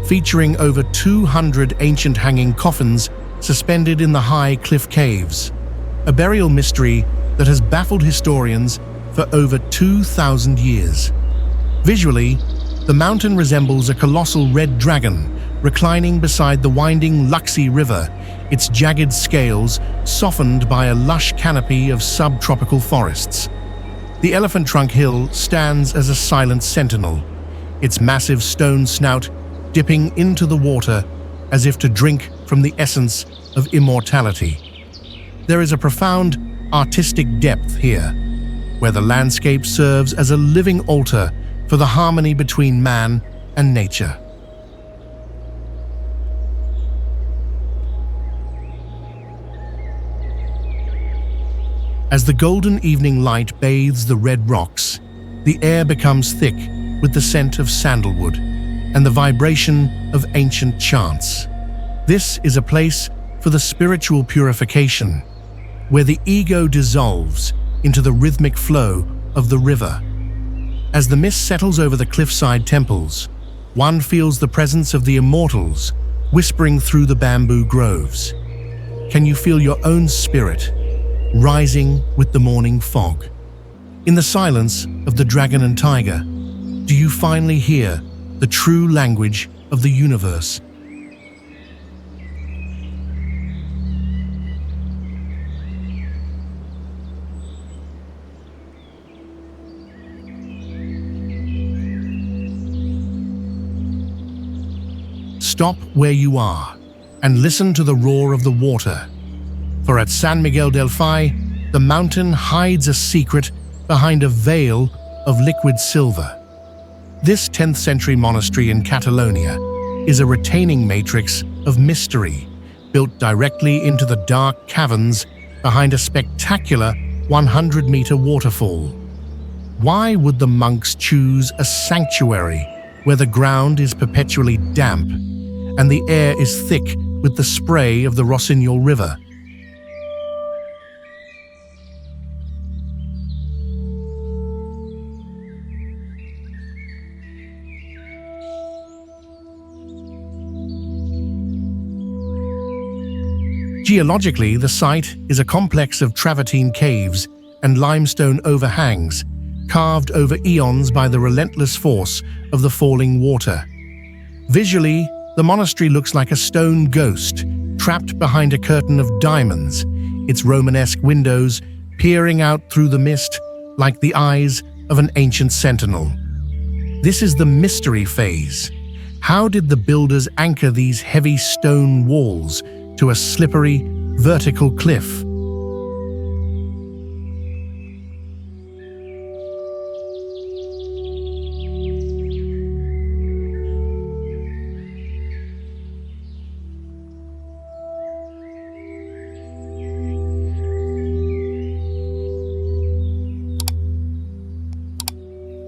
featuring over 200 ancient hanging coffins suspended in the high cliff caves, a burial mystery that has baffled historians for over 2,000 years. Visually, the mountain resembles a colossal red dragon reclining beside the winding Luxi River, its jagged scales softened by a lush canopy of subtropical forests. The Elephant Trunk Hill stands as a silent sentinel, its massive stone snout dipping into the water as if to drink from the essence of immortality. There is a profound artistic depth here, where the landscape serves as a living altar for the harmony between man and nature. As the golden evening light bathes the red rocks, the air becomes thick with the scent of sandalwood and the vibration of ancient chants. This is a place for the spiritual purification, where the ego dissolves into the rhythmic flow of the river. As the mist settles over the cliffside temples, one feels the presence of the immortals whispering through the bamboo groves. Can you feel your own spirit rising with the morning fog? In the silence of the dragon and tiger, do you finally hear the true language of the universe? Stop where you are and listen to the roar of the water. For at San Miguel del Fai, the mountain hides a secret behind a veil of liquid silver. This 10th century monastery in Catalonia is a retaining matrix of mystery, built directly into the dark caverns behind a spectacular 100-meter waterfall. Why would the monks choose a sanctuary where the ground is perpetually damp and the air is thick with the spray of the Rossignol River? Geologically, the site is a complex of travertine caves and limestone overhangs, carved over eons by the relentless force of the falling water. Visually, the monastery looks like a stone ghost, trapped behind a curtain of diamonds, its Romanesque windows peering out through the mist like the eyes of an ancient sentinel. This is the mystery phase. How did the builders anchor these heavy stone walls to a slippery, vertical cliff?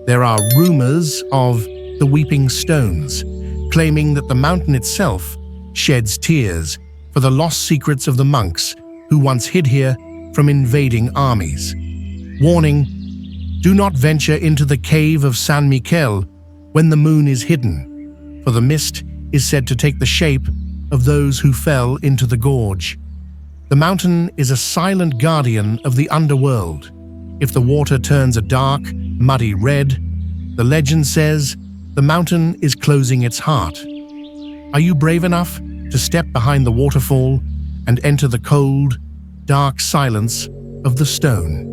There are rumors of the weeping stones, claiming that the mountain itself sheds tears for the lost secrets of the monks who once hid here from invading armies. Warning: do not venture into the cave of San Miquel when the moon is hidden, for the mist is said to take the shape of those who fell into the gorge. The mountain is a silent guardian of the underworld. If the water turns a dark, muddy red, the legend says the mountain is closing its heart. Are you brave enough to step behind the waterfall and enter the cold, dark silence of the stone?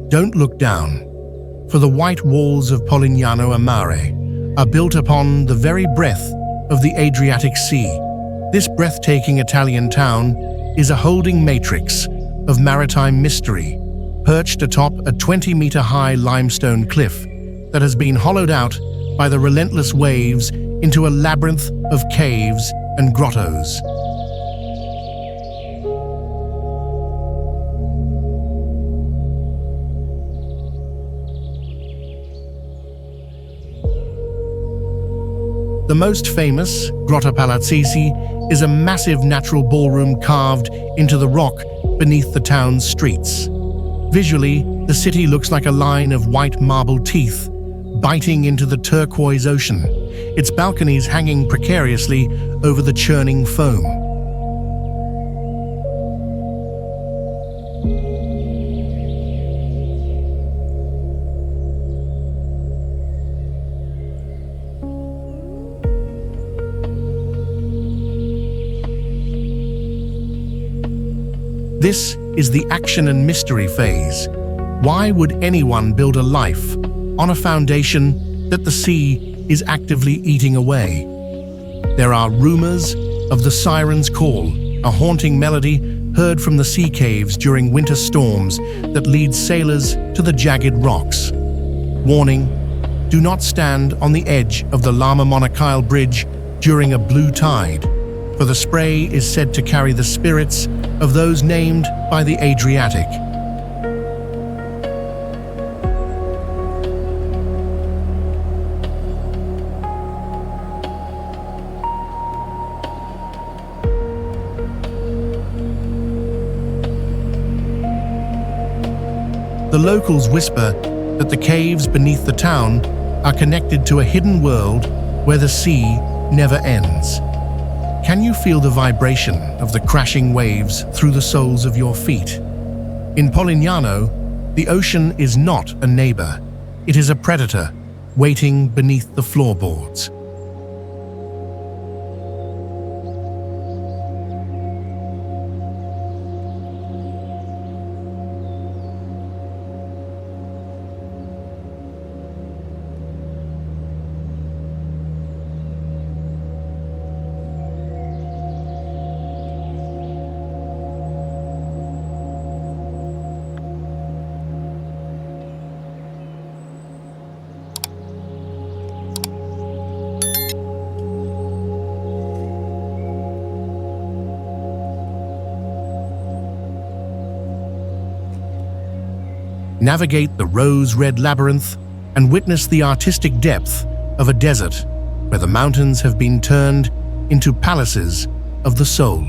Don't look down. for the white walls of Polignano a Mare are built upon the very breadth of the Adriatic Sea. This breathtaking Italian town is a holding matrix of maritime mystery, perched atop a 20-meter-high limestone cliff that has been hollowed out by the relentless waves into a labyrinth of caves and grottoes. The most famous, Grotta Palazzesi, is a massive natural ballroom carved into the rock beneath the town's streets. Visually, the city looks like a line of white marble teeth biting into the turquoise ocean, its balconies hanging precariously over the churning foam. This is the action and mystery phase. Why would anyone build a life on a foundation that the sea is actively eating away? There are rumors of the siren's call, a haunting melody heard from the sea caves during winter storms that leads sailors to the jagged rocks. Warning: do not stand on the edge of the Lama Monachile Bridge during a blue tide, for the spray is said to carry the spirits of those named by the Adriatic. The locals whisper that the caves beneath the town are connected to a hidden world where the sea never ends. Can you feel the vibration of the crashing waves through the soles of your feet? In Polignano, the ocean is not a neighbor. It is a predator waiting beneath the floorboards. Navigate the rose-red labyrinth and witness the artistic depth of a desert where the mountains have been turned into palaces of the soul.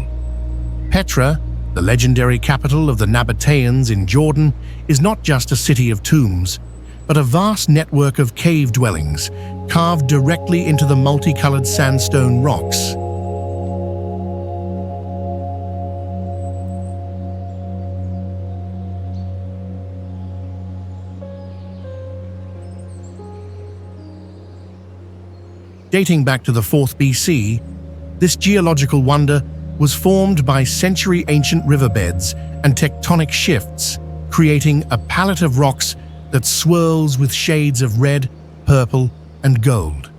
Petra, the legendary capital of the Nabateans in Jordan, is not just a city of tombs, but a vast network of cave dwellings carved directly into the multicolored sandstone rocks. Dating back to the 4th BC, this geological wonder was formed by century-ancient riverbeds and tectonic shifts, creating a palette of rocks that swirls with shades of red, purple, and gold.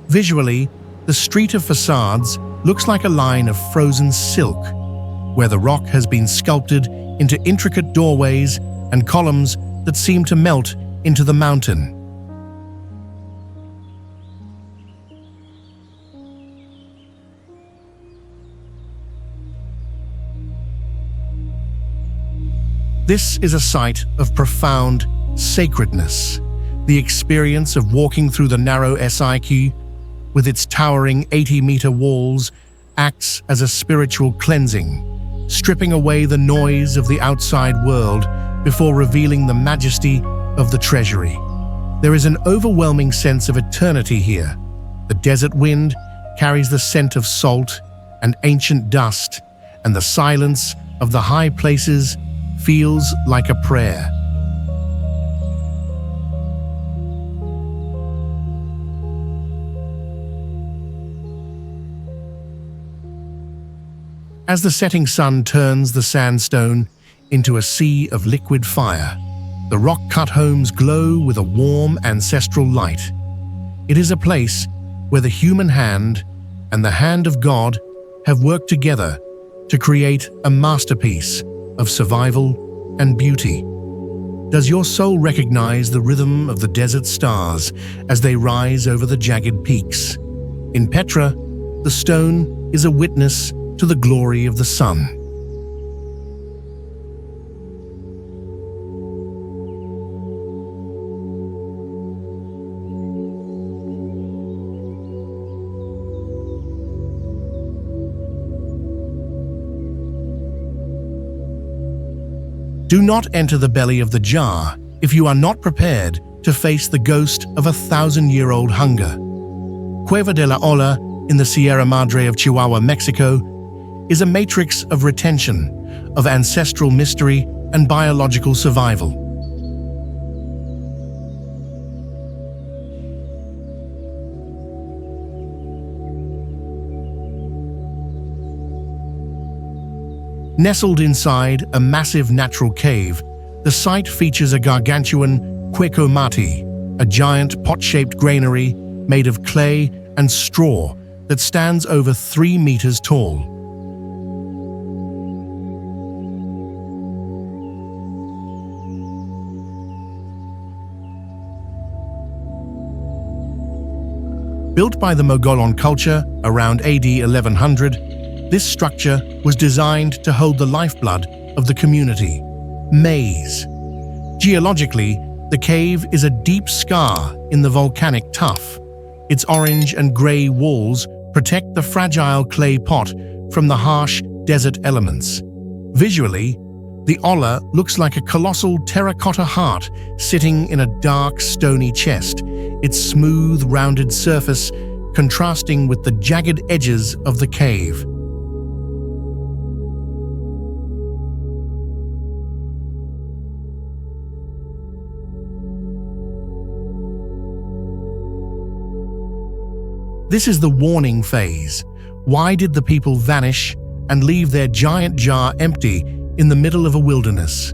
Visually, the street of facades looks like a line of frozen silk, where the rock has been sculpted into intricate doorways and columns that seem to melt into the mountain. This is a site of profound sacredness. The experience of walking through the narrow SIQ with its towering 80-meter walls acts as a spiritual cleansing, stripping away the noise of the outside world before revealing the majesty of the treasury. There is an overwhelming sense of eternity here. The desert wind carries the scent of salt and ancient dust, and the silence of the high places feels like a prayer. As the setting sun turns the sandstone into a sea of liquid fire, The rock-cut homes glow with a warm ancestral light. It is a place where the human hand and the hand of God have worked together to create a masterpiece of survival and beauty. Does your soul recognize the rhythm of the desert stars as they rise over the jagged peaks? In Petra, the stone is a witness to the glory of the sun. Do not enter the belly of the jar if you are not prepared to face the ghost of 1,000-year-old hunger. Cueva de la Olla in the Sierra Madre of Chihuahua, Mexico, is a matrix of retention, of ancestral mystery and biological survival. Nestled inside a massive natural cave, the site features a gargantuan Cueco Mati, a giant pot-shaped granary made of clay and straw that stands over 3 meters tall. Built by the Mogolon culture around AD 1100, this structure was designed to hold the lifeblood of the community, maize. Geologically, the cave is a deep scar in the volcanic tuff. Its orange and grey walls protect the fragile clay pot from the harsh desert elements. Visually, the Olla looks like a colossal terracotta heart sitting in a dark, stony chest, its smooth, rounded surface contrasting with the jagged edges of the cave. This is the warning phase. Why did the people vanish and leave their giant jar empty in the middle of a wilderness?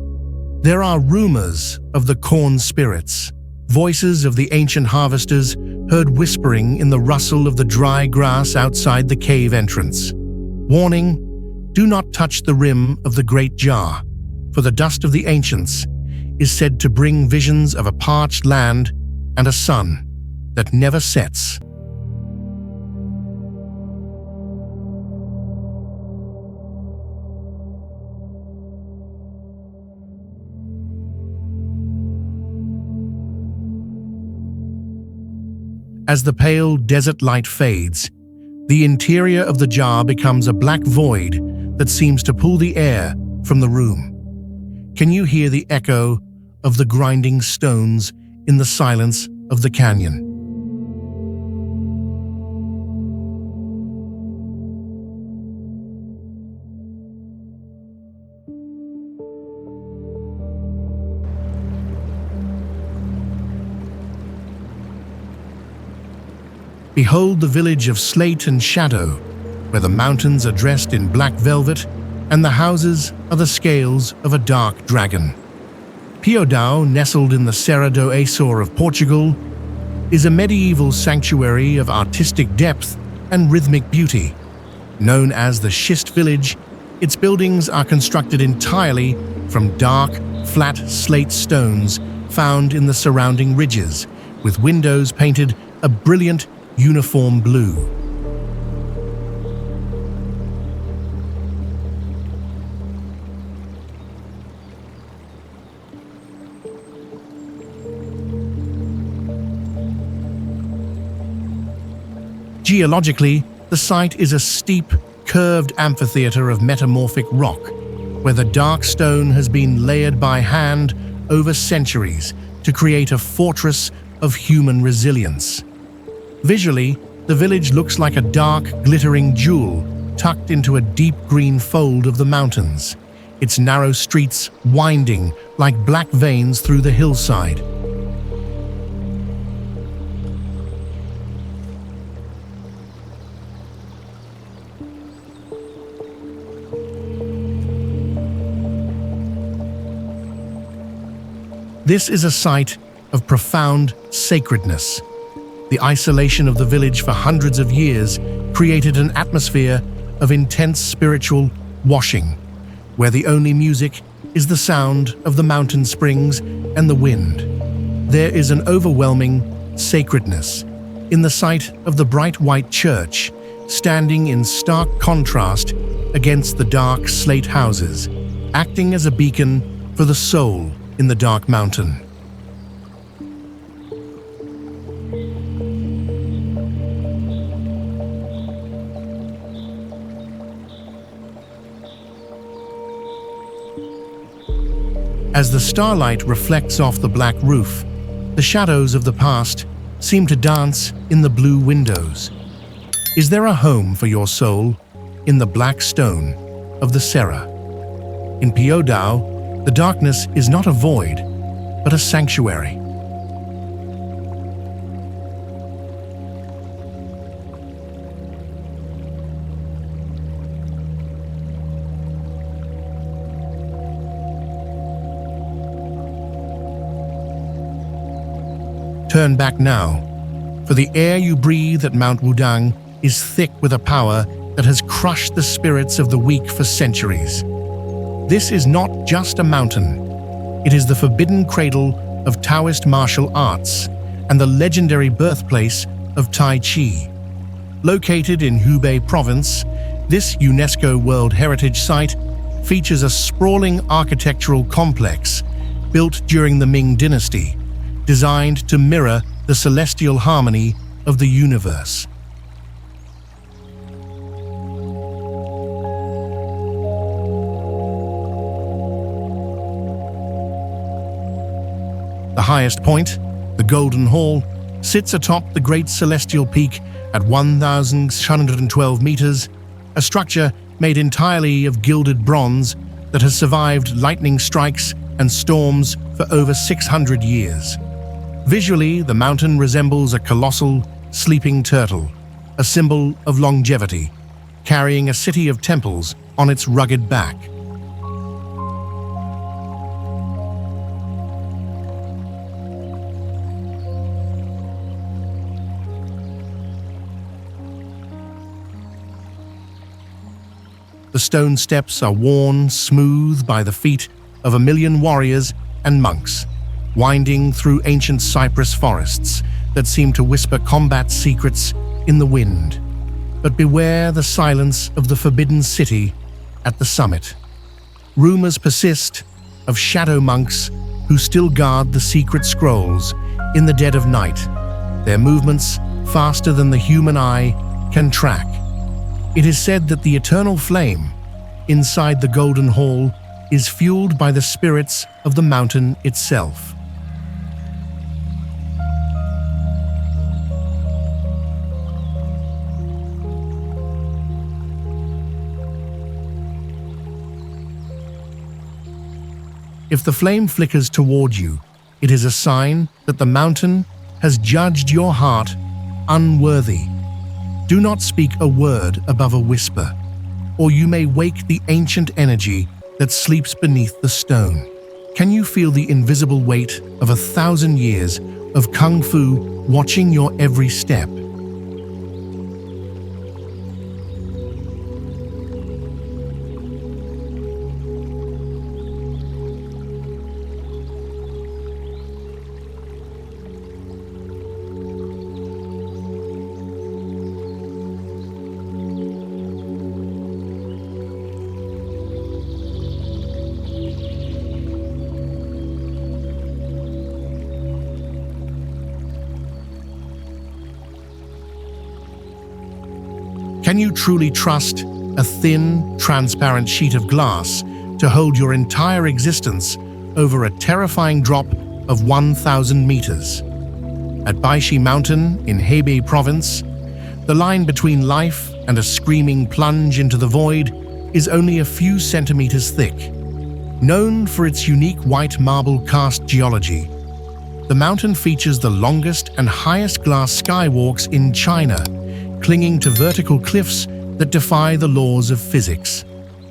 There are rumors of the corn spirits, voices of the ancient harvesters heard whispering in the rustle of the dry grass outside the cave entrance. Warning, do not touch the rim of the great jar, for the dust of the ancients is said to bring visions of a parched land and a sun that never sets. As the pale desert light fades, the interior of the jar becomes a black void that seems to pull the air from the room. Can you hear the echo of the grinding stones in the silence of the canyon? Behold the village of Slate and Shadow, where the mountains are dressed in black velvet and the houses are the scales of a dark dragon. Piodao, nestled in the Serra do Açor of Portugal, is a medieval sanctuary of artistic depth and rhythmic beauty. Known as the Schist Village, its buildings are constructed entirely from dark, flat slate stones found in the surrounding ridges, with windows painted a brilliant uniform blue. Geologically, the site is a steep, curved amphitheater of metamorphic rock, where the dark stone has been layered by hand over centuries to create a fortress of human resilience. Visually, the village looks like a dark, glittering jewel tucked into a deep green fold of the mountains, its narrow streets winding like black veins through the hillside. This is a site of profound sacredness. The isolation of the village for hundreds of years created an atmosphere of intense spiritual washing, where the only music is the sound of the mountain springs and the wind. There is an overwhelming sacredness in the sight of the bright white church, standing in stark contrast against the dark slate houses, acting as a beacon for the soul in the dark mountain. As the starlight reflects off the black roof, the shadows of the past seem to dance in the blue windows. Is there a home for your soul in the black stone of the Serra? In Piodao, the darkness is not a void, but a sanctuary. Turn back now, for the air you breathe at Mount Wudang is thick with a power that has crushed the spirits of the weak for centuries. This is not just a mountain. It is the forbidden cradle of Taoist martial arts and the legendary birthplace of Tai Chi. Located in Hubei province, this UNESCO World Heritage Site features a sprawling architectural complex built during the Ming Dynasty, designed to mirror the celestial harmony of the universe. The highest point, the Golden Hall, sits atop the Great Celestial Peak at 1,612 meters, a structure made entirely of gilded bronze that has survived lightning strikes and storms for over 600 years. Visually, the mountain resembles a colossal, sleeping turtle, a symbol of longevity, carrying a city of temples on its rugged back. The stone steps are worn smooth by the feet of 1,000,000 warriors and monks, winding through ancient cypress forests that seem to whisper combat secrets in the wind. But beware the silence of the forbidden city at the summit. Rumors persist of shadow monks who still guard the secret scrolls in the dead of night, their movements faster than the human eye can track. It is said that the eternal flame inside the Golden Hall is fueled by the spirits of the mountain itself. If the flame flickers toward you, it is a sign that the mountain has judged your heart unworthy. Do not speak a word above a whisper, or you may wake the ancient energy that sleeps beneath the stone. Can you feel the invisible weight of 1,000 years of kung fu watching your every step? Can you truly trust a thin, transparent sheet of glass to hold your entire existence over a terrifying drop of 1,000 meters? At Baishi Mountain in Hebei province, the line between life and a screaming plunge into the void is only a few centimeters thick. Known for its unique white marble cast geology, the mountain features the longest and highest glass skywalks in China, clinging to vertical cliffs that defy the laws of physics.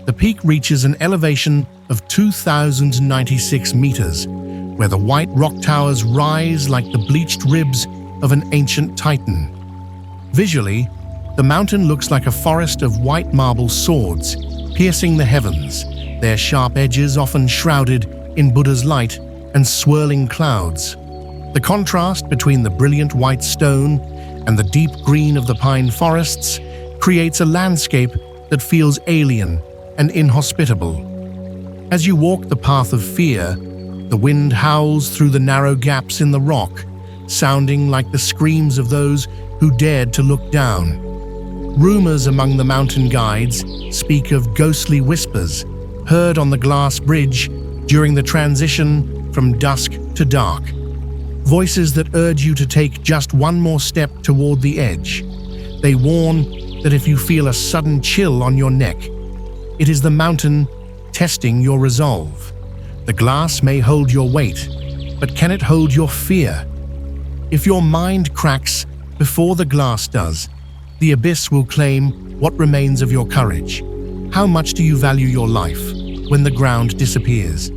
The peak reaches an elevation of 2,096 meters, where the white rock towers rise like the bleached ribs of an ancient titan. Visually, the mountain looks like a forest of white marble swords piercing the heavens, their sharp edges often shrouded in Buddha's light and swirling clouds. The contrast between the brilliant white stone and the deep green of the pine forests creates a landscape that feels alien and inhospitable. As you walk the path of fear, the wind howls through the narrow gaps in the rock, sounding like the screams of those who dared to look down. Rumors among the mountain guides speak of ghostly whispers heard on the glass bridge during the transition from dusk to dark. Voices that urge you to take just one more step toward the edge. They warn that if you feel a sudden chill on your neck, it is the mountain testing your resolve. The glass may hold your weight, but can it hold your fear? If your mind cracks before the glass does, the abyss will claim what remains of your courage. How much do you value your life when the ground disappears?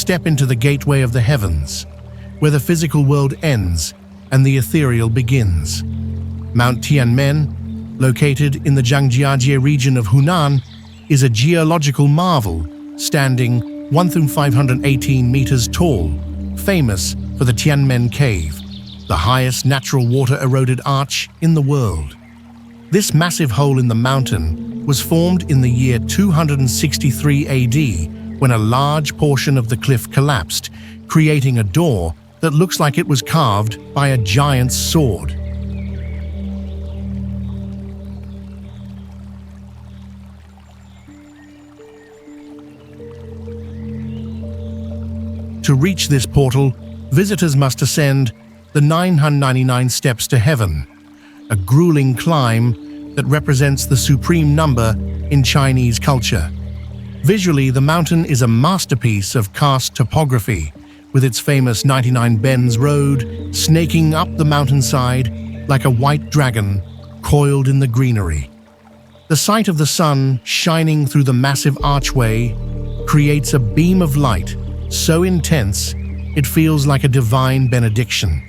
Step into the gateway of the heavens, where the physical world ends and the ethereal begins. Mount Tianmen, located in the Zhangjiajie region of Hunan, is a geological marvel, standing 1,518 meters tall, famous for the Tianmen Cave, the highest natural water-eroded arch in the world. This massive hole in the mountain was formed in the year 263 AD, when a large portion of the cliff collapsed, creating a door that looks like it was carved by a giant's sword. To reach this portal, visitors must ascend the 999 steps to heaven, a grueling climb that represents the supreme number in Chinese culture. Visually, the mountain is a masterpiece of karst topography, with its famous 99 Bends Road snaking up the mountainside like a white dragon coiled in the greenery. The sight of the sun shining through the massive archway creates a beam of light so intense it feels like a divine benediction.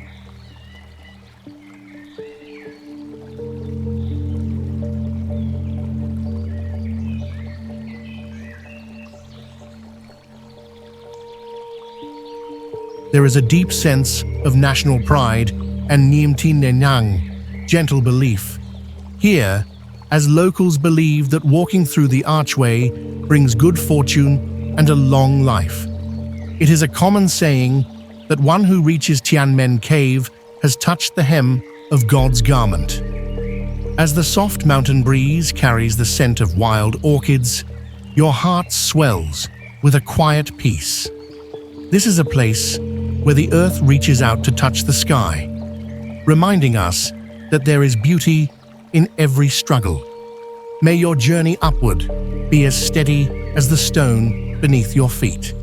There is a deep sense of national pride and Niamtinenang, gentle belief. Here, as locals believe that walking through the archway brings good fortune and a long life. It is a common saying that one who reaches Tianmen Cave has touched the hem of God's garment. As the soft mountain breeze carries the scent of wild orchids, your heart swells with a quiet peace. This is a place where the earth reaches out to touch the sky, reminding us that there is beauty in every struggle. May your journey upward be as steady as the stone beneath your feet.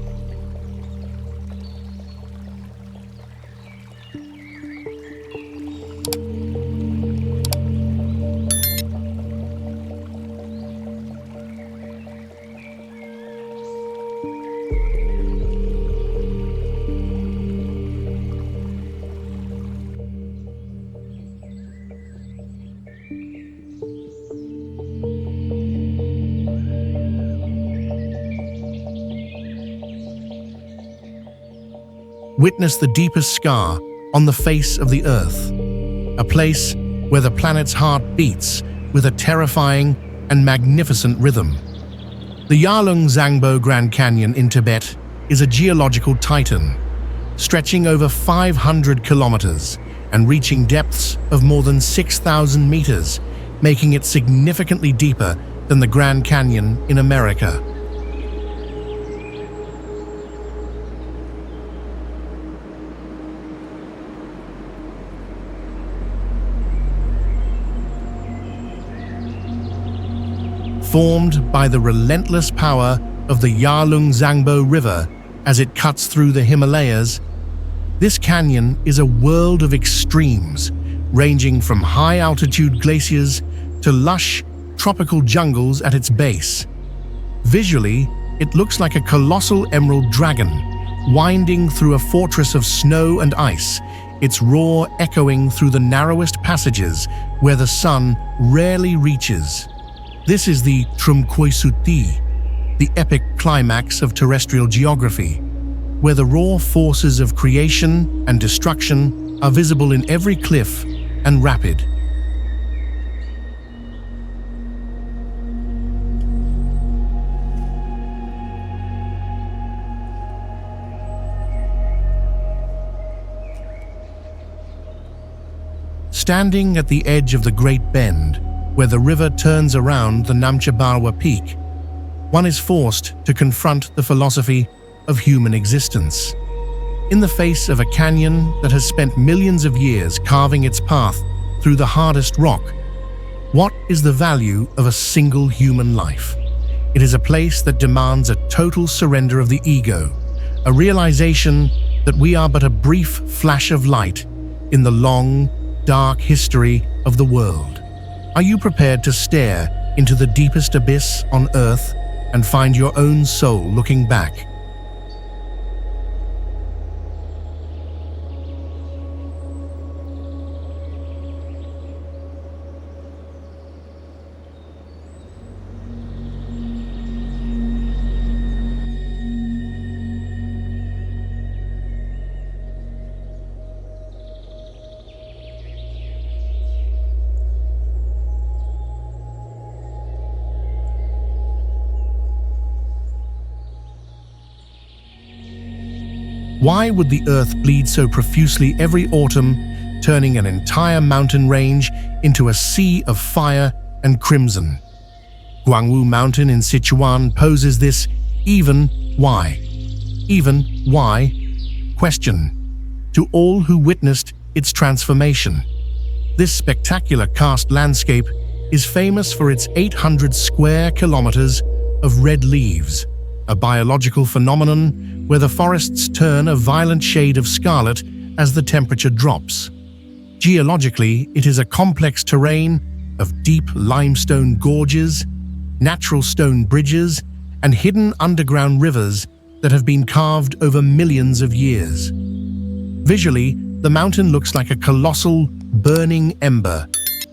Witness the deepest scar on the face of the Earth, a place where the planet's heart beats with a terrifying and magnificent rhythm. The Yarlung Zangbo Grand Canyon in Tibet is a geological titan, stretching over 500 kilometers and reaching depths of more than 6,000 meters, making it significantly deeper than the Grand Canyon in America. Formed by the relentless power of the Yarlung Zangbo River as it cuts through the Himalayas, This canyon is a world of extremes, ranging from high-altitude glaciers to lush, tropical jungles at its base. Visually, it looks like a colossal emerald dragon, winding through a fortress of snow and ice, its roar echoing through the narrowest passages where the sun rarely reaches. This is the Trumquoisuti, the epic climax of terrestrial geography, where the raw forces of creation and destruction are visible in every cliff and rapid. Standing at the edge of the Great Bend, where the river turns around the Namchabarwa Peak, one is forced to confront the philosophy of human existence. In the face of a canyon that has spent millions of years carving its path through the hardest rock, what is the value of a single human life? It is a place that demands a total surrender of the ego, a realization that we are but a brief flash of light in the long, dark history of the world. Are you prepared to stare into the deepest abyss on Earth and find your own soul looking back? Why would the Earth bleed so profusely every autumn, turning an entire mountain range into a sea of fire and crimson? Guangwu Mountain in Sichuan poses this even why question to all who witnessed its transformation. This spectacular karst landscape is famous for its 800 square kilometers of red leaves, a biological phenomenon where the forests turn a violent shade of scarlet as the temperature drops. Geologically, it is a complex terrain of deep limestone gorges, natural stone bridges, and hidden underground rivers that have been carved over millions of years. Visually, the mountain looks like a colossal, burning ember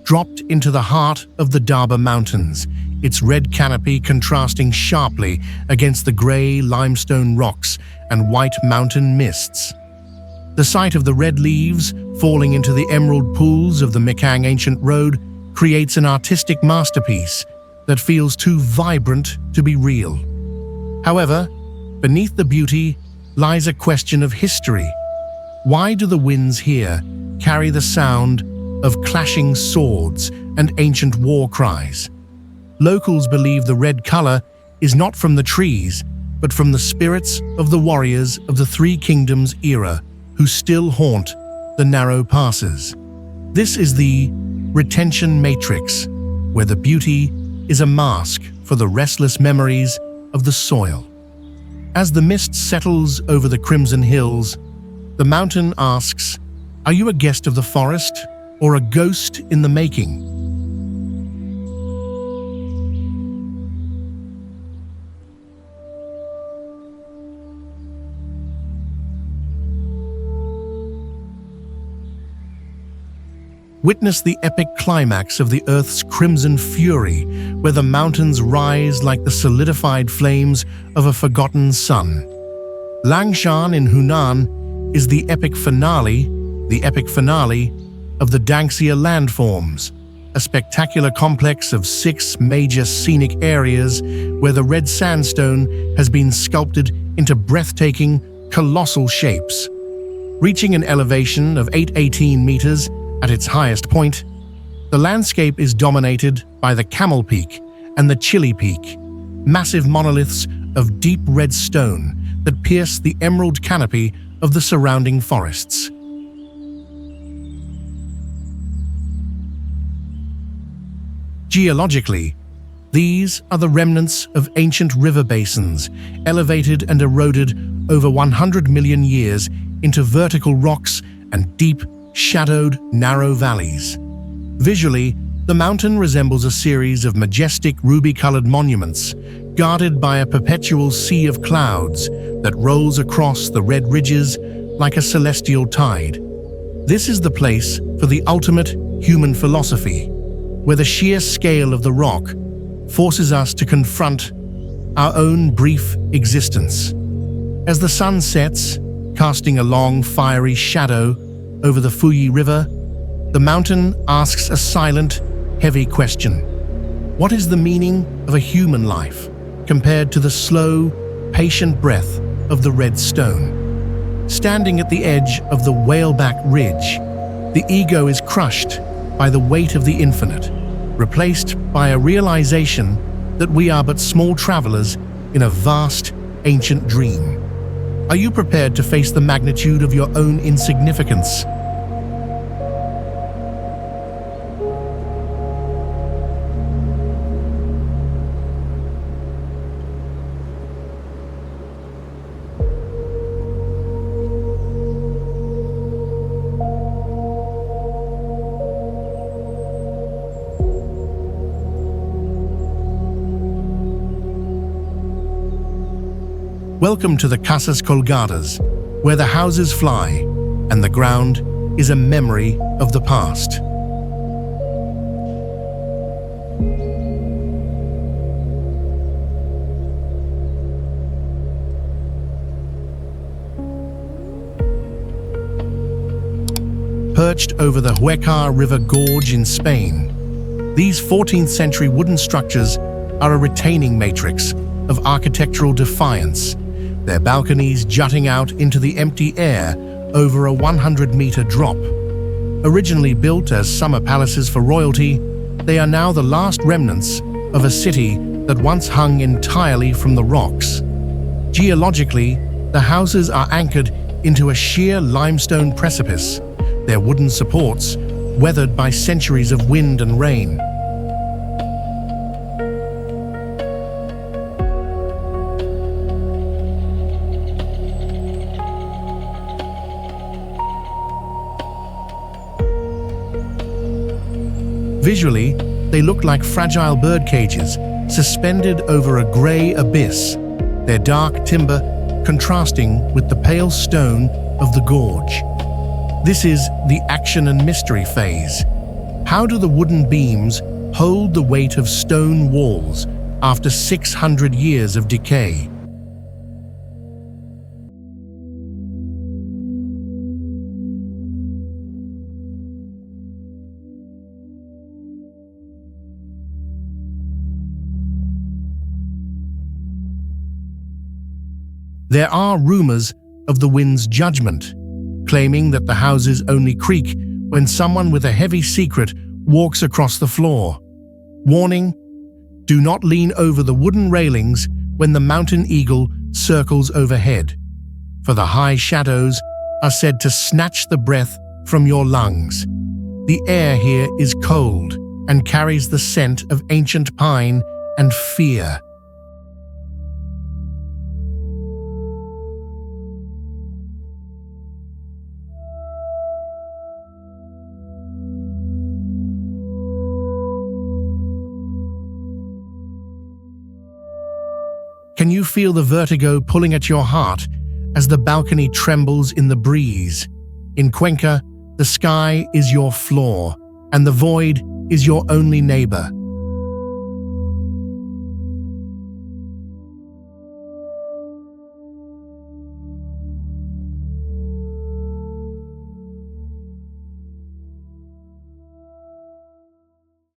dropped into the heart of the Daba Mountains, its red canopy contrasting sharply against the grey limestone rocks and white mountain mists. The sight of the red leaves falling into the emerald pools of the Mikang Ancient Road creates an artistic masterpiece that feels too vibrant to be real. However, beneath the beauty lies a question of history. Why do the winds here carry the sound of clashing swords and ancient war cries? Locals believe the red color is not from the trees, but from the spirits of the warriors of the Three Kingdoms era who still haunt the narrow passes. This is the retention matrix, where the beauty is a mask for the restless memories of the soil. As the mist settles over the crimson hills, the mountain asks, "Are you a guest of the forest or a ghost in the making?" Witness the epic climax of the Earth's crimson fury, where the mountains rise like the solidified flames of a forgotten sun. Langshan in Hunan is the epic finale of the Dangia landforms, a spectacular complex of 6 major scenic areas where the red sandstone has been sculpted into breathtaking, colossal shapes. Reaching an elevation of 818 meters, at its highest point, the landscape is dominated by the Camel Peak and the Chili Peak, massive monoliths of deep red stone that pierce the emerald canopy of the surrounding forests. Geologically, these are the remnants of ancient river basins, elevated and eroded over 100 million years into vertical rocks and deep, shadowed, narrow valleys. Visually, the mountain resembles a series of majestic ruby-colored monuments, guarded by a perpetual sea of clouds that rolls across the red ridges like a celestial tide. This is the place for the ultimate human philosophy, where the sheer scale of the rock forces us to confront our own brief existence. As the sun sets, casting a long, fiery shadow over the Fuji River, the mountain asks a silent, heavy question. What is the meaning of a human life compared to the slow, patient breath of the red stone? Standing at the edge of the Whaleback Ridge, the ego is crushed by the weight of the infinite, replaced by a realization that we are but small travelers in a vast, ancient dream. Are you prepared to face the magnitude of your own insignificance? Welcome to the Casas Colgadas, where the houses fly and the ground is a memory of the past. Perched over the Huecar River Gorge in Spain, these 14th century wooden structures are a retaining matrix of architectural defiance, their balconies jutting out into the empty air over a 100-meter drop. Originally built as summer palaces for royalty, they are now the last remnants of a city that once hung entirely from the rocks. Geologically, the houses are anchored into a sheer limestone precipice, their wooden supports weathered by centuries of wind and rain. Visually, they look like fragile bird cages suspended over a grey abyss, their dark timber contrasting with the pale stone of the gorge. This is the action and mystery phase. How do the wooden beams hold the weight of stone walls after 600 years of decay? There are rumors of the wind's judgment, claiming that the houses only creak when someone with a heavy secret walks across the floor. Warning: do not lean over the wooden railings when the mountain eagle circles overhead, for the high shadows are said to snatch the breath from your lungs. The air here is cold and carries the scent of ancient pine and fear. Can you feel the vertigo pulling at your heart as the balcony trembles in the breeze? In Cuenca, the sky is your floor, and the void is your only neighbor.